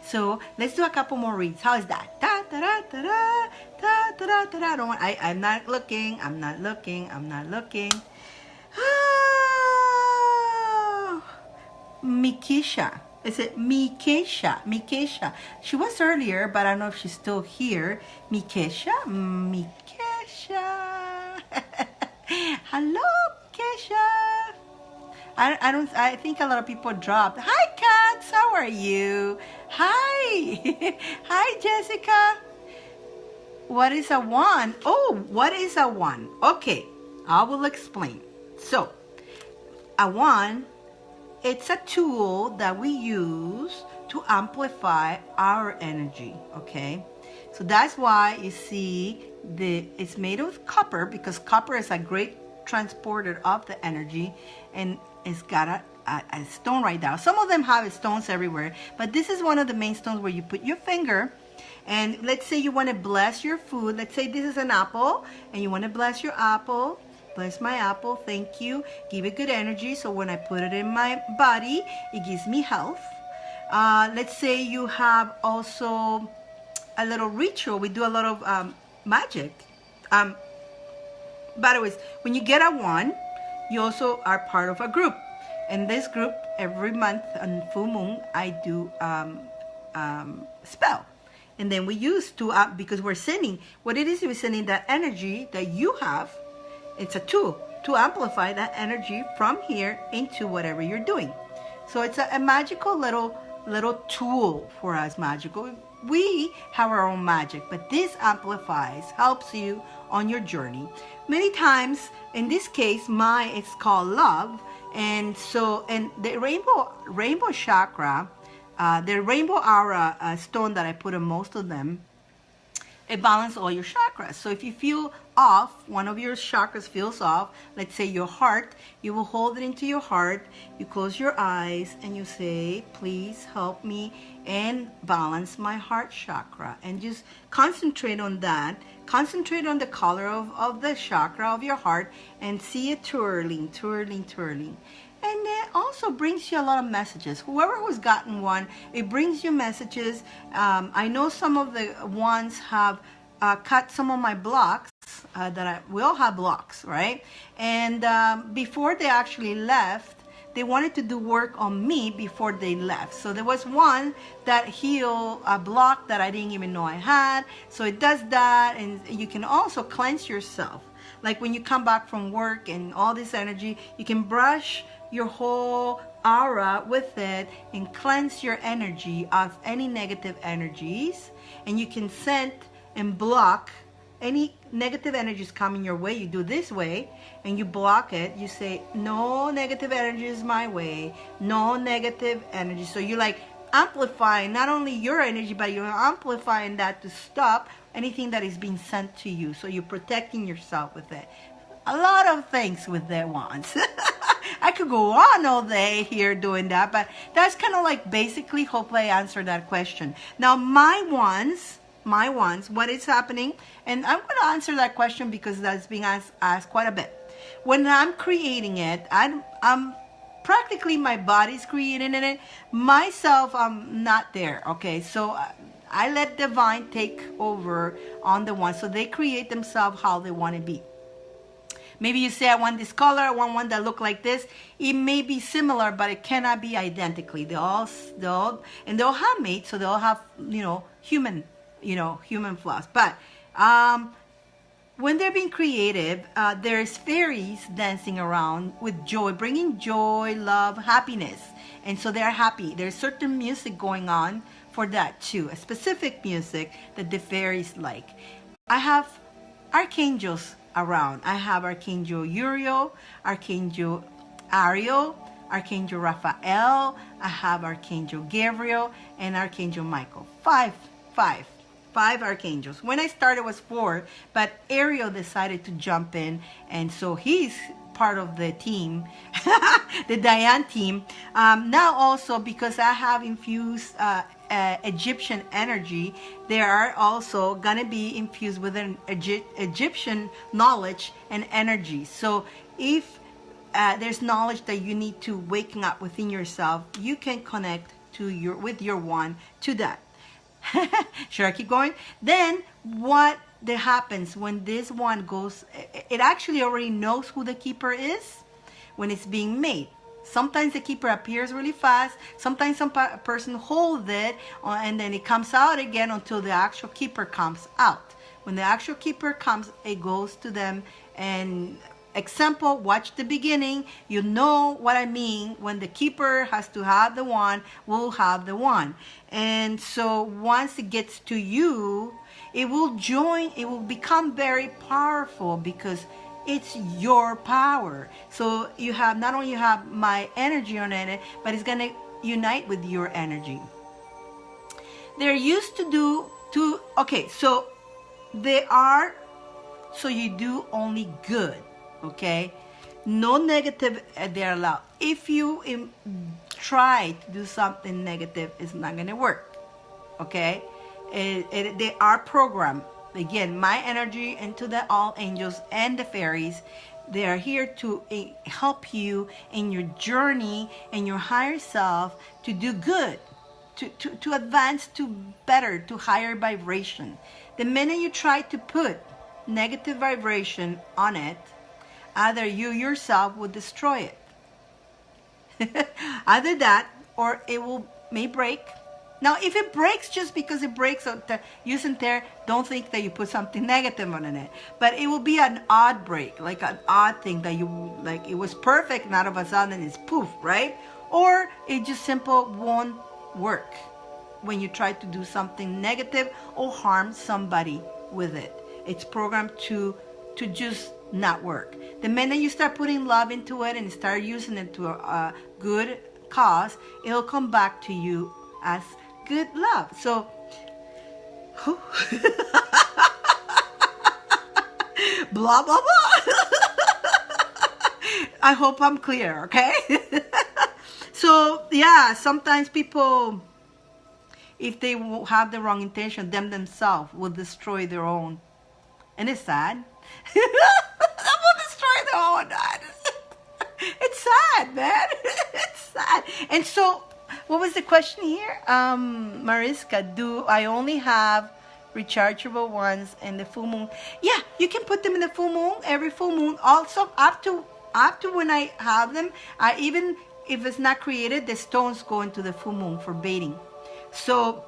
So let's do a couple more reads. How is that? Da, da, da, da, da, da, da, da, da. I'm not looking. I'm not looking. I'm not looking. Ah, Mikisha. Is it Mikesha? Mikesha. She was earlier, but I don't know if she's still here. Mikesha? Mikesha. Hello, Kesha. I think a lot of people dropped. Hi, Cats. How are you? Hi. Hi, Jessica. What is a wand? Oh, what is a wand? Okay, I will explain. So, a wand, it's a tool that we use to amplify our energy, okay? So that's why you see it's made of copper, because copper is a great transporter of the energy, and it's got a stone right now. Some of them have stones everywhere, but this is one of the main stones where you put your finger, and let's say you want to bless your food. Let's say this is an apple, and you want to bless your apple. Bless my apple, thank you. Give it good energy, so when I put it in my body, it gives me health. Let's say you have also a little ritual. We do a lot of magic. By the way, when you get a wand, you also are part of a group. In this group, every month on full moon, I do spell. And then we use to, because we're sending, what it is, we're sending that energy that you have. It's a tool to amplify that energy from here into whatever you're doing. So it's a magical little tool for us, magical. We have our own magic, but this amplifies, helps you on your journey. Many times, in this case, it's called love. And so, and the rainbow chakra, the rainbow aura stone that I put in most of them, it balances all your chakras. So if you feel off, one of your chakras feels off, let's say your heart, you will hold it into your heart, you close your eyes, and you say, please help me and balance my heart chakra. And just concentrate on that. Concentrate on the color of the chakra of your heart, and see it twirling, twirling, twirling. And it also brings you a lot of messages. Whoever who's gotten one, it brings you messages. I know some of the ones have cut some of my blocks. We all have blocks, right? And before they actually left, they wanted to do work on me before they left. So there was one that healed a block that I didn't even know I had. So it does that, and you can also cleanse yourself. Like when you come back from work and all this energy, you can brush your whole aura with it and cleanse your energy of any negative energies. And you can send and block any negative energies coming your way. You do this way and you block it. You say, no negative energy is my way, no negative energy. So you're like amplifying not only your energy, but you're amplifying that to stop anything that is being sent to you. So you're protecting yourself with it. A lot of things with their wands. I could go on all day here doing that, but that's kind of like basically, hopefully I answered that question. Now my wands, what is happening? And I'm going to answer that question because that's being asked quite a bit. When I'm creating it, I'm practically, my body's creating it. Myself, I'm not there. Okay, so I let divine take over on the one, so they create themselves how they want to be. Maybe you say, I want this color, I want one that look like this. It may be similar, but it cannot be identically. They'll have mates, so they'll have, human flaws. But when they're being creative, there's fairies dancing around with joy, bringing joy, love, happiness. And so they're happy. There's certain music going on for that too, a specific music that the fairies like. I have archangels around. I have Archangel Uriel, Archangel Ariel, Archangel Raphael, I have Archangel Gabriel, and Archangel Michael. Five archangels. When I started it was 4, but Ariel decided to jump in, and so he's part of the team, the Dyane team. Now also, because I have infused Egyptian energy, they are also gonna be infused with an Egyptian knowledge and energy. So if there's knowledge that you need to waking up within yourself, you can connect to with your one to that. Should I keep going? Then what that happens when this one goes, it actually already knows who the keeper is when it's being made. Sometimes the keeper appears really fast. Sometimes some person holds it and then it comes out again until the actual keeper comes out. When the actual keeper comes, it goes to them. And example, watch the beginning. You know what I mean. When the keeper has to have the wand, we'll have the wand. And so once it gets to you, it will join, it will become very powerful because it's your power. So you have, not only you have my energy on it, but it's going to unite with your energy. They're used to do, okay, so they are, so you do only good, okay? No negative, they're allowed. If you try to do something negative, it's not going to work, okay? They are programmed. Again, my energy into the all angels and the fairies, they are here to help you in your journey and your higher self to do good, to advance to better, to higher vibration. The minute you try to put negative vibration on it, either you yourself will destroy it. Either that, or it may break. Now, if it breaks just because it breaks, use and tear, don't think that you put something negative on it. But it will be an odd break, like an odd thing that you, like it was perfect and all of a sudden it's poof, right? Or it just simple won't work when you try to do something negative or harm somebody with it. It's programmed to just not work. The minute you start putting love into it and start using it to a good cause, it'll come back to you as good love. So blah blah blah. I hope I'm clear, okay? So yeah, sometimes people, if they have the wrong intention, themselves will destroy their own, and it's sad. They will destroy their own. It's sad, man. It's sad. And so, what was the question here? Mariska, do I only have rechargeable ones in the full moon? Yeah, you can put them in the full moon, every full moon. Also, up to when I have them, even if it's not created, the stones go into the full moon for baiting. So,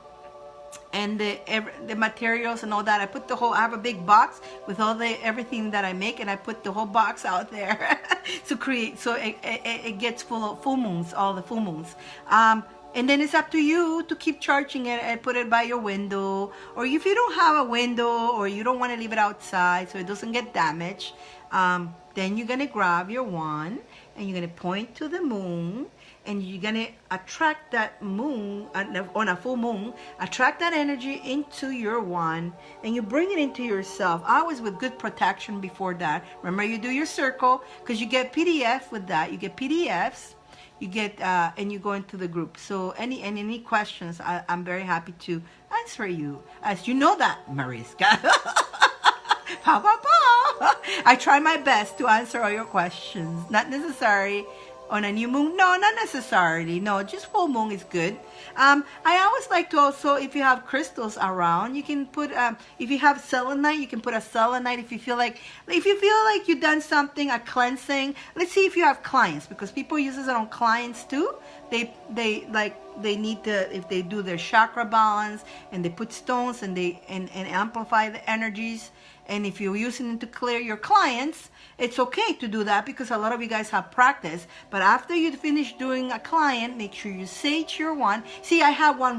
and the materials and all that, I have a big box with all everything that I make, and I put the whole box out there to create, so it gets full of full moons, all the full moons. And then it's up to you to keep charging it and put it by your window, or if you don't have a window or you don't want to leave it outside so it doesn't get damaged, then you're gonna grab your wand and you're gonna point to the moon, and you're gonna attract that moon on a full moon, attract that energy into your wand, and you bring it into yourself, always with good protection before that. Remember, you do your circle, because you get PDF with that. You get PDFs, you get and you go into the group. So any questions, I'm very happy to answer you, as you know that, Mariska. Pa, pa, pa. I try my best to answer all your questions. Not necessary on a new moon. No, not necessarily. No, just full moon is good. I always like to also, if you have crystals around, you can put, if you have selenite, you can put a selenite if you feel like you've done something, a cleansing. Let's see if you have clients, because people use it on clients too. They need to, if they do their chakra balance and they put stones and and amplify the energies. And if you're using it to clear your clients, it's okay to do that, because a lot of you guys have practice. But after you finish doing a client, make sure you sage your wand. See, I have one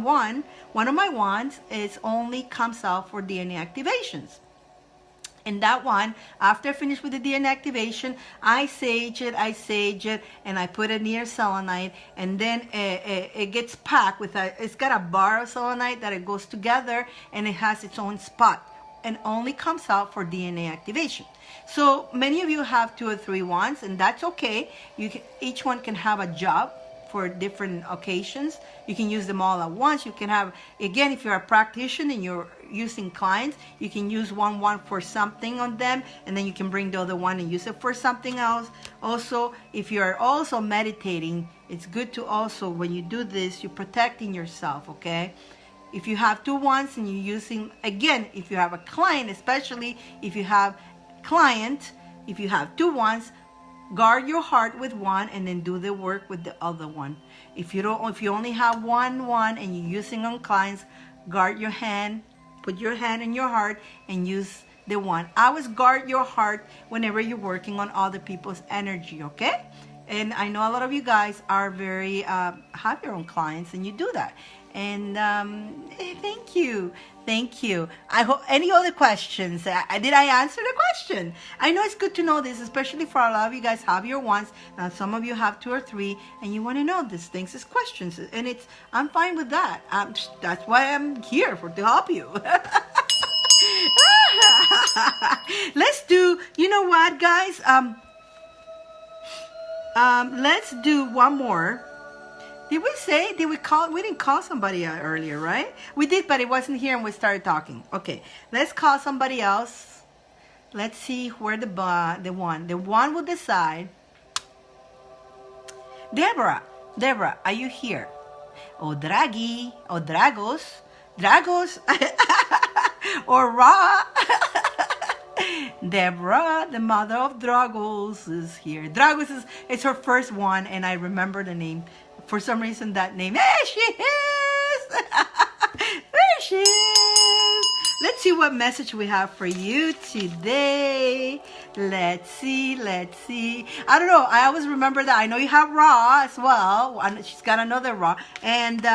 of my wands only comes out for DNA activations. And that one, after I finish with the DNA activation, I sage it, and I put it near selenite, and then it gets packed with it's got a bar of selenite that it goes together, and it has its own spot and only comes out for DNA activation. So many of you have 2 or 3 wands, and that's okay. Each one can have a job for different occasions. You can use them all at once. You can have, again, if you're a practitioner and you're using clients, you can use one wand for something on them, and then you can bring the other one and use it for something else. Also, if you're also meditating, it's good to also, when you do this, you're protecting yourself, okay? If you have 2 wands and you're using, again, if you have a client, especially if you have client, if you have 2 wands, guard your heart with one and then do the work with the other one. If you only have one and you're using on clients, guard your hand, put your hand in your heart and use the one. Always guard your heart whenever you're working on other people's energy, okay? And I know a lot of you guys are very have your own clients and you do that. And thank you. I hope, any other questions? Did I answer the question? I know it's good to know this, especially for a lot of you guys have your wands. Now some of you have 2 or 3 and you want to know these things as questions, and I'm fine with that. That's why I'm here, to help you. Let's do, you know what, guys? Let's do one more. Did we call? We didn't call somebody earlier, right? We did, but it wasn't here and we started talking. Okay, let's call somebody else. Let's see where the one will decide. Deborah, are you here? Oh, Draghi, or Dragos, or Ra. Deborah, the mother of Dragos, is here. Dragos is her first one, and I remember the name. For some reason, that name. There she is! There she is! Let's see what message we have for you today. Let's see. I don't know. I always remember that. I know you have Ra as well. She's got another Ra. And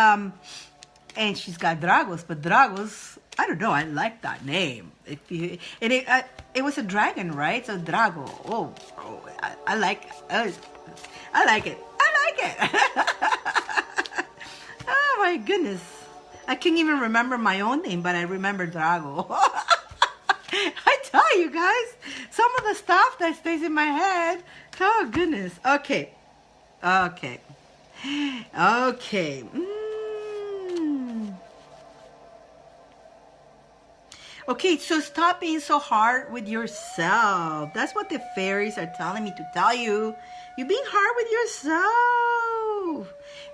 she's got Dragos. But Dragos, I don't know. I like that name. It was a dragon, right? So Drago. Oh, I like it. I like it. Oh my goodness. I can't even remember my own name, but I remember Drago. I tell you guys, some of the stuff that stays in my head. Oh goodness. Okay. Okay, so stop being so hard with yourself. That's what the fairies are telling me to tell you. You're being hard with yourself.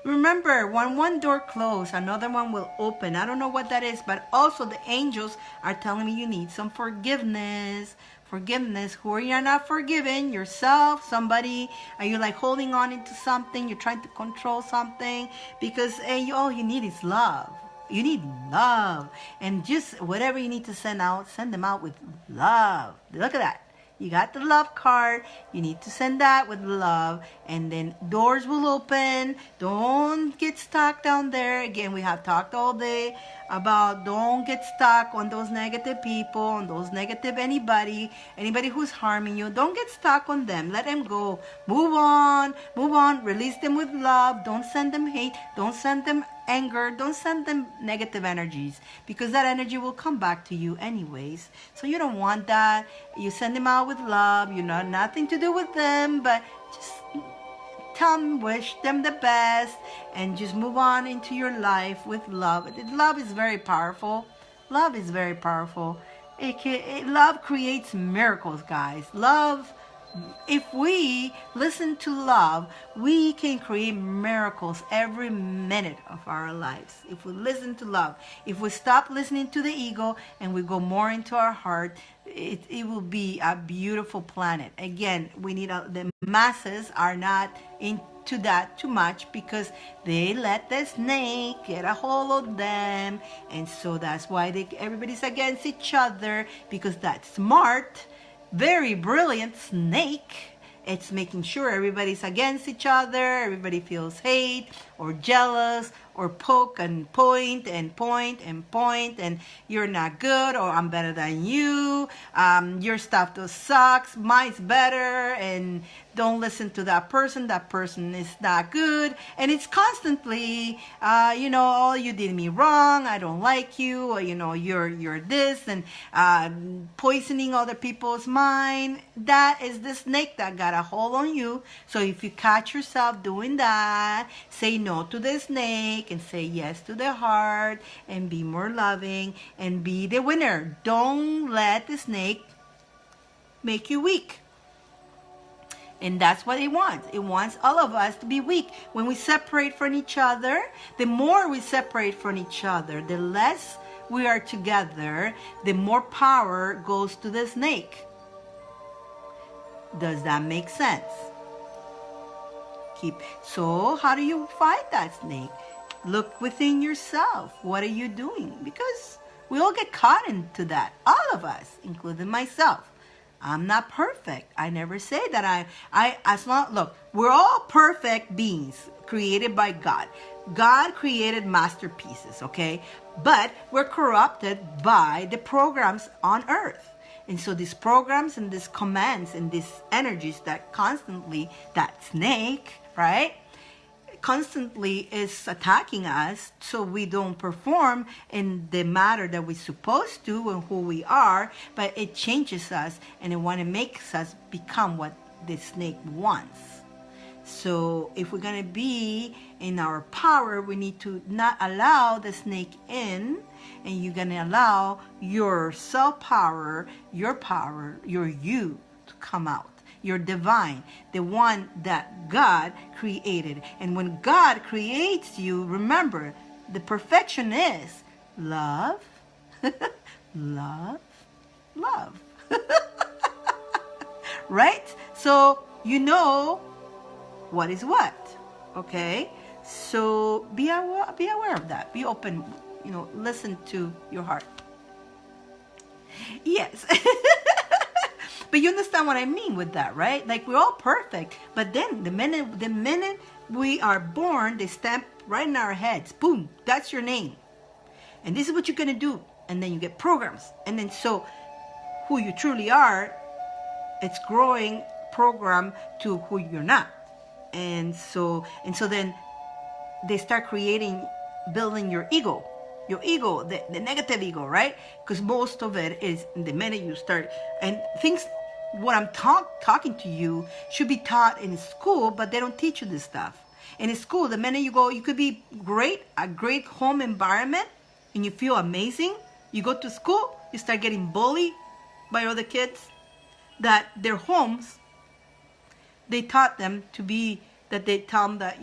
Remember, when one door closes, another one will open. I don't know what that is, but also the angels are telling me you need some forgiveness. Forgiveness. Who are you not forgiving? Yourself, somebody. Are you like holding on into something? You're trying to control something? Because all you need is love. You need love. And just whatever you need to send out, send them out with love. Look at that. You got the love card. You need to send that with love. And then doors will open. Don't get stuck down there. Again, we have talked all day about don't get stuck on those negative people, on those negative anybody who's harming you. Don't get stuck on them. Let them go. Move on. Release them with love. Don't send them hate. Don't send them anger. Don't send them negative energies, because that energy will come back to you anyways. So you don't want that. You send them out with love. You know, nothing to do with them, but just tell them, wish them the best, and just move on into your life with love. Love is very powerful. Love is very powerful. Love creates miracles, guys. Love, if we listen to love, we can create miracles every minute of our lives. If we listen to love, if we stop listening to the ego and we go more into our heart, it will be a beautiful planet. Again, we need the masses are not into that too much, because they let the snake get a hold of them, and so that's why everybody's against each other, because that smart, very brilliant snake, it's making sure everybody's against each other. Everybody feels hate or jealous or poke and point and point and point, and you're not good, or I'm better than you. Your stuff does sucks. Mine's better, and don't listen to that person. That person is not good. And it's constantly, oh, you did me wrong. I don't like you. Or, you're this, and poisoning other people's mind. That is the snake that got a hold on you. So if you catch yourself doing that, say no to the snake and say yes to the heart and be more loving and be the winner. Don't let the snake make you weak. And that's what it wants. It wants all of us to be weak. When we separate from each other, the more we separate from each other, the less we are together, the more power goes to the snake. Does that make sense? So how do you fight that snake? Look within yourself. What are you doing? Because we all get caught into that. All of us, including myself. I'm not perfect. I never say that look, we're all perfect beings created by God. God created masterpieces, okay? But we're corrupted by the programs on earth. And so these programs and these commands and these energies that constantly, that snake, right? Constantly is attacking us so we don't perform in the matter that we're supposed to and who we are, but it changes us and it makes us become what the snake wants. So if we're going to be in our power, we need to not allow the snake in, and you're going to allow your self-power, your you to come out. You're divine, the one that God created. And when God creates you, remember, the perfection is love, love, love. Right? So you know what is what, okay? So be aware of that. Be open, listen to your heart. Yes. But you understand what I mean with that, right? Like, we're all perfect, but then the minute we are born, they stamp right in our heads. Boom, that's your name. And this is what you're going to do. And then you get programs. And then so who you truly are, it's growing program to who you're not. And so then they start building your ego. Your ego, the negative ego, right? Because most of it is the minute you start. And things, what I'm talking to you should be taught in school, but they don't teach you this stuff. And in school, the minute you go, you could be a great home environment, and you feel amazing. You go to school, you start getting bullied by other kids, that their homes, they taught them they tell them that,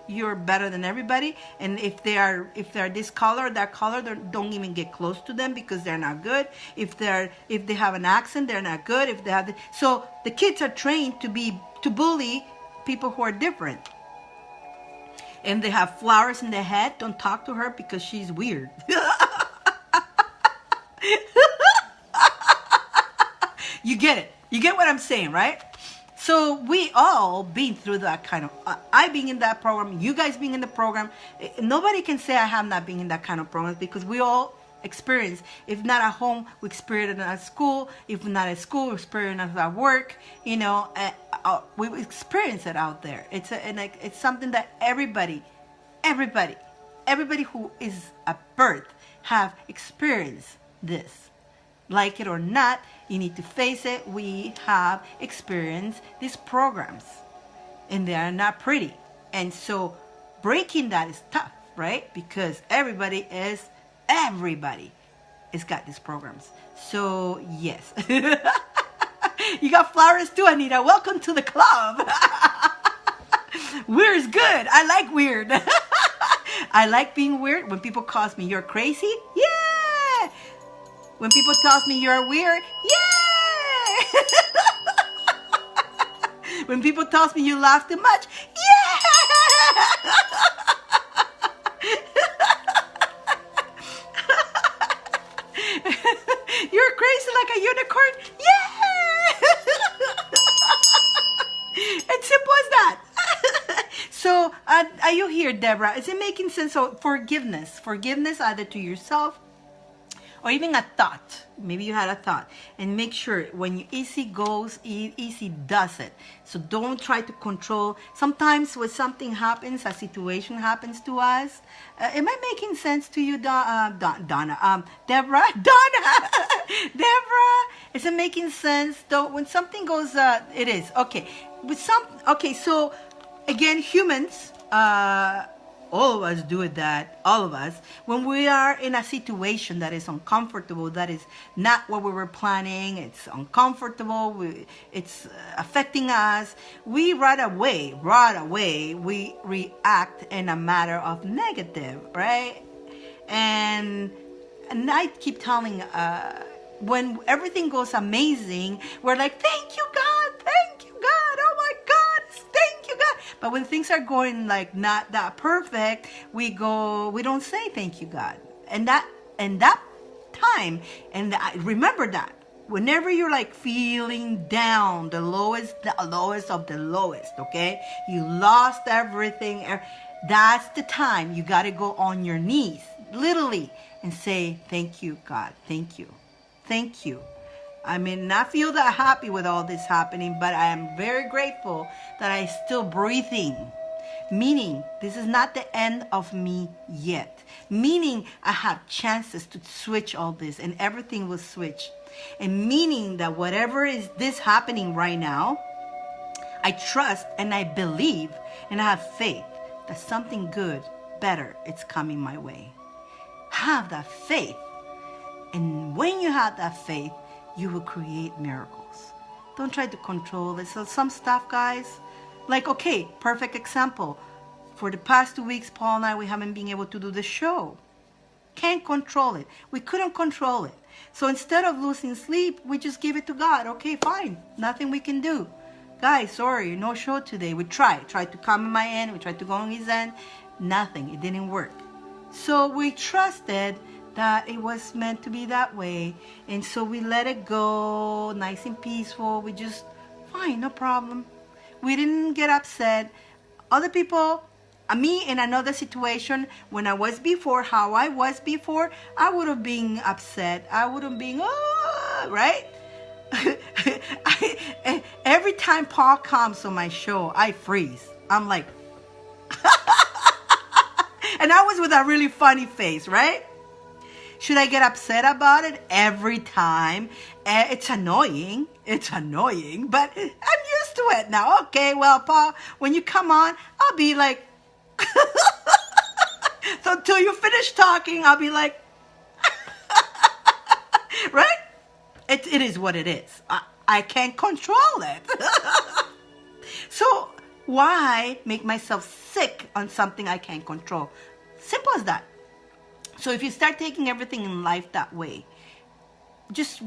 you're better than everybody, and if they are this color or that color, don't even get close to them because they're not good. If they have an accent, they're not good. So the kids are trained to bully people who are different. And they have flowers in their head. Don't talk to her because she's weird. You get it. You get what I'm saying, right? So we all been through that kind of, I being in that program, you guys being in the program. Nobody can say I have not been in that kind of program, because we all experience, if not at home, we experience it at school. If not at school, we experience it at work. We experience it out there. It's something that everybody who is at birth have experienced this. Like it or not, you need to face it. We have experienced these programs, and they are not pretty. And so breaking that is tough, right? Because everybody has got these programs. So yes. You got flowers too, Anita. Welcome to the club. Weird is good. I like weird. I like being weird. When people call me you're crazy, yeah. When people tell me you're weird, yeah. When people tell me you laugh too much, yeah. You're crazy like a unicorn, yeah. It's simple as that. So, are you here, Deborah? Is it making sense? So, forgiveness either to yourself or even a thought. Maybe you had a thought, and make sure when you easy goes, easy does it. So don't try to control. Sometimes when something happens, a situation happens to us. Am I making sense to you, Donna? Deborah? Donna? Deborah? Is it making sense? Don't, when something goes, it is. Okay. Okay, so again, humans, all of us do that, all of us. When we are in a situation that is uncomfortable, that is not what we were planning, it's uncomfortable, it's affecting us, we right away, we react in a matter of negative, right? And I keep telling, when everything goes amazing, we're like, thank you, God, oh my God, thank you, God. But when things are going like not that perfect, we don't say thank you, God. And that time, and remember that whenever you're like feeling down, the lowest of the lowest, okay, you lost everything, that's the time you got to go on your knees, literally, and say thank you, God, thank you. I may not feel that happy with all this happening, but I am very grateful that I'm still breathing. Meaning, this is not the end of me yet. Meaning, I have chances to switch all this, and everything will switch. And meaning that whatever is this happening right now, I trust and I believe and I have faith that something good, better, it's coming my way. Have that faith. And when you have that faith, you will create miracles. Don't try to control it. So some stuff, guys, like, okay, perfect example. For the past 2 weeks, Paul and I, we haven't been able to do the show. Can't control it. We couldn't control it. So instead of losing sleep, we just give it to God. Okay, fine. Nothing we can do. Guys, sorry, no show today. We tried to come on my end. We tried to go on his end. Nothing. It didn't work. So we trusted that it was meant to be that way, and so we let it go, nice and peaceful. We just, fine, no problem. We didn't get upset. Other people, me in another situation, when I was before, how I was before, I would have been upset. I would have been, right? Every time Paul comes on my show, I freeze. I'm like, and I was with a really funny face, right? Should I get upset about it every time? It's annoying, but I'm used to it now. Okay, well, Paul, when you come on, I'll be like, so until you finish talking, I'll be like, right? It is what it is. I can't control it. So why make myself sick on something I can't control? Simple as that. So if you start taking everything in life that way, just,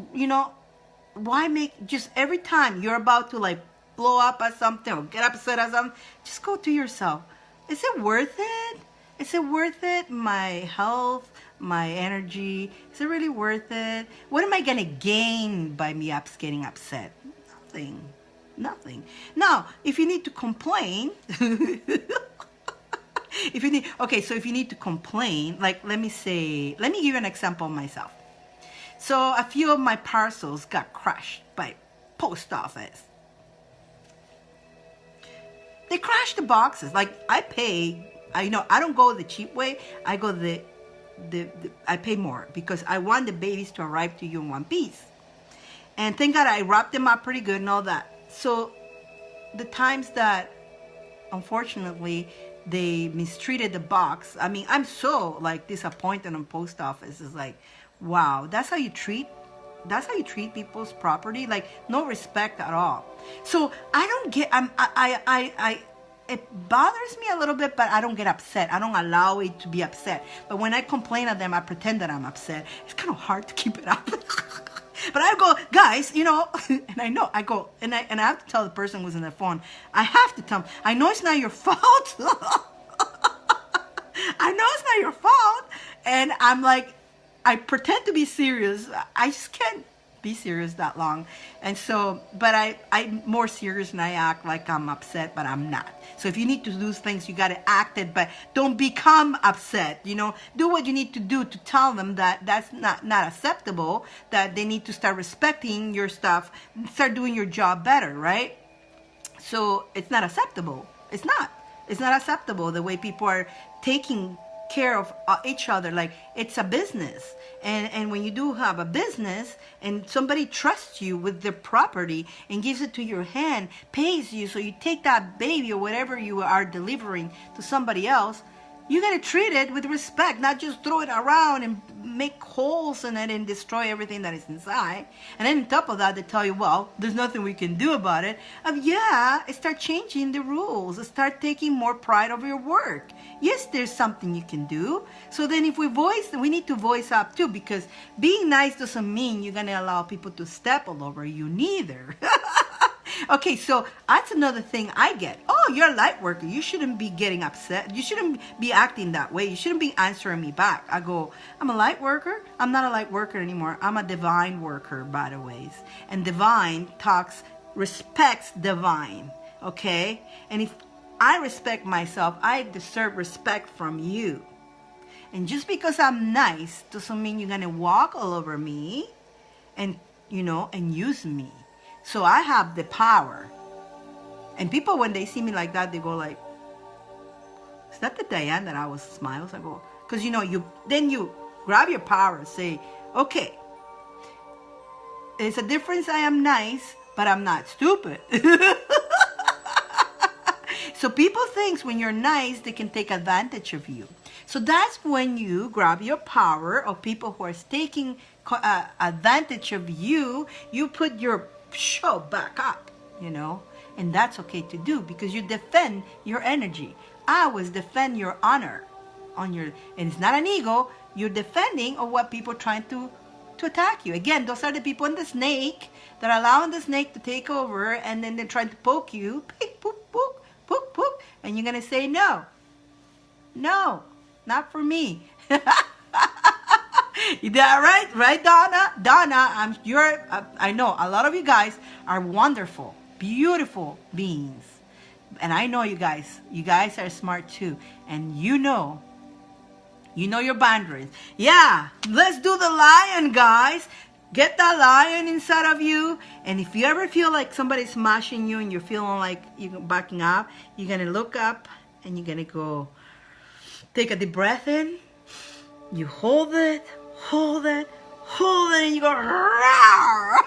why make, just every time you're about to like blow up at something or get upset at something, just go to yourself. Is it worth it? Is it worth it? My health, my energy, is it really worth it? What am I going to gain by me getting upset? Nothing. Now, if you need to complain, if you need to complain, like, let me give you an example of myself. So a few of my parcels got crashed by post office. They crashed the boxes. Like, I don't go the cheap way. I go I pay more because I want the babies to arrive to you in one piece. And thank God I wrapped them up pretty good and all that. So the times that, unfortunately, they mistreated the box. I mean, I'm so like disappointed on post office. It's like, wow, that's how you treat people's property. Like, no respect at all. So I don't get. It bothers me a little bit, but I don't get upset. I don't allow it to be upset. But when I complain at them, I pretend that I'm upset. It's kind of hard to keep it up. But I go, guys, and I go, and I have to tell the person who's on the phone, I have to tell them, I know it's not your fault. I know it's not your fault. And I'm like, I pretend to be serious. I just can't be serious that long. And so, but I'm more serious and I act like I'm upset, but I'm not. So if you need to do things, you got to act it, but don't become upset. You know, do what you need to do to tell them that that's not acceptable, that they need to start respecting your stuff, start doing your job better, right? So it's not acceptable. It's not. It's not acceptable the way people are taking care of each other. Like, it's a business, and when you do have a business and somebody trusts you with their property and gives it to your hand, pays you, so you take that baby or whatever you are delivering to somebody else, you got to treat it with respect, not just throw it around and make holes in it and destroy everything that is inside. And then on top of that, they tell you, well, there's nothing we can do about it. Yeah, start changing the rules. Start taking more pride over your work. Yes, there's something you can do. So then if we need to voice up too, because being nice doesn't mean you're going to allow people to step all over you neither. Okay, so that's another thing I get. Oh, you're a light worker. You shouldn't be getting upset. You shouldn't be acting that way. You shouldn't be answering me back. I go, I'm a light worker. I'm not a light worker anymore. I'm a divine worker, by the ways. And divine respects divine. Okay? And if I respect myself, I deserve respect from you. And just because I'm nice doesn't mean you're going to walk all over me and, and use me. So I have the power. And people, when they see me like that, they go like, is that the Dyane that I was smiles? I go, because then you grab your power and say, okay, it's a difference. I am nice, but I'm not stupid. So people think when you're nice, they can take advantage of you. So that's when you grab your power of people who are taking advantage of you. You put your show back up, and that's okay to do because you defend your energy. I always defend your honor and it's not an ego. You're defending of what people are trying to attack you. Again, those are the people in the snake that are allowing the snake to take over, and then they're trying to poke you, poke, poke, poke, poke, and you're gonna say no, not for me. Is that right, Donna? Donna, I know a lot of you guys are wonderful, beautiful beings, and I know you guys are smart too, and you know your boundaries. Yeah, let's do the lion, guys. Get that lion inside of you, and if you ever feel like somebody's smashing you and you're feeling like you're backing up, you're gonna look up and you're gonna go take a deep breath in. You hold it, and you go, rawr.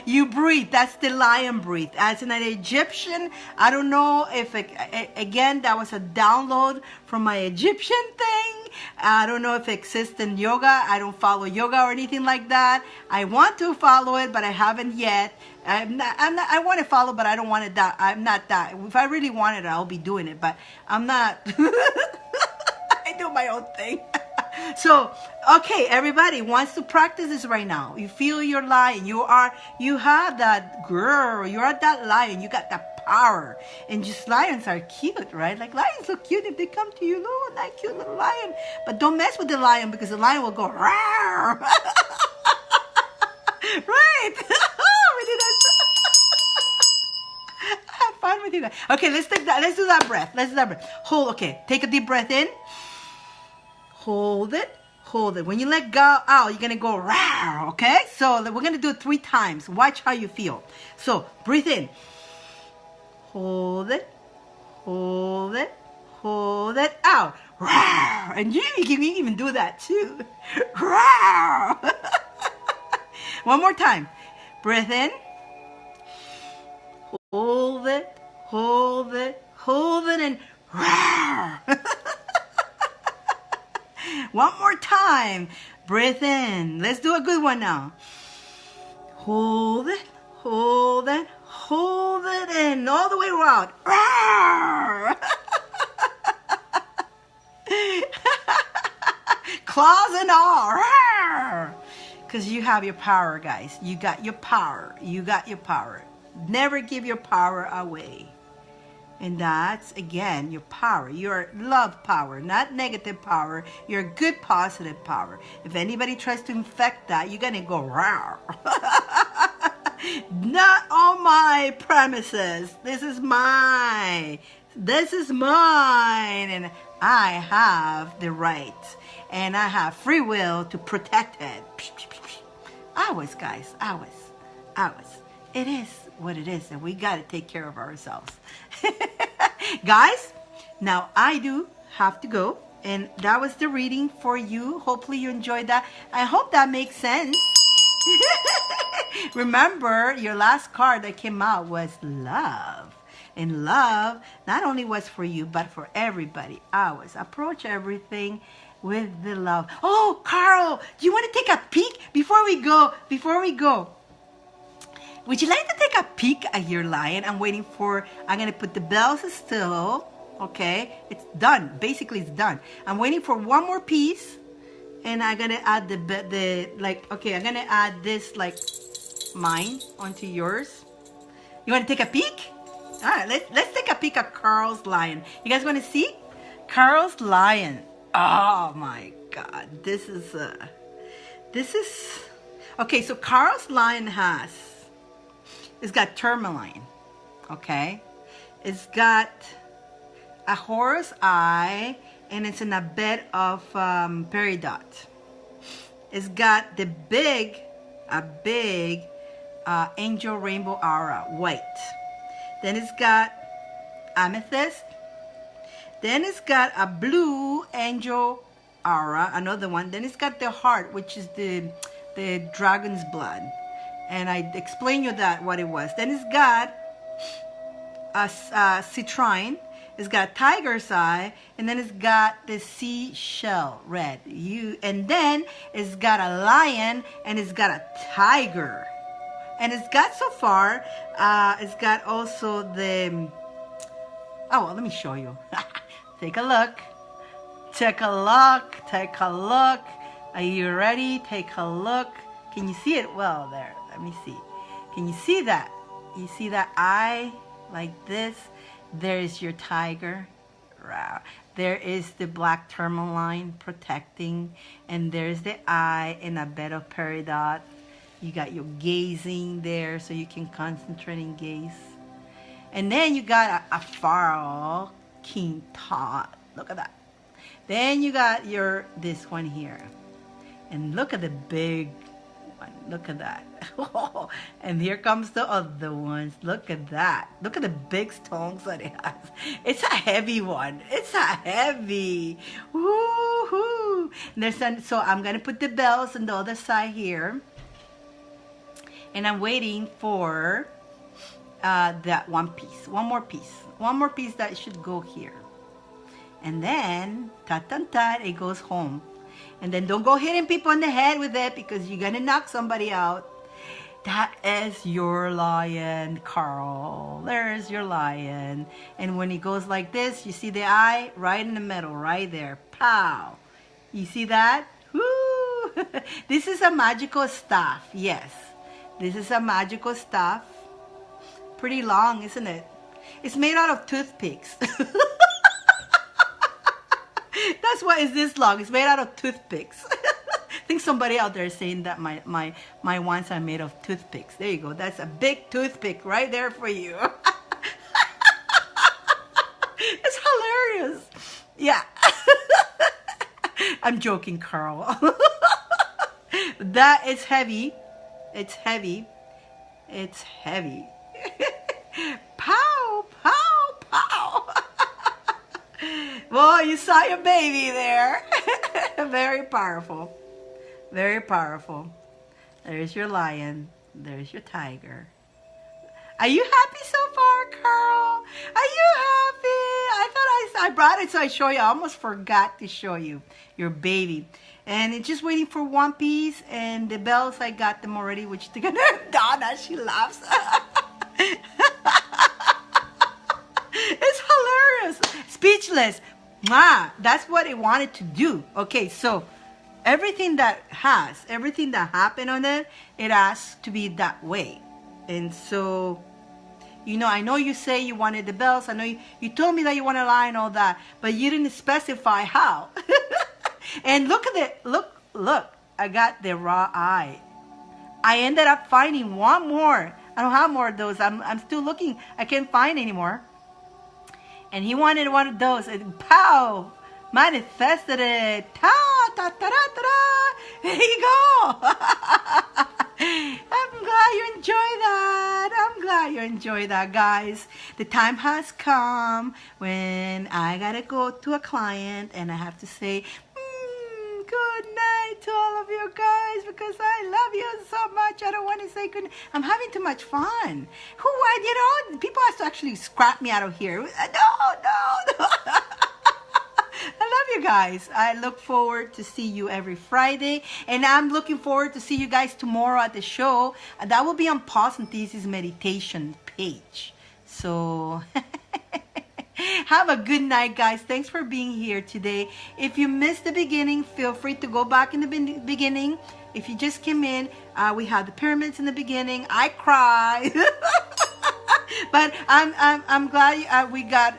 You breathe. That's the lion breathe. As an Egyptian, I don't know if, again, that was a download from my Egyptian thing. I don't know if it exists in yoga. I don't follow yoga or anything like that. I want to follow it, but I haven't yet. I want to follow, but I don't want it that. I'm not that. If I really wanted it, I'll be doing it, but I'm not. I do my own thing. So, okay, everybody wants to practice this right now. You feel your lion. You have that girl. You are that lion. You got that power. And just lions are cute, right? Like, lions look cute if they come to you. No, that cute little lion. But don't mess with the lion because the lion will go, rawr. Right. We did that. I have fun with you guys. Okay, let's do that breath. Hold, okay. Take a deep breath in. Hold it. When you let go out, you're going to go rawr, okay? So we're going to do it 3 times. Watch how you feel. So breathe in. Hold it out. Rawr. And you can even do that too. Rawr. One more time. Breathe in. Hold it, and rawr. One more time. Breathe in. Let's do a good one now. Hold it, in all the way around. Rawr. Claws and all. Because you have your power, guys. You got your power. Never give your power away. And that's, again, your power, your love power, not negative power, your good positive power. If anybody tries to infect that, you're going to go, rawr. Not on my premises. This is mine. This is mine. And I have the right. And I have free will to protect it. Ours, guys. Ours. It is what it is, and we got to take care of ourselves. Guys, now I do have to go, and that was the reading for you. Hopefully you enjoyed that. I hope that makes sense. Remember, your last card that came out was love. And love not only was for you, but for everybody. Ours. Approach everything with the love. Oh, Carl, do you want to take a peek before we go? Would you like to take a peek at your lion? I'm waiting for, I'm going to put the bells still. Okay, it's done. Basically, it's done. I'm waiting for one more piece. And I'm going to add I'm going to add this, like, mine onto yours. You want to take a peek? All right, let's take a peek at Carl's lion. You guys want to see? Carl's lion. Oh, my God. This is, okay, so Carl's lion it's got tourmaline, okay? It's got a horse eye, and it's in a bed of peridot. It's got a big angel rainbow aura, white. Then it's got amethyst. Then it's got a blue angel aura, another one. Then it's got the heart, which is the dragon's blood. And I explained you what it was. Then it's got a citrine. It's got tiger's eye, and then it's got the seashell red. And then it's got a lion, and it's got a tiger. And it's got so far, it's got also the, oh, well, let me show you. Take a look. Take a look. Are you ready? Take a look. Can you see it well there? Let me see. Can you see that? You see that eye like this? There is your tiger. There is the black tourmaline protecting. And there's the eye in a bed of peridot. You got your gazing there so you can concentrate and gaze. And then you got a pharaoh, King Tut. Look at that. Then you got this one here. And look at the big one. Look at that. And here comes the other ones. Look at that. Look at the big stones that it has. It's a heavy one. It's a heavy. Woo-hoo. So I'm going to put the bells on the other side here. And I'm waiting for that one piece. One more piece that should go here. And then, it goes home. And then don't go hitting people on the head with it because you're going to knock somebody out. That is your lion, Carl. There's your lion. And when he goes like this, you see the eye right in the middle, right there. Pow. You see that? Woo! This is a magical staff. Yes. This is a magical staff. Pretty long, isn't it? It's made out of toothpicks. That's why it's this long. It's made out of toothpicks. I think somebody out there is saying that my wands are made of toothpicks. There you go. That's a big toothpick right there for you. It's hilarious. Yeah. I'm joking, Carl. That is heavy. It's heavy. It's heavy. Pow, pow, pow. Well, you saw your baby there. Very powerful. Very powerful. There's your lion. There's your tiger. Are you happy so far, Carl? Are you happy? I thought I brought it so I show you. I almost forgot to show you your baby. And it's just waiting for one piece. And the bells, I got them already, which they're gonna Donna, she laughs. It's hilarious. Speechless. That's what it wanted to do. Okay, so everything that happened on it, it has to be that way. And so You know, I know you say you wanted the bells. I know you told me that you want a lie and all that, but you didn't specify how. And look at it. Look. I got the raw eye. I ended up finding one more. I don't have more of those. I'm still looking. I can't find anymore. And he wanted one of those. And pow! Manifested it. Ta ta ta ta ta. There you go. I'm glad you enjoy that. I'm glad you enjoy that, guys. The time has come when I gotta go to a client and I have to say good night to all of you guys because I love you so much. I don't want to say good night. I'm having too much fun. People have to actually scrap me out of here. No. I love you guys. I look forward to see you every Friday. And I'm looking forward to see you guys tomorrow at the show. That will be on Pause and Thesis meditation page. So have a good night, guys. Thanks for being here today. If you missed the beginning, feel free to go back in the beginning. If you just came in, we had the pyramids in the beginning. I cried. But I'm glad we got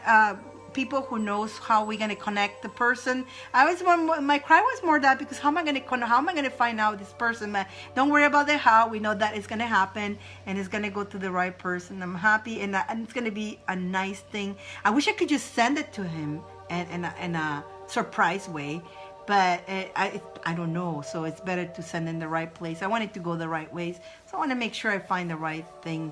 people who knows how we're gonna connect the person. My cry was more that because how am I gonna find out this person? Man, don't worry about the how. We know that it's gonna happen and it's gonna go to the right person. I'm happy and it's gonna be a nice thing. I wish I could just send it to him in a surprise way, but I don't know. So it's better to send in the right place. I want it to go the right ways. So I want to make sure I find the right thing.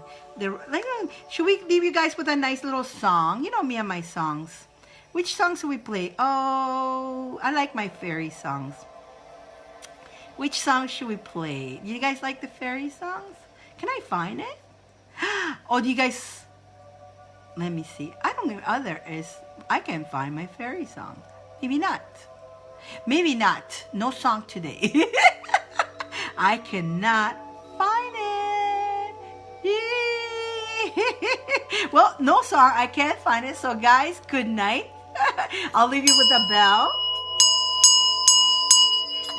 Should we leave you guys with a nice little song? You know me and my songs. Which songs should we play? Oh, I like my fairy songs. Which song should we play? Do you guys like the fairy songs? Can I find it? Oh, do you guys... Let me see. I don't know. I can find my fairy song. Maybe not. Maybe not. No song today. I cannot find it. Well, no song. I can't find it. So, guys, good night. I'll leave you with a bell.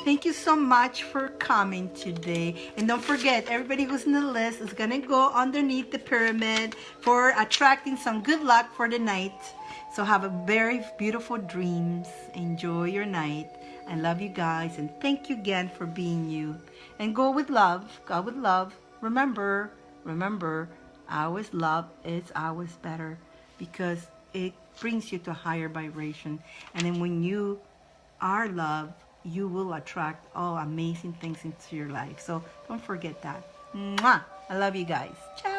Thank you so much for coming today. And don't forget, everybody who's in the list is going to go underneath the pyramid for attracting some good luck for the night. So have a very beautiful dreams. Enjoy your night. I love you guys. And thank you again for being you. And go with love. Go with love. Remember, always love is always better because it brings you to a higher vibration. And then when you are loved, you will attract all amazing things into your life. So don't forget that. Mwah! I love you guys. Ciao.